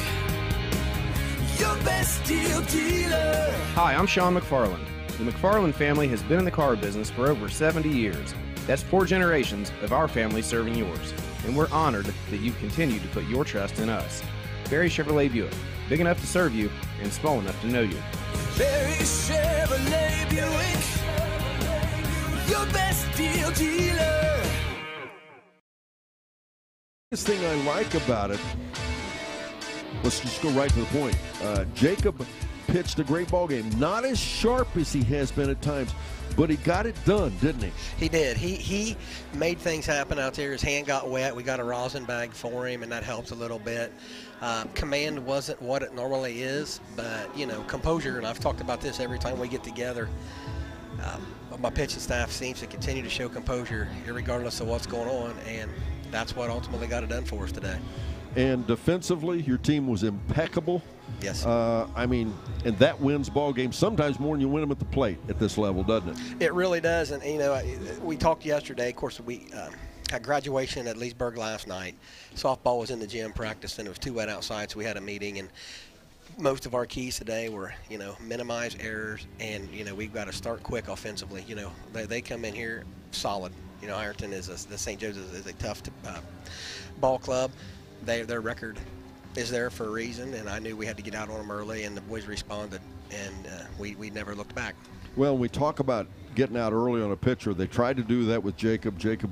Speaker 2: your best deal dealer.
Speaker 4: Hi, I'm Sean McFarland. The McFarland family has been in the car business for over 70 years. That's 4 generations of our family serving yours. And we're honored that you've continued to put your trust in us. Barry Chevrolet Buick, big enough to serve you and small enough to know you.
Speaker 2: Barry Chevrolet Buick, your best deal dealer.
Speaker 1: This thing I like about it, let's just go right to the point. Jacob pitched a great ball game. Not as sharp as he has been at times, but he got it done, didn't he?
Speaker 19: He did. He made things happen out there. His hand got wet. We got a rosin bag for him, and that helped a little bit. Command wasn't what it normally is, but, you know, composure, and I've talked about this every time we get together. My pitching staff seems to continue to show composure regardless of what's going on, and that's what ultimately got it done for us today.
Speaker 1: And defensively, your team was impeccable.
Speaker 19: Yes.
Speaker 1: I mean, and that wins ball games sometimes more than you win them at the plate at this level, doesn't it?
Speaker 19: It really does. And, you know, we talked yesterday. Of course, we had graduation at Leesburg last night. Softball was in the gym practicing. It was too wet outside, so we had a meeting. And most of our keys today were, you know, minimize errors. And, you know, we've got to start quick offensively. You know, they come in here solid. You know, Ironton is the St. Joe's is a tough ball club. Their record is there for a reason, and I knew we had to get out on them early, and the boys responded, and we never looked back.
Speaker 1: Well, we talk about getting out early on a pitcher. They tried to do that with Jacob. Jacob,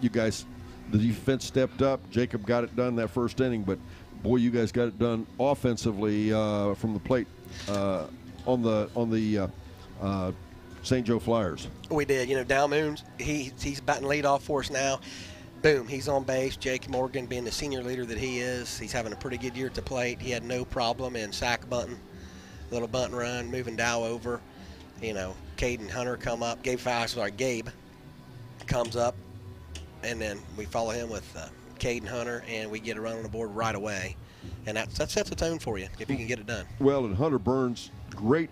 Speaker 1: you guys the defense stepped up. Jacob got it done that first inning, but boy, you guys got it done offensively from the plate on the St. Joe Flyers.
Speaker 19: We did. You know, Dow Moons, he's batting leadoff for us now. Boom, he's on base. Jake Morgan, being the senior leader that he is, he's having a pretty good year at the plate. He had no problem in sack bunting, little bunt run, moving Dow over. You know, Caden Hunter come up. Gabe comes up, and then we follow him with Caden Hunter, and we get a run on the board right away. And that sets a tone for you if you can get it done.
Speaker 1: Well, and Hunter Burns, great.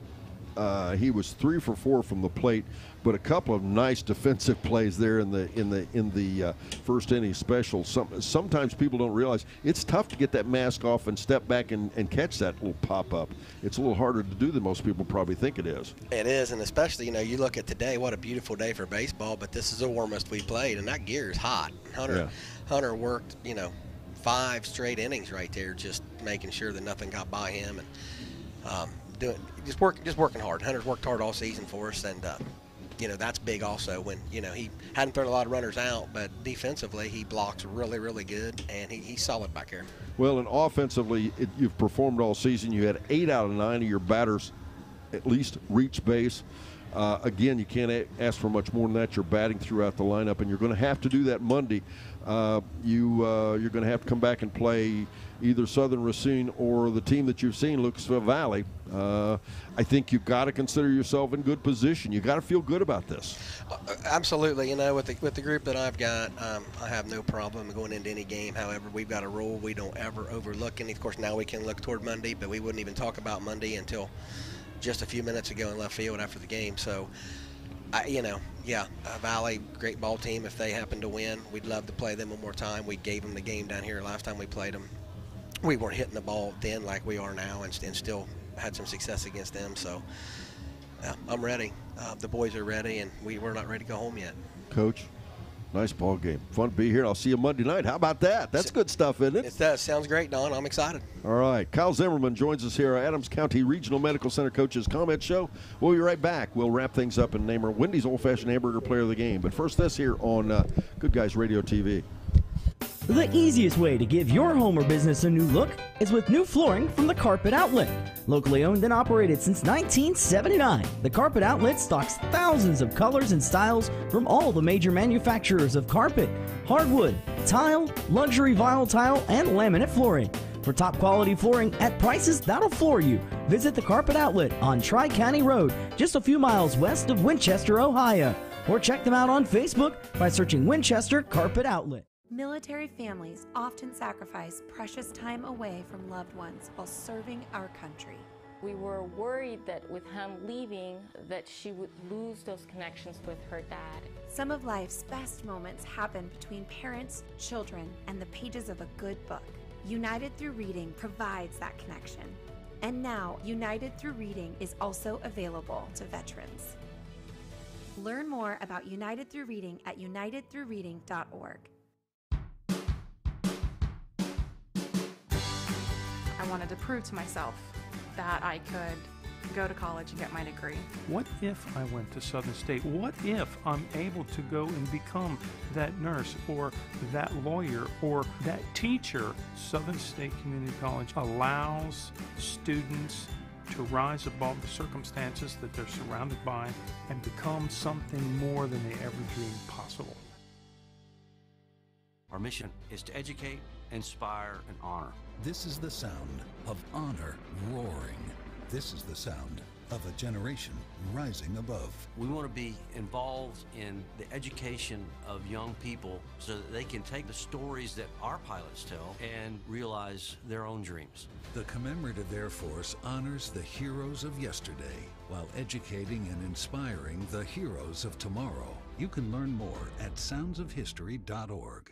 Speaker 1: He was 3 for 4 from the plate, but a couple of nice defensive plays there in the first inning special. Sometimes people don't realize it's tough to get that mask off and step back and catch that little pop up. It's a little harder to do than most people probably think it is.
Speaker 19: It is, and especially, you know, you look at today, what a beautiful day for baseball, but this is the warmest we played, and that gear is hot. Hunter worked, you know, 5 straight innings right there, just making sure that nothing got by him, and just working hard. Hunter's worked hard all season for us, and you know, that's big also when, you know, he hadn't thrown a lot of runners out, but defensively he blocks really, really good, and he's solid back here.
Speaker 1: Well, and offensively, you've performed all season. You had 8 out of 9 of your batters at least reach base. Again, you can't ask for much more than that. You're batting throughout the lineup, and you're going to have to do that Monday. You're going to have to come back and play either Southern Racine or the team that you've seen, Lucasville Valley. I think you've got to consider yourself in good position. You've got to feel good about this.
Speaker 19: Absolutely. You know, with the group that I've got, I have no problem going into any game. However, we've got a rule. We don't ever overlook any. Of course, now we can look toward Monday, but we wouldn't even talk about Monday until just a few minutes ago in left field after the game. So, you know, yeah, Valley, great ball team. If they happen to win, we'd love to play them one more time. We gave them the game down here last time we played them. We weren't hitting the ball then like we are now, and still had some success against them. So I'm ready. The boys are ready, and we're not ready to go home yet.
Speaker 1: Coach, nice ball game. Fun to be here. I'll see you Monday night. How about that? That's good stuff, isn't it?
Speaker 19: It does. Sounds great, Don. I'm excited.
Speaker 1: All right. Kyle Zimmerman joins us here, our Adams County Regional Medical Center Coaches Comment Show. We'll be right back. We'll wrap things up and name our Wendy's Old Fashioned Hamburger Player of the Game. But first, this here on Good Guys Radio TV.
Speaker 5: The easiest way to give your home or business a new look is with new flooring from the Carpet Outlet. Locally owned and operated since 1979, the Carpet Outlet stocks thousands of colors and styles from all the major manufacturers of carpet, hardwood, tile, luxury vinyl tile, and laminate flooring. For top quality flooring at prices that'll floor you, visit the Carpet Outlet on Tri-County Road, just a few miles west of Winchester, Ohio. Or check them out on Facebook by searching Winchester Carpet Outlet.
Speaker 6: Military families often sacrifice precious time away from loved ones while serving our country.
Speaker 7: We were worried that with him leaving, that she would lose those connections with her dad.
Speaker 6: Some of life's best moments happen between parents, children, and the pages of a good book. United Through Reading provides that connection. And now, United Through Reading is also available to veterans. Learn more about United Through Reading at unitedthroughreading.org.
Speaker 8: I wanted to prove to myself that I could go to college and get my degree.
Speaker 9: What if I went to Southern State? What if I'm able to go and become that nurse or that lawyer or that teacher? Southern State Community College allows students to rise above the circumstances that they're surrounded by and become something more than they ever dreamed possible.
Speaker 10: Our mission is to educate, inspire, and honor.
Speaker 11: This is the sound of honor roaring. This is the sound of a generation rising above.
Speaker 10: We want to be involved in the education of young people so that they can take the stories that our pilots tell and realize their own dreams.
Speaker 11: The Commemorative Air Force honors the heroes of yesterday while educating and inspiring the heroes of tomorrow. You can learn more at soundsofhistory.org.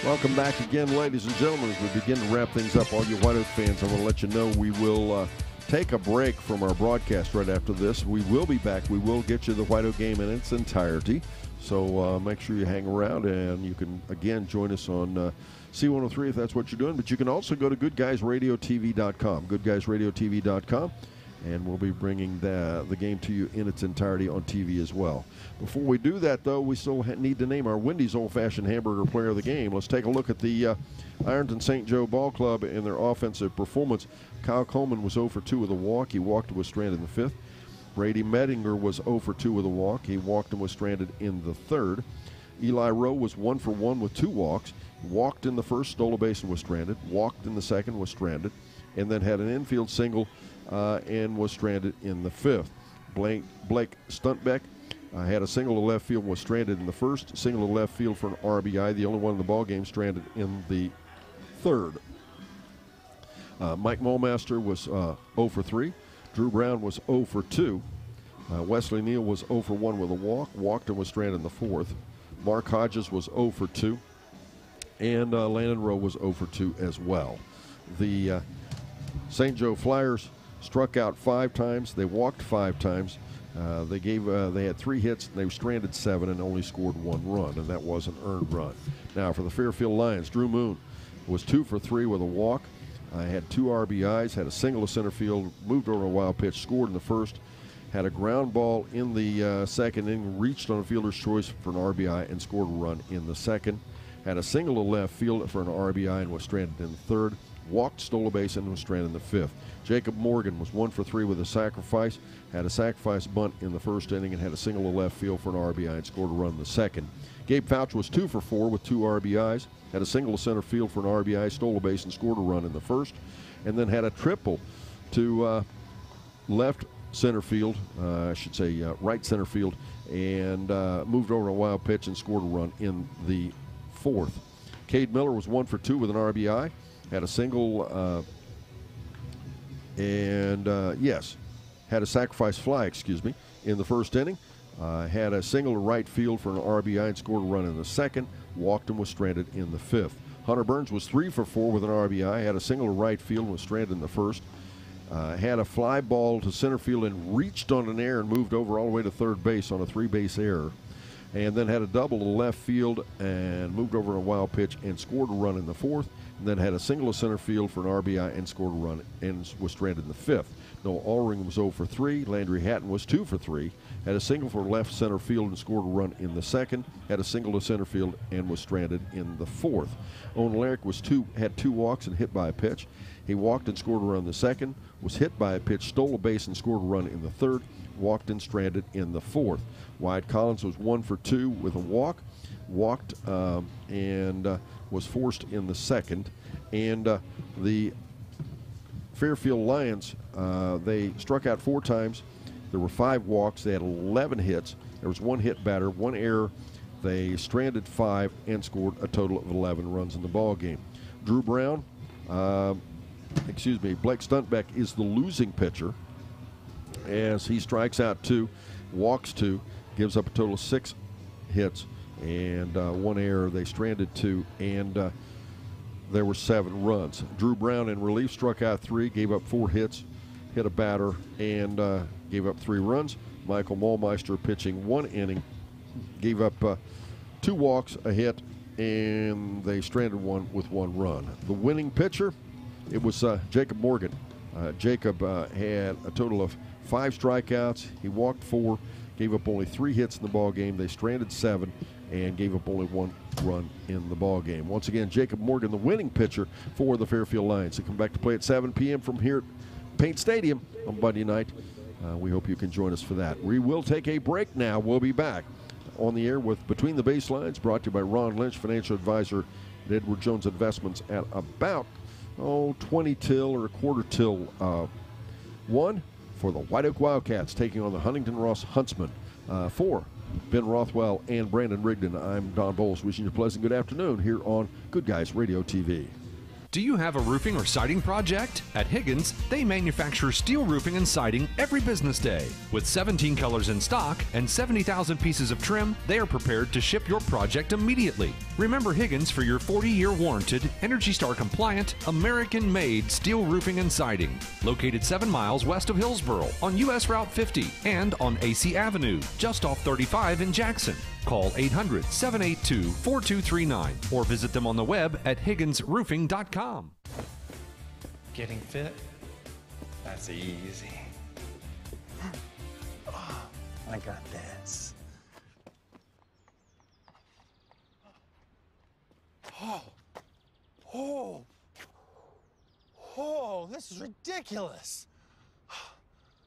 Speaker 1: Welcome back again, ladies and gentlemen. As we begin to wrap things up, all you White Oak fans, I want to let you know we will take a break from our broadcast right after this. We will be back. We will get you the White Oak game in its entirety. So make sure you hang around, and you can, again, join us on C103 if that's what you're doing. But you can also go to GoodGuysRadioTV.com, GoodGuysRadioTV.com, and we'll be bringing the game to you in its entirety on TV as well. Before we do that, though, we still need to name our Wendy's Old Fashioned Hamburger Player of the Game. Let's take a look at the Ironton St. Joe Ball Club and their offensive performance. Kyle Coleman was 0 for 2 with a walk. He walked and was stranded in the 5th. Brady Mettinger was 0 for 2 with a walk. He walked and was stranded in the 3rd. Eli Rowe was 1 for 1 with 2 walks. Walked in the 1st, stole a base and was stranded. Walked in the 2nd, was stranded. And then had an infield single and was stranded in the 5th. Blake Stuntbeck had a single to left field and was stranded in the 1st. Single to left field for an RBI, the only one in the ballgame, stranded in the 3rd. Mike Mulmaster was 0 for 3. Drew Brown was 0 for 2. Wesley Neal was 0 for 1 with a walk. Walked and was stranded in the 4th. Mark Hodges was 0 for 2. And Landon Rowe was 0 for 2 as well. The St. Joe Flyers struck out 5 times. They walked 5 times. They had 3 hits. They were stranded 7 and only scored 1 run, and that was an earned run. Now for the Fairfield Lions, Drew Moon was 2 for 3 with a walk. Had 2 RBIs, had a single to center field, moved over a wild pitch, scored in the 1st, had a ground ball in the 2nd inning, reached on a fielder's choice for an RBI and scored a run in the 2nd. Had a single to left field for an RBI and was stranded in the 3rd. Walked, stole a base, and was stranded in the 5th. Jacob Morgan was 1 for 3 with a sacrifice, had a sacrifice bunt in the 1st inning and had a single to left field for an RBI and scored a run in the 2nd. Gabe Fouch was 2 for 4 with 2 RBIs, had a single to center field for an RBI, stole a base and scored a run in the 1st, and then had a triple to left center field, right center field, and moved over a wild pitch and scored a run in the 4th. Cade Miller was 1 for 2 with an RBI, had a single had a sacrifice fly, in the 1st inning. Had a single to right field for an RBI and scored a run in the 2nd. Walked and was stranded in the 5th. Hunter Burns was 3 for 4 with an RBI. Had a single to right field and was stranded in the 1st. Had a fly ball to center field and reached on an error and moved over all the way to 3rd base on a 3-base error. And then had a double to left field and moved over a wild pitch and scored a run in the 4th. And then had a single to center field for an RBI and scored a run and was stranded in the 5th. Noah Allring was 0 for 3. Landry Hatton was 2 for 3. Had a single for left center field and scored a run in the 2nd. Had a single to center field and was stranded in the 4th. Owen Larrick had 2 walks and hit by a pitch. He walked and scored a run in the 2nd. Was hit by a pitch, stole a base and scored a run in the 3rd. Walked and stranded in the 4th. Wyatt Collins was 1 for 2 with a walk. Walked and was forced in the 2nd. And the Fairfield Lions, they struck out 4 times. There were 5 walks. They had 11 hits. There was 1 hit batter, 1 error. They stranded 5 and scored a total of 11 runs in the ball game. Drew Brown, Blake Stuntbeck is the losing pitcher as he strikes out 2, walks 2, gives up a total of 6 hits and 1 error. They stranded 2 and there were 7 runs. Drew Brown in relief struck out 3, gave up 4 hits, hit a batter, and gave up 3 runs. Michael Mulmeister pitching 1 inning, gave up 2 walks, a hit, and they stranded 1 with 1 run. The winning pitcher, it was Jacob Morgan. Jacob had a total of 5 strikeouts. He walked 4, gave up only 3 hits in the ball game. They stranded 7 and gave up only 1 run in the ball game. Once again, Jacob Morgan, the winning pitcher for the Fairfield Lions. They come back to play at 7 p.m. from here at Paint Stadium on Monday night. We hope you can join us for that. We will take a break now. We'll be back on the air with Between the Baselines, brought to you by Ron Lynch, financial advisor at Edward Jones Investments, at about 20 till or a quarter till 1 for the White Oak Wildcats taking on the Huntington Ross Huntsmen. For Ben Rothwell and Brandon Rigdon, I'm Don Bowles, wishing you a pleasant good afternoon here on Good Guys Radio TV.
Speaker 12: Do you have a roofing or siding project? At Higgins, they manufacture steel roofing and siding every business day. With 17 colors in stock and 70,000 pieces of trim, they are prepared to ship your project immediately. Remember Higgins for your 40-year warranted, Energy Star compliant, American-made steel roofing and siding. Located 7 miles west of Hillsboro on U.S. Route 50 and on AC Avenue, just off 35 in Jackson. Call 800-782-4239 or visit them on the web at higginsroofing.com.
Speaker 17: Getting fit? That's easy. I got this.
Speaker 13: Oh, this is ridiculous.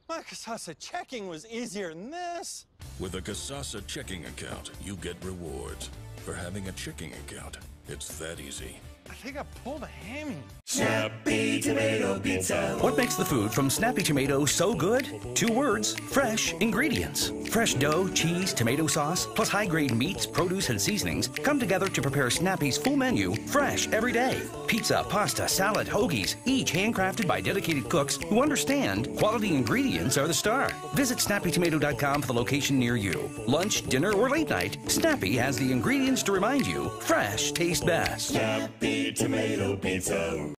Speaker 13: My Casasa checking was easier than this.
Speaker 14: With a Casasa checking account, you get rewards. For having a checking account, it's that easy.
Speaker 13: I think I pulled a hammy.
Speaker 15: Snappy Tomato Pizza. What makes the food from Snappy Tomato so good? 2 words, fresh ingredients. Fresh dough, cheese, tomato sauce, plus high-grade meats, produce, and seasonings come together to prepare Snappy's full menu, fresh every day. Pizza, pasta, salad, hoagies, each handcrafted by dedicated cooks who understand quality ingredients are the star. Visit SnappyTomato.com for the location near you. Lunch, dinner, or late night, Snappy has the ingredients to remind you fresh tastes best.
Speaker 2: Snappy Tomato Pizza.